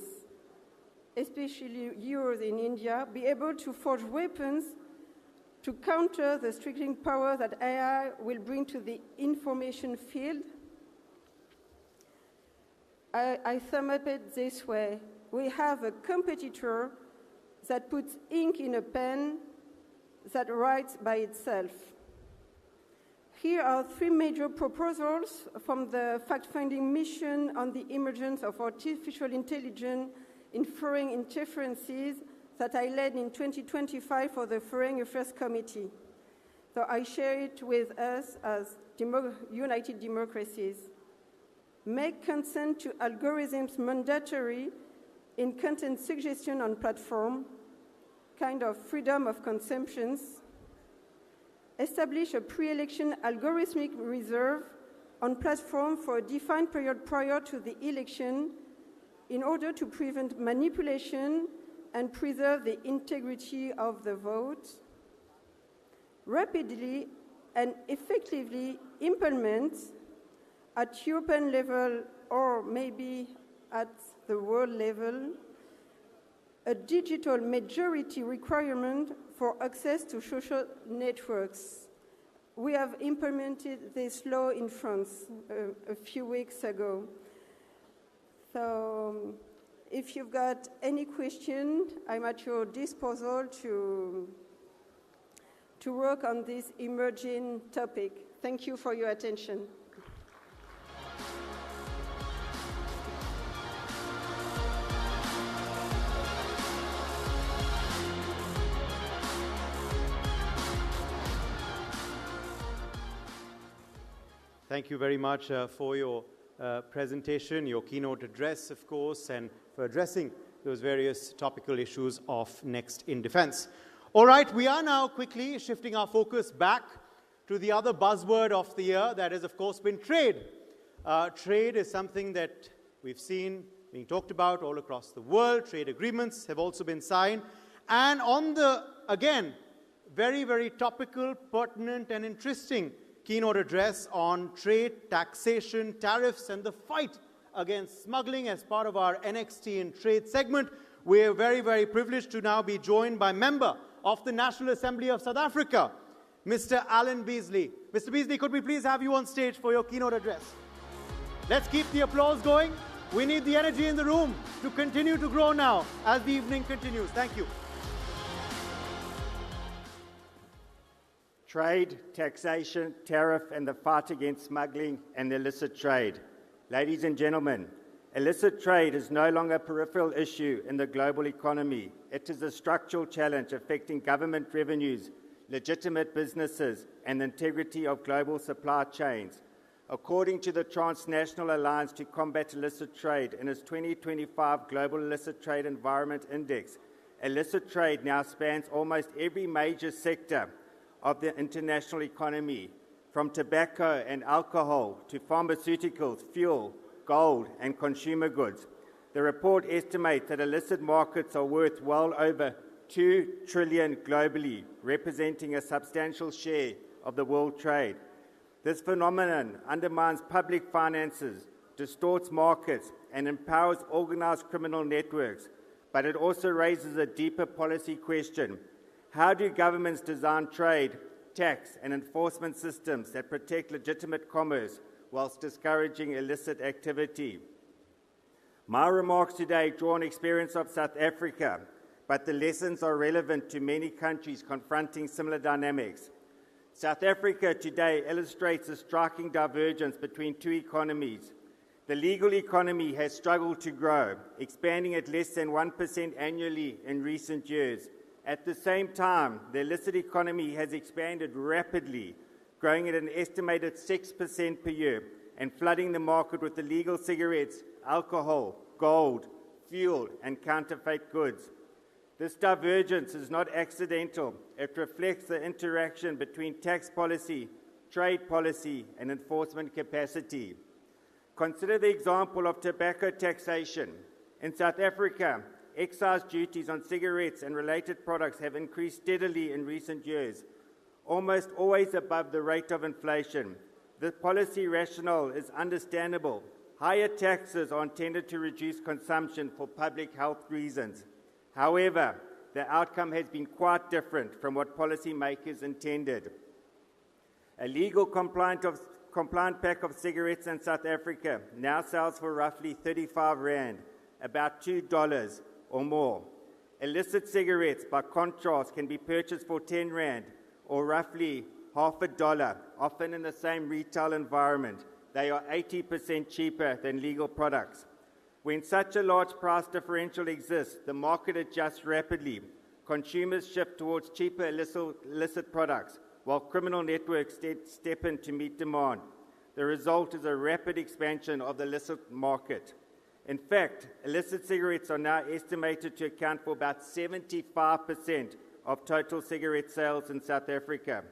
especially yours in India, be able to forge weapons to counter the striking power that AI will bring to the information field? I sum up it this way. We have a competitor that puts ink in a pen that writes by itself. Here are three major proposals from the fact-finding mission on the emergence of artificial intelligence in foreign interferences that I led in 2025 for the Foreign Affairs Committee. So I share it with us as United Democracies. Make consent to algorithms mandatory in content suggestion on platform, kind of freedom of consumptions. Establish a pre-election algorithmic reserve on platform for a defined period prior to the election in order to prevent manipulation and preserve the integrity of the vote. Rapidly and effectively implement at European level or maybe at the world level a digital majority requirement for access to social networks. We have implemented this law in France a few weeks ago. So if you've got any question, I'm at your disposal to work on this emerging topic. Thank you for your attention. Thank you very much for your presentation, your keynote address, of course, and for addressing those various topical issues of Next in Defense. All right, we are now quickly shifting our focus back to the other buzzword of the year, that has, of course, been trade. Trade is something that we've seen being talked about all across the world. Trade agreements have also been signed. And on the, again, very, very topical, pertinent, and interesting keynote address on trade, taxation, tariffs, and the fight against smuggling as part of our NXT in Trade segment, we are very, very privileged to now be joined by member of the National Assembly of South Africa, Mr. Alan Beasley. Mr. Beasley, could we please have you on stage for your keynote address? Let's keep the applause going. We need the energy in the room to continue to grow now as the evening continues. Thank you. Trade, taxation, tariff, and the fight against smuggling and illicit trade. Ladies and gentlemen, illicit trade is no longer a peripheral issue in the global economy. It is a structural challenge affecting government revenues, legitimate businesses, and the integrity of global supply chains. According to the Transnational Alliance to Combat Illicit Trade in its 2025 Global Illicit Trade Environment Index, illicit trade now spans almost every major sector of the international economy, from tobacco and alcohol to pharmaceuticals, fuel, gold, and consumer goods. The report estimates that illicit markets are worth well over $2 trillion globally, representing a substantial share of the world trade. This phenomenon undermines public finances, distorts markets, and empowers organized criminal networks, but it also raises a deeper policy question. How do governments design trade, tax, and enforcement systems that protect legitimate commerce whilst discouraging illicit activity? My remarks today draw on experience of South Africa, but the lessons are relevant to many countries confronting similar dynamics. South Africa today illustrates a striking divergence between two economies. The legal economy has struggled to grow, expanding at less than 1% annually in recent years. At the same time, the illicit economy has expanded rapidly, growing at an estimated 6% per year and flooding the market with illegal cigarettes, alcohol, gold, fuel, and counterfeit goods. This divergence is not accidental. It reflects the interaction between tax policy, trade policy, and enforcement capacity. Consider the example of tobacco taxation. In South Africa, excise duties on cigarettes and related products have increased steadily in recent years, almost always above the rate of inflation. The policy rationale is understandable. Higher taxes are intended to reduce consumption for public health reasons. However, the outcome has been quite different from what policymakers intended. A legal compliant pack of cigarettes in South Africa now sells for roughly 35 Rand, about $2 or more. Illicit cigarettes, by contrast, can be purchased for 10 Rand, or roughly $1, often in the same retail environment, they are 80% cheaper than legal products. When such a large price differential exists, the market adjusts rapidly. Consumers shift towards cheaper illicit products, while criminal networks step in to meet demand. The result is a rapid expansion of the illicit market. In fact, illicit cigarettes are now estimated to account for about 75% of total cigarette sales in South Africa.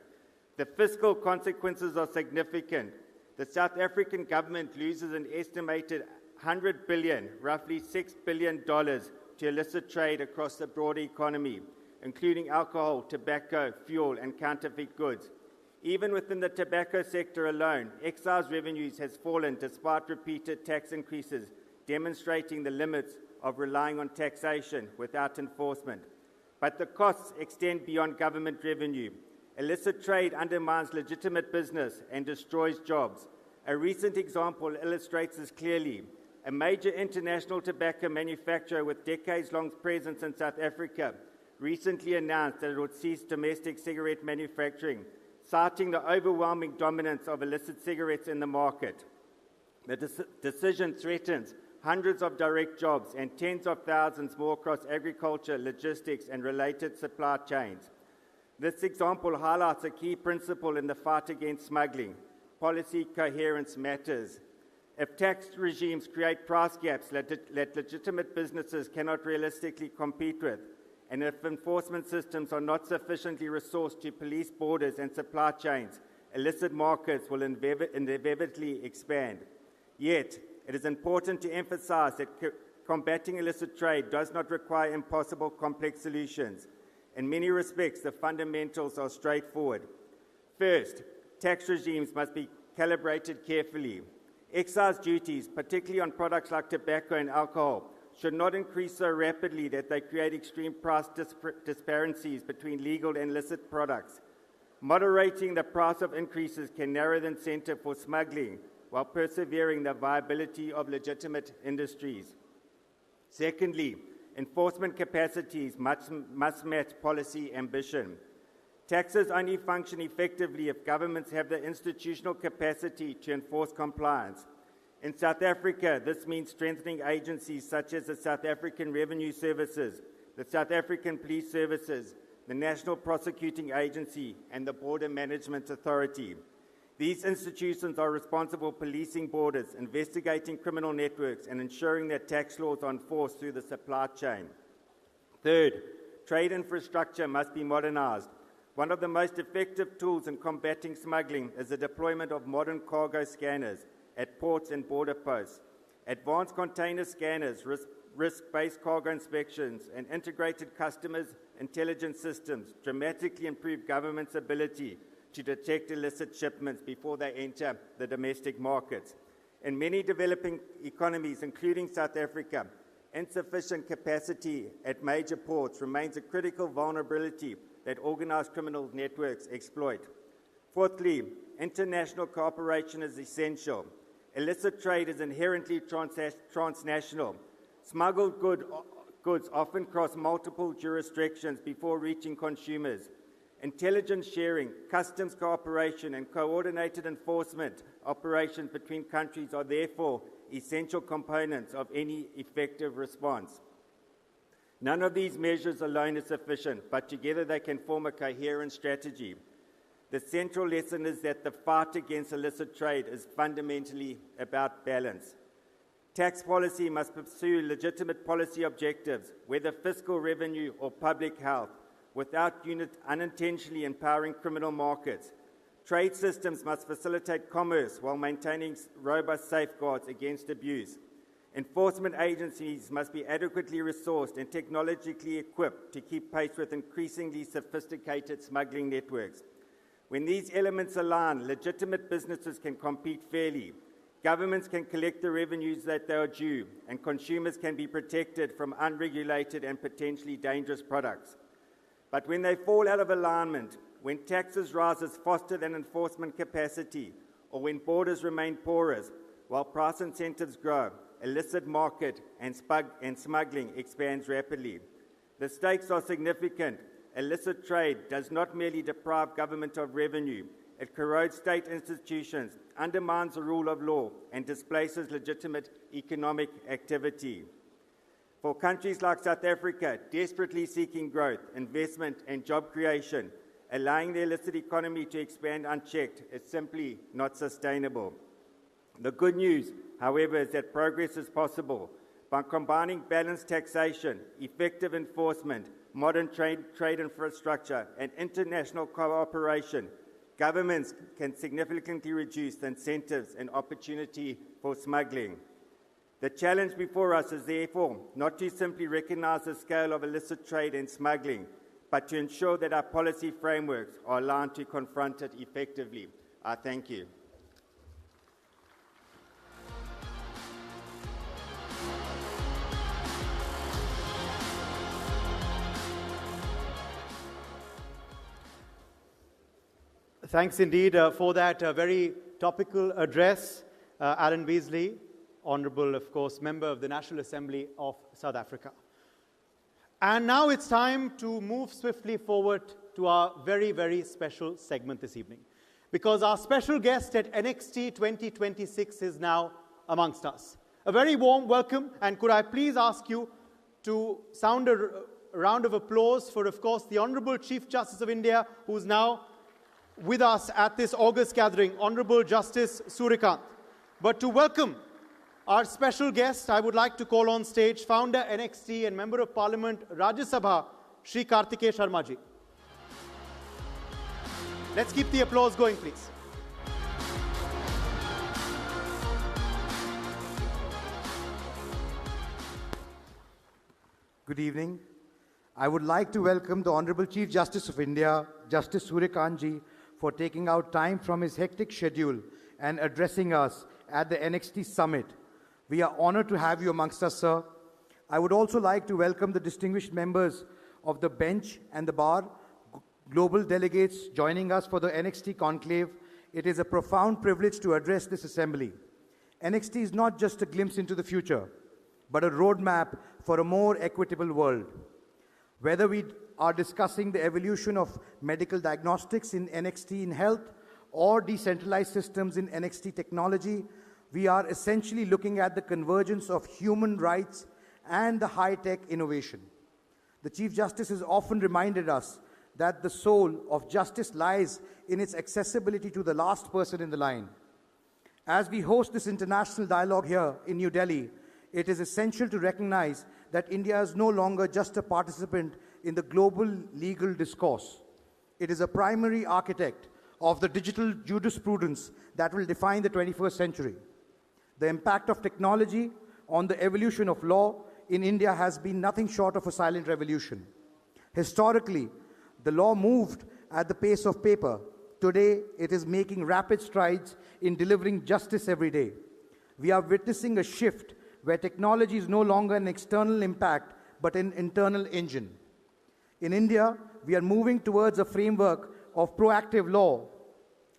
The fiscal consequences are significant. The South African government loses an estimated 100 billion, roughly $6 billion, to illicit trade across the broader economy, including alcohol, tobacco, fuel, and counterfeit goods. Even within the tobacco sector alone, excise revenues has fallen despite repeated tax increases, demonstrating the limits of relying on taxation without enforcement. But the costs extend beyond government revenue. Illicit trade undermines legitimate business and destroys jobs. A recent example illustrates this clearly. A major international tobacco manufacturer with decades-long presence in South Africa recently announced that it would cease domestic cigarette manufacturing, citing the overwhelming dominance of illicit cigarettes in the market. The decision threatens hundreds of direct jobs and tens of thousands more across agriculture, logistics, and related supply chains. This example highlights a key principle in the fight against smuggling. Policy coherence matters. If tax regimes create price gaps that legitimate businesses cannot realistically compete with, and if enforcement systems are not sufficiently resourced to police borders and supply chains, illicit markets will inevitably expand. Yet, it is important to emphasize that combating illicit trade does not require impossible complex solutions. In many respects, the fundamentals are straightforward. First, tax regimes must be calibrated carefully. Excise duties, particularly on products like tobacco and alcohol, should not increase so rapidly that they create extreme price disparities between legal and illicit products. Moderating the price of increases can narrow the incentive for smuggling while persevering the viability of legitimate industries. Secondly, enforcement capacities must match policy ambition. Taxes only function effectively if governments have the institutional capacity to enforce compliance. In South Africa, this means strengthening agencies such as the South African Revenue Services, the South African Police Services, the National Prosecuting Agency, and the Border Management Authority. These institutions are responsible for policing borders, investigating criminal networks, and ensuring that tax laws are enforced through the supply chain. Third, trade infrastructure must be modernized. One of the most effective tools in combating smuggling is the deployment of modern cargo scanners at ports and border posts. Advanced container scanners, risk-based cargo inspections, and integrated customs intelligence systems dramatically improve government's ability to detect illicit shipments before they enter the domestic markets. In many developing economies, including South Africa, insufficient capacity at major ports remains a critical vulnerability that organized criminal networks exploit. Fourthly, international cooperation is essential. Illicit trade is inherently transnational. Smuggled goods often cross multiple jurisdictions before reaching consumers. Intelligence sharing, customs cooperation, and coordinated enforcement operations between countries are therefore essential components of any effective response. None of these measures alone is sufficient, but together they can form a coherent strategy. The central lesson is that the fight against illicit trade is fundamentally about balance. Tax policy must pursue legitimate policy objectives, whether fiscal revenue or public health, without unintentionally empowering criminal markets. Trade systems must facilitate commerce while maintaining robust safeguards against abuse. Enforcement agencies must be adequately resourced and technologically equipped to keep pace with increasingly sophisticated smuggling networks. When these elements align, legitimate businesses can compete fairly, governments can collect the revenues that they are due, and consumers can be protected from unregulated and potentially dangerous products. But when they fall out of alignment, when taxes rise faster than enforcement capacity, or when borders remain porous, while price incentives grow, illicit market and smuggling expands rapidly. The stakes are significant. illicit trade does not merely deprive government of revenue, it corrodes state institutions, undermines the rule of law, and displaces legitimate economic activity. For countries like South Africa, desperately seeking growth, investment, and job creation, allowing the illicit economy to expand unchecked is simply not sustainable. The good news, however, is that progress is possible. By combining balanced taxation, effective enforcement, modern trade infrastructure, and international cooperation, governments can significantly reduce the incentives and opportunity for smuggling. The challenge before us is therefore not to simply recognize the scale of illicit trade and smuggling, but to ensure that our policy frameworks are aligned to confront it effectively. I thank you. Thanks indeed for that very topical address, Alan Beasley, Honourable, of course, Member of the National Assembly of South Africa. And now it's time to move swiftly forward to our very, very special segment this evening, because our special guest at NXT 2026 is now amongst us. A very warm welcome, and could I please ask you to sound a round of applause for, of course, the Honourable Chief Justice of India, who's now with us at this August gathering, Honourable Justice Surikant. But to welcome our special guest, I would like to call on stage founder NXT and Member of Parliament Rajya Sabha, Shri Kartikeya Sharma ji. Let's keep the applause going, please. Good evening. I would like to welcome the Honourable Chief Justice of India, Justice Surikant ji, for taking out time from his hectic schedule and addressing us at the NXT Summit. We are honored to have you amongst us, sir. I would also like to welcome the distinguished members of the bench and the bar, global delegates joining us for the NXT conclave. It is a profound privilege to address this assembly. NXT is not just a glimpse into the future, but a roadmap for a more equitable world. Whether we are discussing the evolution of medical diagnostics in NXT in health or decentralized systems in NXT technology, we are essentially looking at the convergence of human rights and the high-tech innovation. The Chief Justice has often reminded us that the soul of justice lies in its accessibility to the last person in the line. As we host this international dialogue here in New Delhi, it is essential to recognize that India is no longer just a participant in the global legal discourse. It is a primary architect of the digital jurisprudence that will define the 21st century. The impact of technology on the evolution of law in India has been nothing short of a silent revolution. Historically, the law moved at the pace of paper. Today, it is making rapid strides in delivering justice every day. We are witnessing a shift where technology is no longer an external impact, but an internal engine. In India, we are moving towards a framework of proactive law,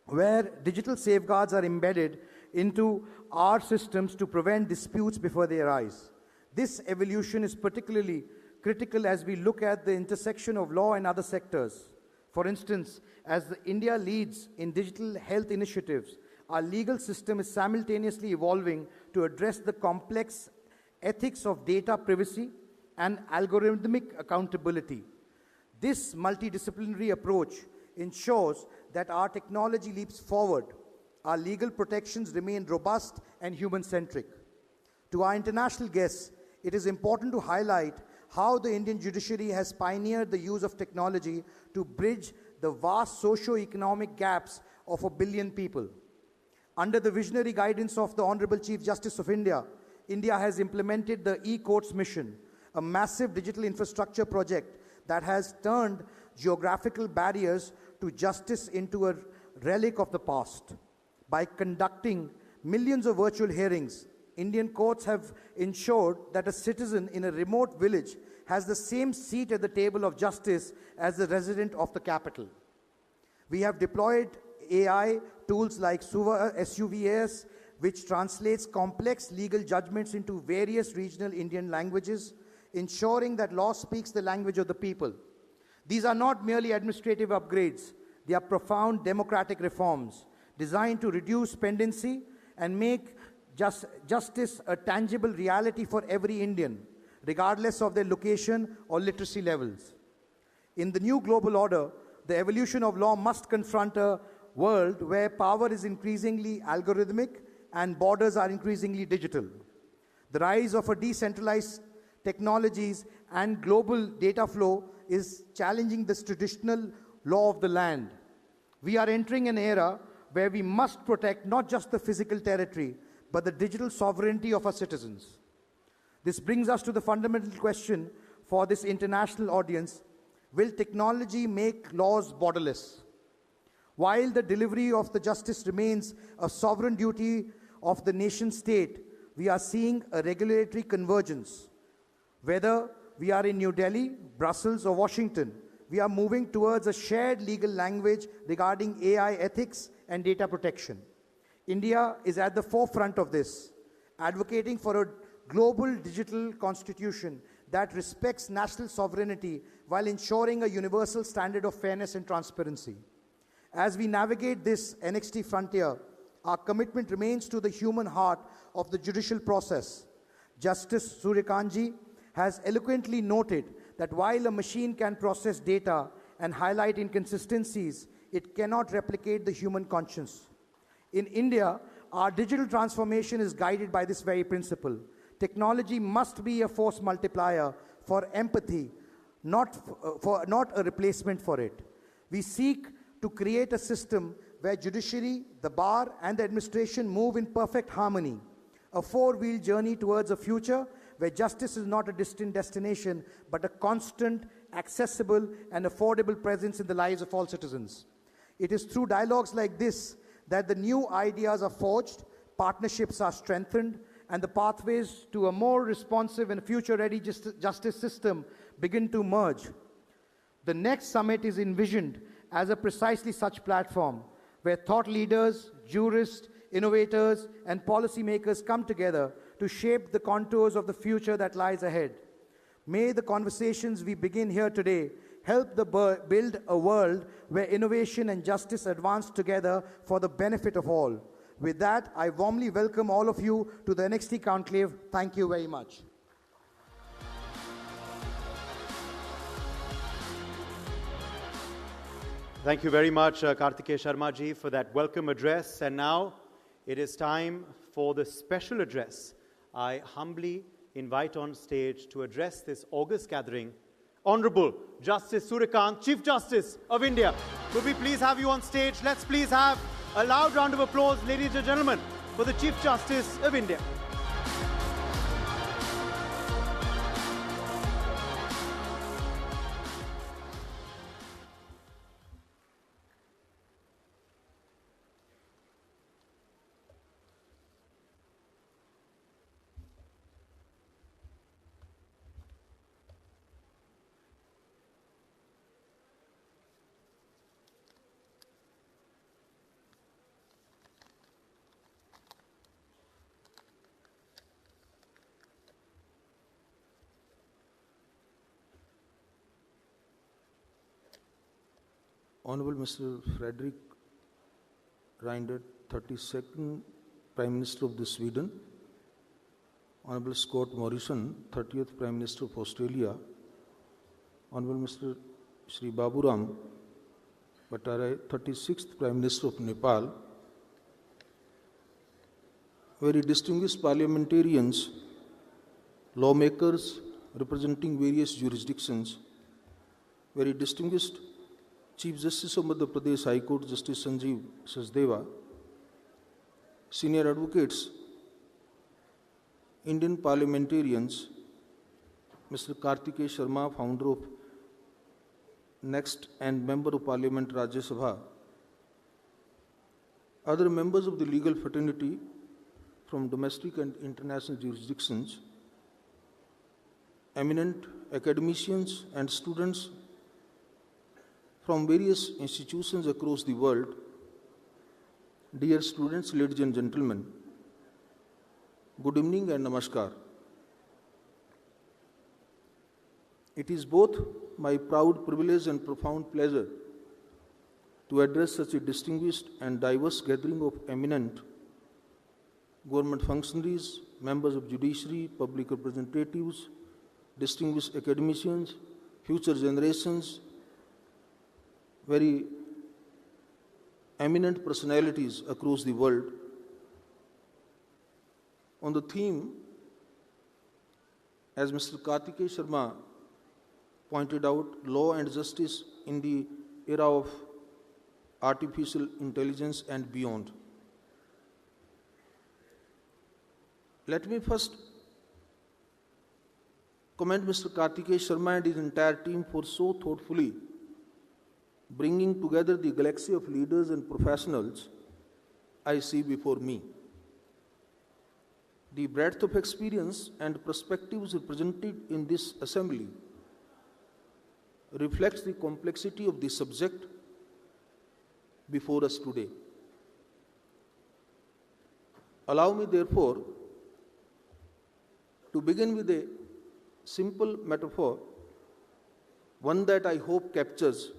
where digital safeguards are embedded into our systems to prevent disputes before they arise. This evolution is particularly critical as we look at the intersection of law and other sectors. For instance, as India leads in digital health initiatives, our legal system is simultaneously evolving to address the complex ethics of data privacy and algorithmic accountability. This multidisciplinary approach ensures that our technology leaps forward, our legal protections remain robust and human-centric. To our international guests, it is important to highlight how the Indian judiciary has pioneered the use of technology to bridge the vast socio-economic gaps of 1 billion people. Under the visionary guidance of the Honourable Chief Justice of India, India has implemented the e-Courts mission, a massive digital infrastructure project that has turned geographical barriers to justice into a relic of the past. By conducting millions of virtual hearings, Indian courts have ensured that a citizen in a remote village has the same seat at the table of justice as the resident of the capital. We have deployed AI tools like SUVAS, which translates complex legal judgments into various regional Indian languages, ensuring that law speaks the language of the people. These are not merely administrative upgrades, they are profound democratic reforms designed to reduce pendency and make justice a tangible reality for every Indian, regardless of their location or literacy levels. In the new global order, the evolution of law must confront a world where power is increasingly algorithmic and borders are increasingly digital. The rise of a decentralized technologies and global data flow is challenging this traditional law of the land. We are entering an era where we must protect not just the physical territory, but the digital sovereignty of our citizens. This brings us to the fundamental question for this international audience: will technology make laws borderless? While the delivery of the justice remains a sovereign duty of the nation state, we are seeing a regulatory convergence. Whether we are in New Delhi, Brussels, or Washington, we are moving towards a shared legal language regarding AI ethics and data protection. India is at the forefront of this, advocating for a global digital constitution that respects national sovereignty while ensuring a universal standard of fairness and transparency. As we navigate this NXT frontier, our commitment remains to the human heart of the judicial process. Justice Suryakanji has eloquently noted that while a machine can process data and highlight inconsistencies, it cannot replicate the human conscience. In India, our digital transformation is guided by this very principle. Technology must be a force multiplier for empathy, not a replacement for it. We seek to create a system where judiciary, the bar, and the administration move in perfect harmony, a four-wheel journey towards a future where justice is not a distant destination, but a constant, accessible, and affordable presence in the lives of all citizens. It is through dialogues like this that the new ideas are forged, partnerships are strengthened, and the pathways to a more responsive and future-ready justice system begin to merge. The next summit is envisioned as a precisely such platform, where thought leaders, jurists, innovators, and policymakers come together to shape the contours of the future that lies ahead. May the conversations we begin here today help build a world where innovation and justice advance together for the benefit of all. With that, I warmly welcome all of you to the NXT Conclave. Thank you very much. Thank you very much, Kartikeya Sharma ji, for that welcome address. And now it is time for the special address. I humbly invite on stage to address this august gathering, Honorable Justice Suryakant, Chief Justice of India. Could we please have you on stage? Let's please have a loud round of applause, ladies and gentlemen, for the Chief Justice of India. Honorable Mr. Frederick Reinfeldt, 32nd Prime Minister of Sweden, Honorable Scott Morrison, 30th Prime Minister of Australia, Honorable Mr. Shri Baburam Bhattarai, 36th Prime Minister of Nepal, very distinguished parliamentarians, lawmakers representing various jurisdictions, very distinguished Chief Justice of Madhya Pradesh High Court, Justice Sanjeev Sachdeva, senior advocates, Indian parliamentarians, Mr. Kartikeya Sharma, founder of Next and Member of Parliament Rajya Sabha, other members of the legal fraternity from domestic and international jurisdictions, eminent academicians and students from various institutions across the world, dear students, ladies and gentlemen, good evening and namaskar. It is both my proud privilege and profound pleasure to address such a distinguished and diverse gathering of eminent government functionaries, members of judiciary, public representatives, distinguished academicians, future generations, very eminent personalities across the world on the theme, as Mr. Kartikeya Sharma pointed out, law and justice in the era of artificial intelligence and beyond. Let me first commend Mr. Kartikeya Sharma and his entire team for so thoughtfully bringing together the galaxy of leaders and professionals I see before me. The breadth of experience and perspectives represented in this assembly reflects the complexity of the subject before us today. Allow me, therefore, to begin with a simple metaphor, one that I hope captures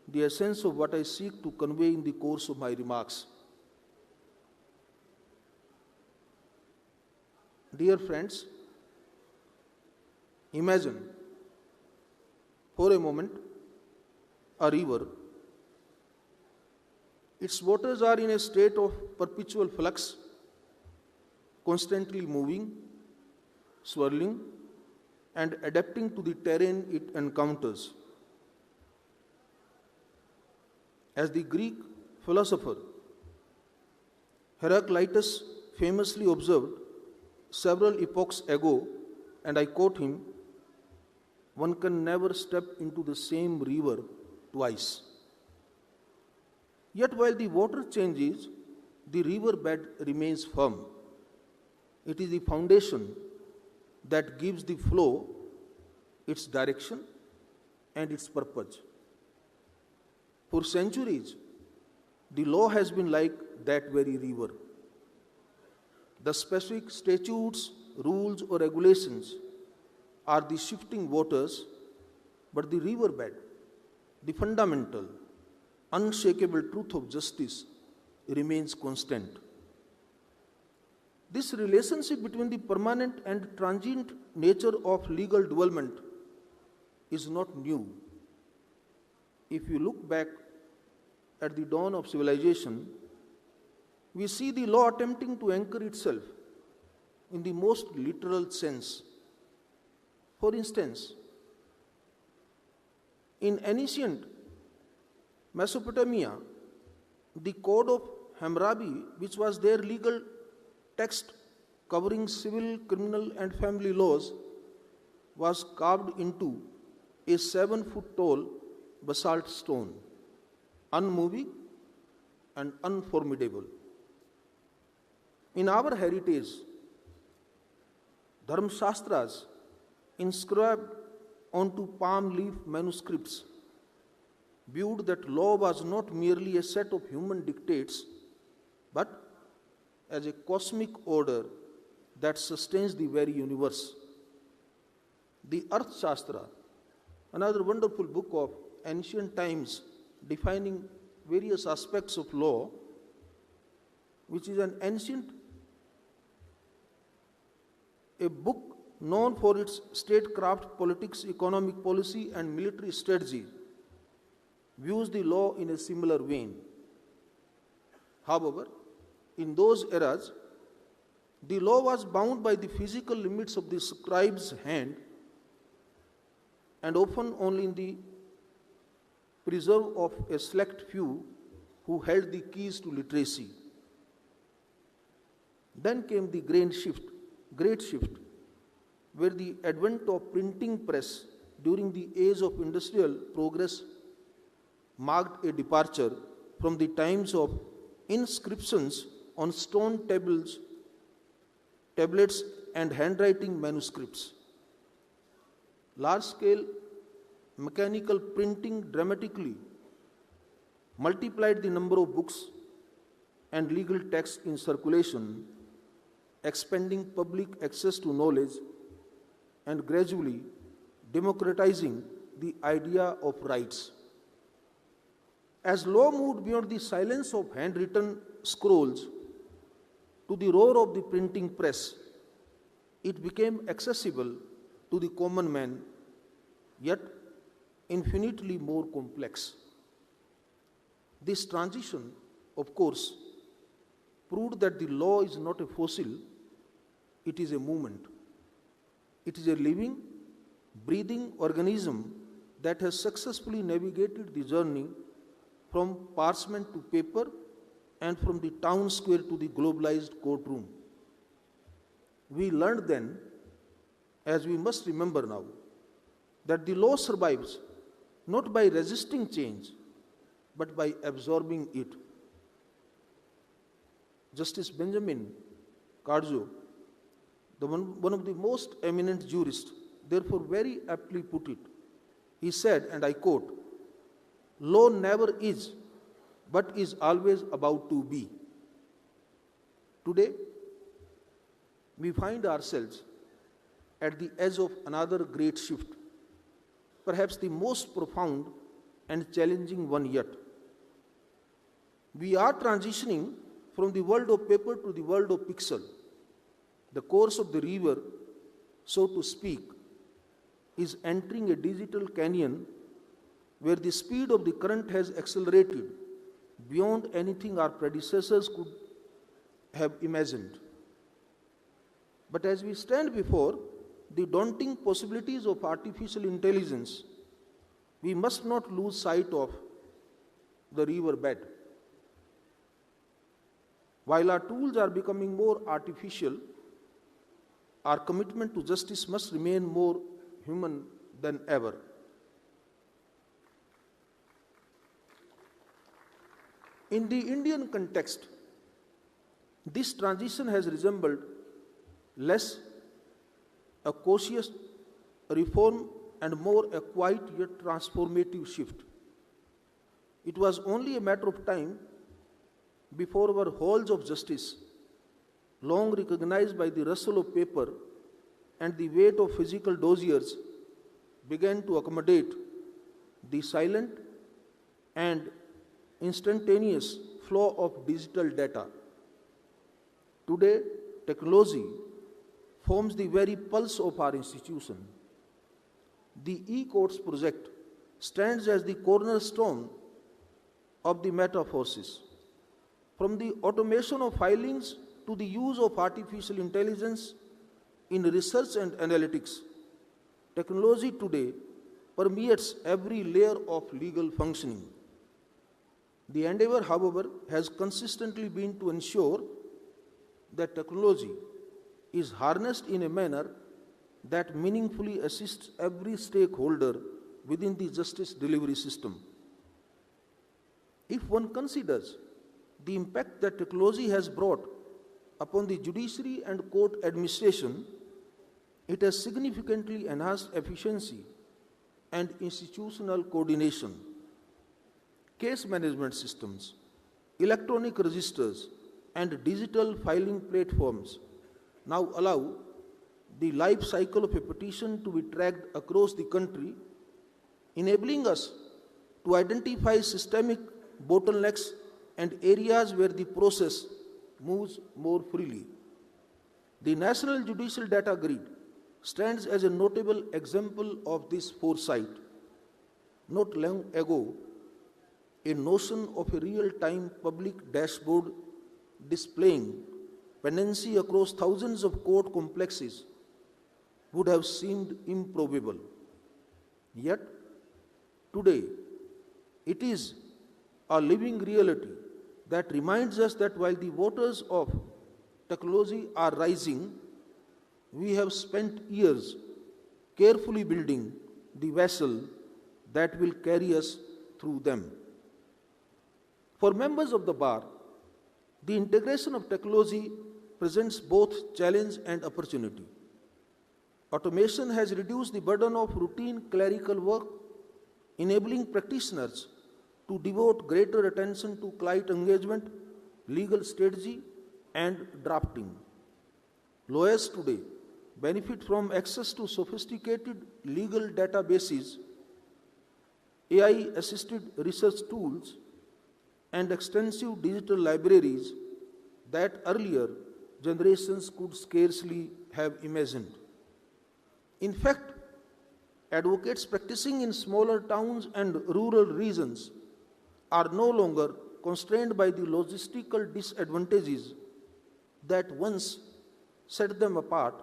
the essence of what I seek to convey in the course of my remarks. Dear friends, imagine for a moment a river. Its waters are in a state of perpetual flux, constantly moving, swirling, and adapting to the terrain it encounters. As the Greek philosopher Heraclitus famously observed several epochs ago, and I quote him, "One can never step into the same river twice." Yet while the water changes, the river bed remains firm. It is the foundation that gives the flow its direction and its purpose. For centuries, the law has been like that very river. The specific statutes, rules, or regulations are the shifting waters, but the riverbed, the fundamental, unshakable truth of justice, remains constant. This relationship between the permanent and transient nature of legal development is not new. If you look back at the dawn of civilization, we see the law attempting to anchor itself in the most literal sense. For instance, in ancient Mesopotamia, the Code of Hammurabi, which was their legal text covering civil, criminal, and family laws, was carved into a 7-foot tall basalt stone, unmoving and unformidable. In our heritage, Dharmashastras inscribed onto palm leaf manuscripts viewed that law was not merely a set of human dictates, but as a cosmic order that sustains the very universe. The Earth Shastra, another wonderful book of ancient times defining various aspects of law, which is an ancient a book known for its statecraft, politics, economic policy, and military strategy, views the law in a similar vein. However, in those eras, the law was bound by the physical limits of the scribe's hand and often only in the preserve of a select few who held the keys to literacy. Then came the great shift, where the advent of printing press during the age of industrial progress marked a departure from the times of inscriptions on stone tablets and handwriting manuscripts. Large-scale mechanical printing dramatically multiplied the number of books and legal texts in circulation, expanding public access to knowledge and gradually democratizing the idea of rights. As law moved beyond the silence of handwritten scrolls to the roar of the printing press, it became accessible to the common man, yet infinitely more complex. This transition, of course, proved that the law is not a fossil, it is a movement. It is a living, breathing organism that has successfully navigated the journey from parchment to paper and from the town square to the globalized courtroom. We learned then, as we must remember now, that the law survives not by resisting change, but by absorbing it. Justice Benjamin Carjo, one of the most eminent jurists, therefore very aptly put it. He said, and I quote, "Law never is, but is always about to be." Today, we find ourselves at the edge of another great shift, perhaps the most profound and challenging one yet. We are transitioning from the world of paper to the world of pixel. The course of the river, so to speak, is entering a digital canyon where the speed of the current has accelerated beyond anything our predecessors could have imagined. But as we stand before the daunting possibilities of artificial intelligence, we must not lose sight of the riverbed. While our tools are becoming more artificial, our commitment to justice must remain more human than ever. In the Indian context, this transition has resembled less a cautious reform and more a quiet yet transformative shift. It was only a matter of time before our halls of justice, long recognized by the rustle of paper and the weight of physical dossiers, began to accommodate the silent and instantaneous flow of digital data. Today, technology forms the very pulse of our institution. The e-courts project stands as the cornerstone of the metaforces. From the automation of filings to the use of artificial intelligence in research and analytics, technology today permeates every layer of legal functioning. The endeavor, however, has consistently been to ensure that technology is harnessed in a manner that meaningfully assists every stakeholder within the justice delivery system. If one considers the impact that technology has brought upon the judiciary and court administration, it has significantly enhanced efficiency and institutional coordination. Case management systems, electronic registers, and digital filing platforms now allow the life cycle of a petition to be tracked across the country, enabling us to identify systemic bottlenecks and areas where the process moves more freely. The National Judicial Data Grid stands as a notable example of this foresight. Not long ago, a notion of a real-time public dashboard displaying pendency across thousands of court complexes would have seemed improbable. Yet, today, it is a living reality that reminds us that while the waters of technology are rising, we have spent years carefully building the vessel that will carry us through them. For members of the bar, the integration of technology presents both challenge and opportunity. Automation has reduced the burden of routine clerical work, enabling practitioners to devote greater attention to client engagement, legal strategy, and drafting. Lawyers today benefit from access to sophisticated legal databases AI-assisted research tools, and extensive digital libraries that earlier generations could scarcely have imagined. In fact, advocates practicing in smaller towns and rural regions are no longer constrained by the logistical disadvantages that once set them apart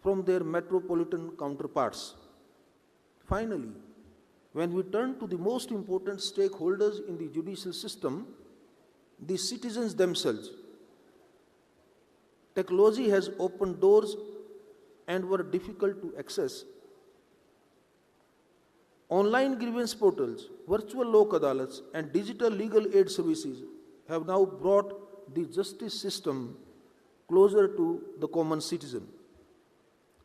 from their metropolitan counterparts. Finally, when we turn to the most important stakeholders in the judicial system, the citizens themselves, technology has opened doors and were difficult to access. Online grievance portals, virtual lok adalats, and digital legal aid services have now brought the justice system closer to the common citizen.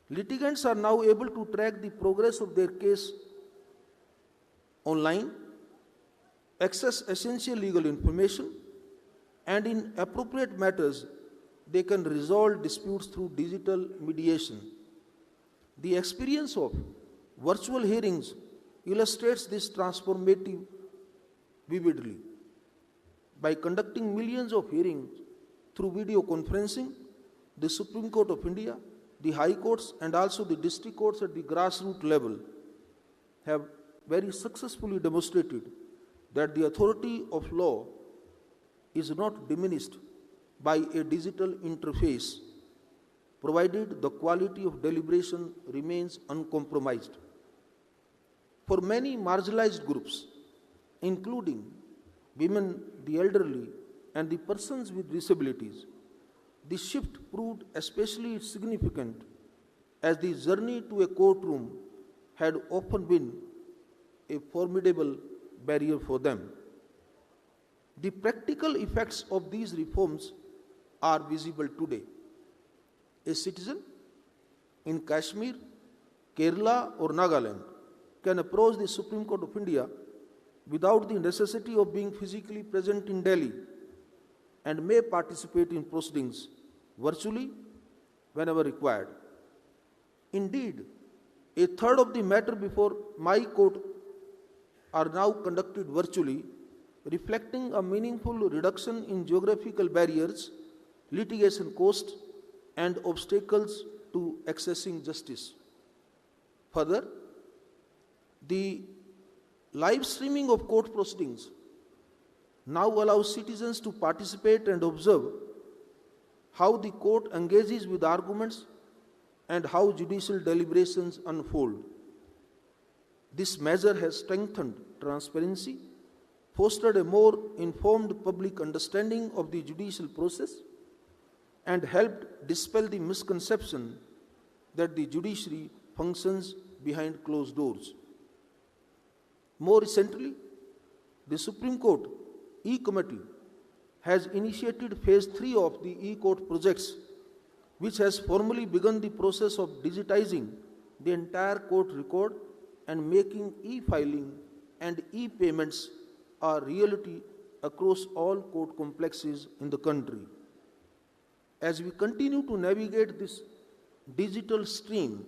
Litigants are now able to track the progress of their case online, access essential legal information, and in appropriate matters, they can resolve disputes through digital mediation. The experience of virtual hearings illustrates this transformative vividly. By conducting millions of hearings through video conferencing, the Supreme Court of India, the High Courts, and also the district courts at the grassroots level have very successfully demonstrated that the authority of law is not diminished by a digital interface, provided the quality of deliberation remains uncompromised. For many marginalized groups, including women, the elderly, and the persons with disabilities, the shift proved especially significant as the journey to a courtroom had often been a formidable barrier for them. The practical effects of these reforms are visible today. A citizen in Kashmir, Kerala, or Nagaland can approach the Supreme Court of India without the necessity of being physically present in Delhi and may participate in proceedings virtually whenever required. Indeed, a third of the matter before my court are now conducted virtually, reflecting a meaningful reduction in geographical barriers, litigation costs, and obstacles to accessing justice. Further, the live streaming of court proceedings now allows citizens to participate and observe how the court engages with arguments and how judicial deliberations unfold. This measure has strengthened transparency, fostered a more informed public understanding of the judicial process, and helped dispel the misconception that the judiciary functions behind closed doors. More recently, the Supreme Court E-Committee has initiated Phase 3 of the E-Court projects, which has formally begun the process of digitizing the entire court record and making e-filing and e-payments a reality across all court complexes in the country. As we continue to navigate this digital stream,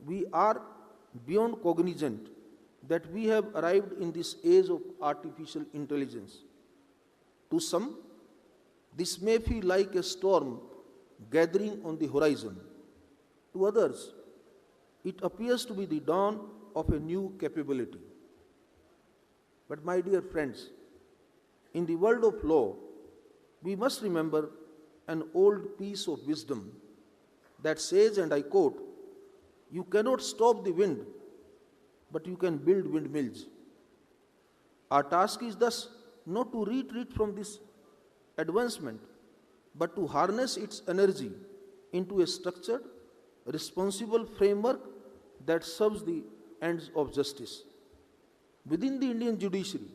we are beyond cognizant that we have arrived in this age of artificial intelligence. To some, this may feel like a storm gathering on the horizon. To others, it appears to be the dawn of a new capability. But my dear friends, in the world of law, we must remember an old piece of wisdom that says, and I quote, "You cannot stop the wind, but you can build windmills." Our task is thus not to retreat from this advancement, but to harness its energy into a structured, responsible framework that serves the ends of justice. Within the Indian judiciary,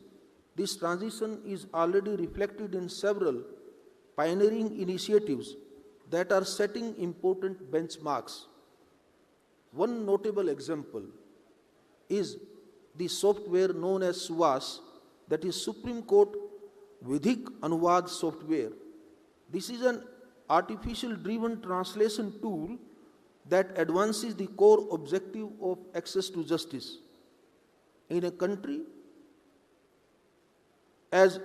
this transition is already reflected in several pioneering initiatives that are setting important benchmarks. One notable example is the software known as SUVAS, that is Supreme Court Vidhik Anuvad software. This is an artificial-driven translation tool that advances the core objective of access to justice. in a country as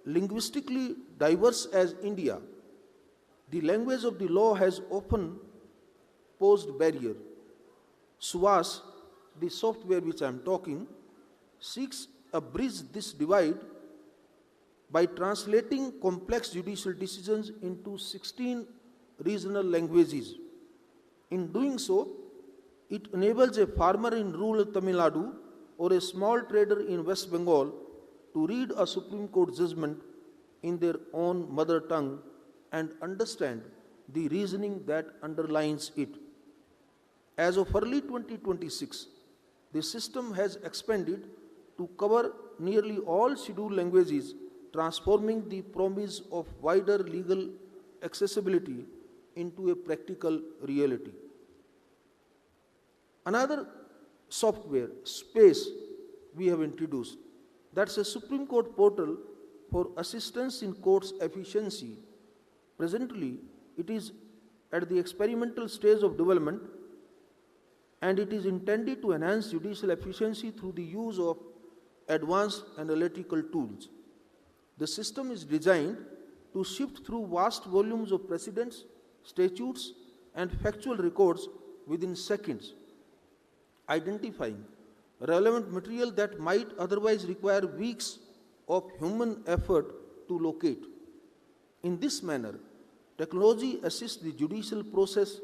linguistically diverse as India, the language of the law has often posed barrier. SUVAS, the software which I am talking, seeks to bridge this divide by translating complex judicial decisions into 16 regional languages. In doing so, it enables a farmer in rural Tamil Nadu or a small trader in West Bengal to read a Supreme Court judgment in their own mother tongue and understand the reasoning that underlines it. As of early 2026, the system has expanded to cover nearly all scheduled languages, transforming the promise of wider legal accessibility into a practical reality. Another software, Space, we have introduced. That's a Supreme Court portal for assistance in courts' efficiency. Presently, it is at the experimental stage of development, and it is intended to enhance judicial efficiency through the use of advanced analytical tools. The system is designed to sift through vast volumes of precedents, statutes, and factual records within seconds, identifying relevant material that might otherwise require weeks of human effort to locate. In this manner, technology assists the judicial process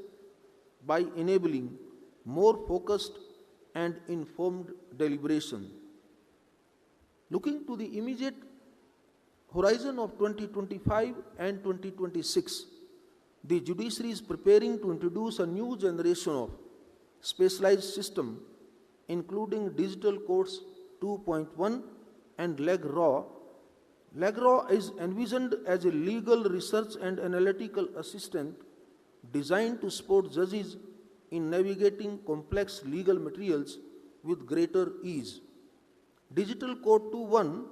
by enabling more focused and informed deliberation. Looking to the immediate horizon of 2025 and 2026, the judiciary is preparing to introduce a new generation of specialized system, including Digital Courts 2.1 and LegRaw. LegRaw is envisioned as a legal research and analytical assistant designed to support judges in navigating complex legal materials with greater ease. Digital Court 2.1,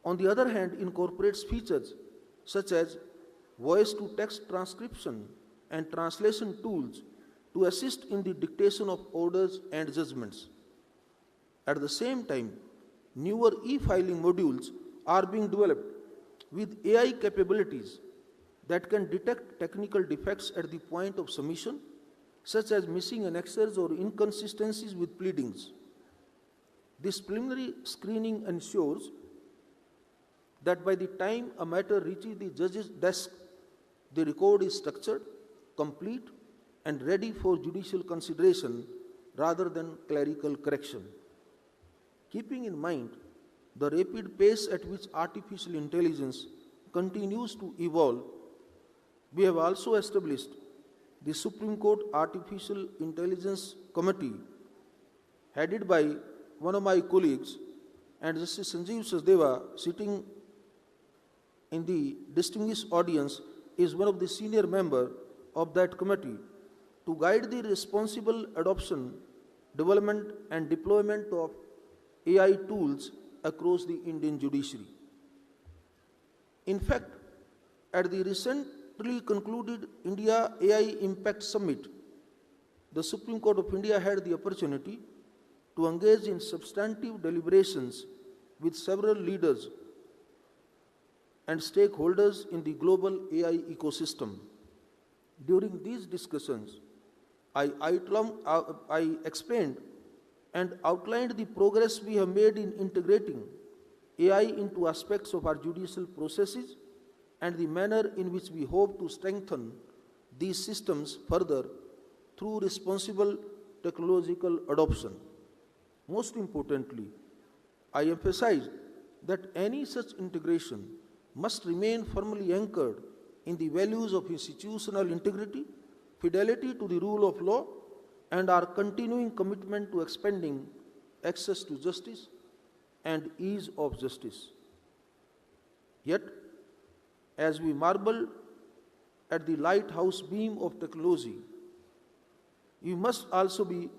on the other hand, incorporates features such as voice-to-text transcription and translation tools to assist in the dictation of orders and judgments. At the same time, newer e-filing modules are being developed with AI capabilities that can detect technical defects at the point of submission, such as missing annexes or inconsistencies with pleadings. This preliminary screening ensures that by the time a matter reaches the judge's desk, the record is structured, complete, and ready for judicial consideration rather than clerical correction. Keeping in mind the rapid pace at which artificial intelligence continues to evolve, we have also established the Supreme Court Artificial Intelligence Committee, headed by one of my colleagues, and Justice Sanjeev Sachdeva, sitting in the distinguished audience, is one of the senior members of that committee, to guide the responsible adoption, development, and deployment of AI tools across the Indian judiciary. In fact, at the recently concluded India AI Impact Summit, the Supreme Court of India had the opportunity to engage in substantive deliberations with several leaders and stakeholders in the global AI ecosystem. During these discussions, I explained and outlined the progress we have made in integrating AI into aspects of our judicial processes and the manner in which we hope to strengthen these systems further through responsible technological adoption. Most importantly, I emphasized that any such integration must remain firmly anchored in the values of institutional integrity, fidelity to the rule of law, and our continuing commitment to expanding access to justice and ease of justice. Yet, as we marvel at the lighthouse beam of technology, we must also be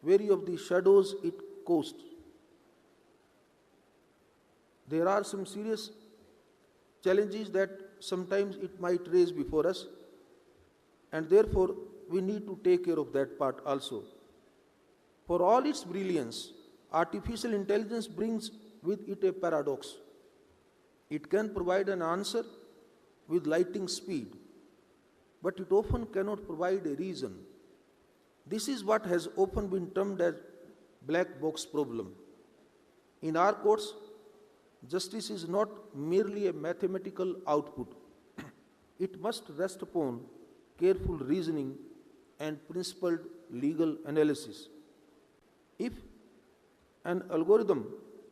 wary of the shadows it casts. There are some serious challenges that sometimes it might raise before us, and therefore we need to take care of that part also. For all its brilliance, artificial intelligence brings with it a paradox. It can provide an answer with lightning speed, but it often cannot provide a reason. This is what has often been termed as black box problem. In our courts, justice is not merely a mathematical output. It must rest upon careful reasoning and principled legal analysis. If an algorithm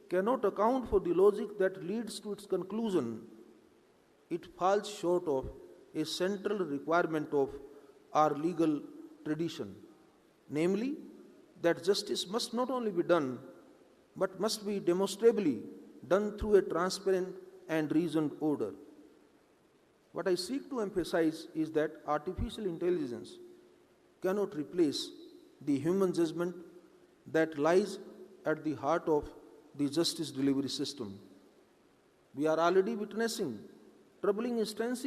cannot account for the logic that leads to its conclusion, it falls short of a central requirement of our legal tradition, namely that justice must not only be done, but must be demonstrably done through a transparent and reasoned order. What I seek to emphasize is that artificial intelligence cannot replace the human judgment that lies at the heart of the justice delivery system. We are already witnessing troubling instances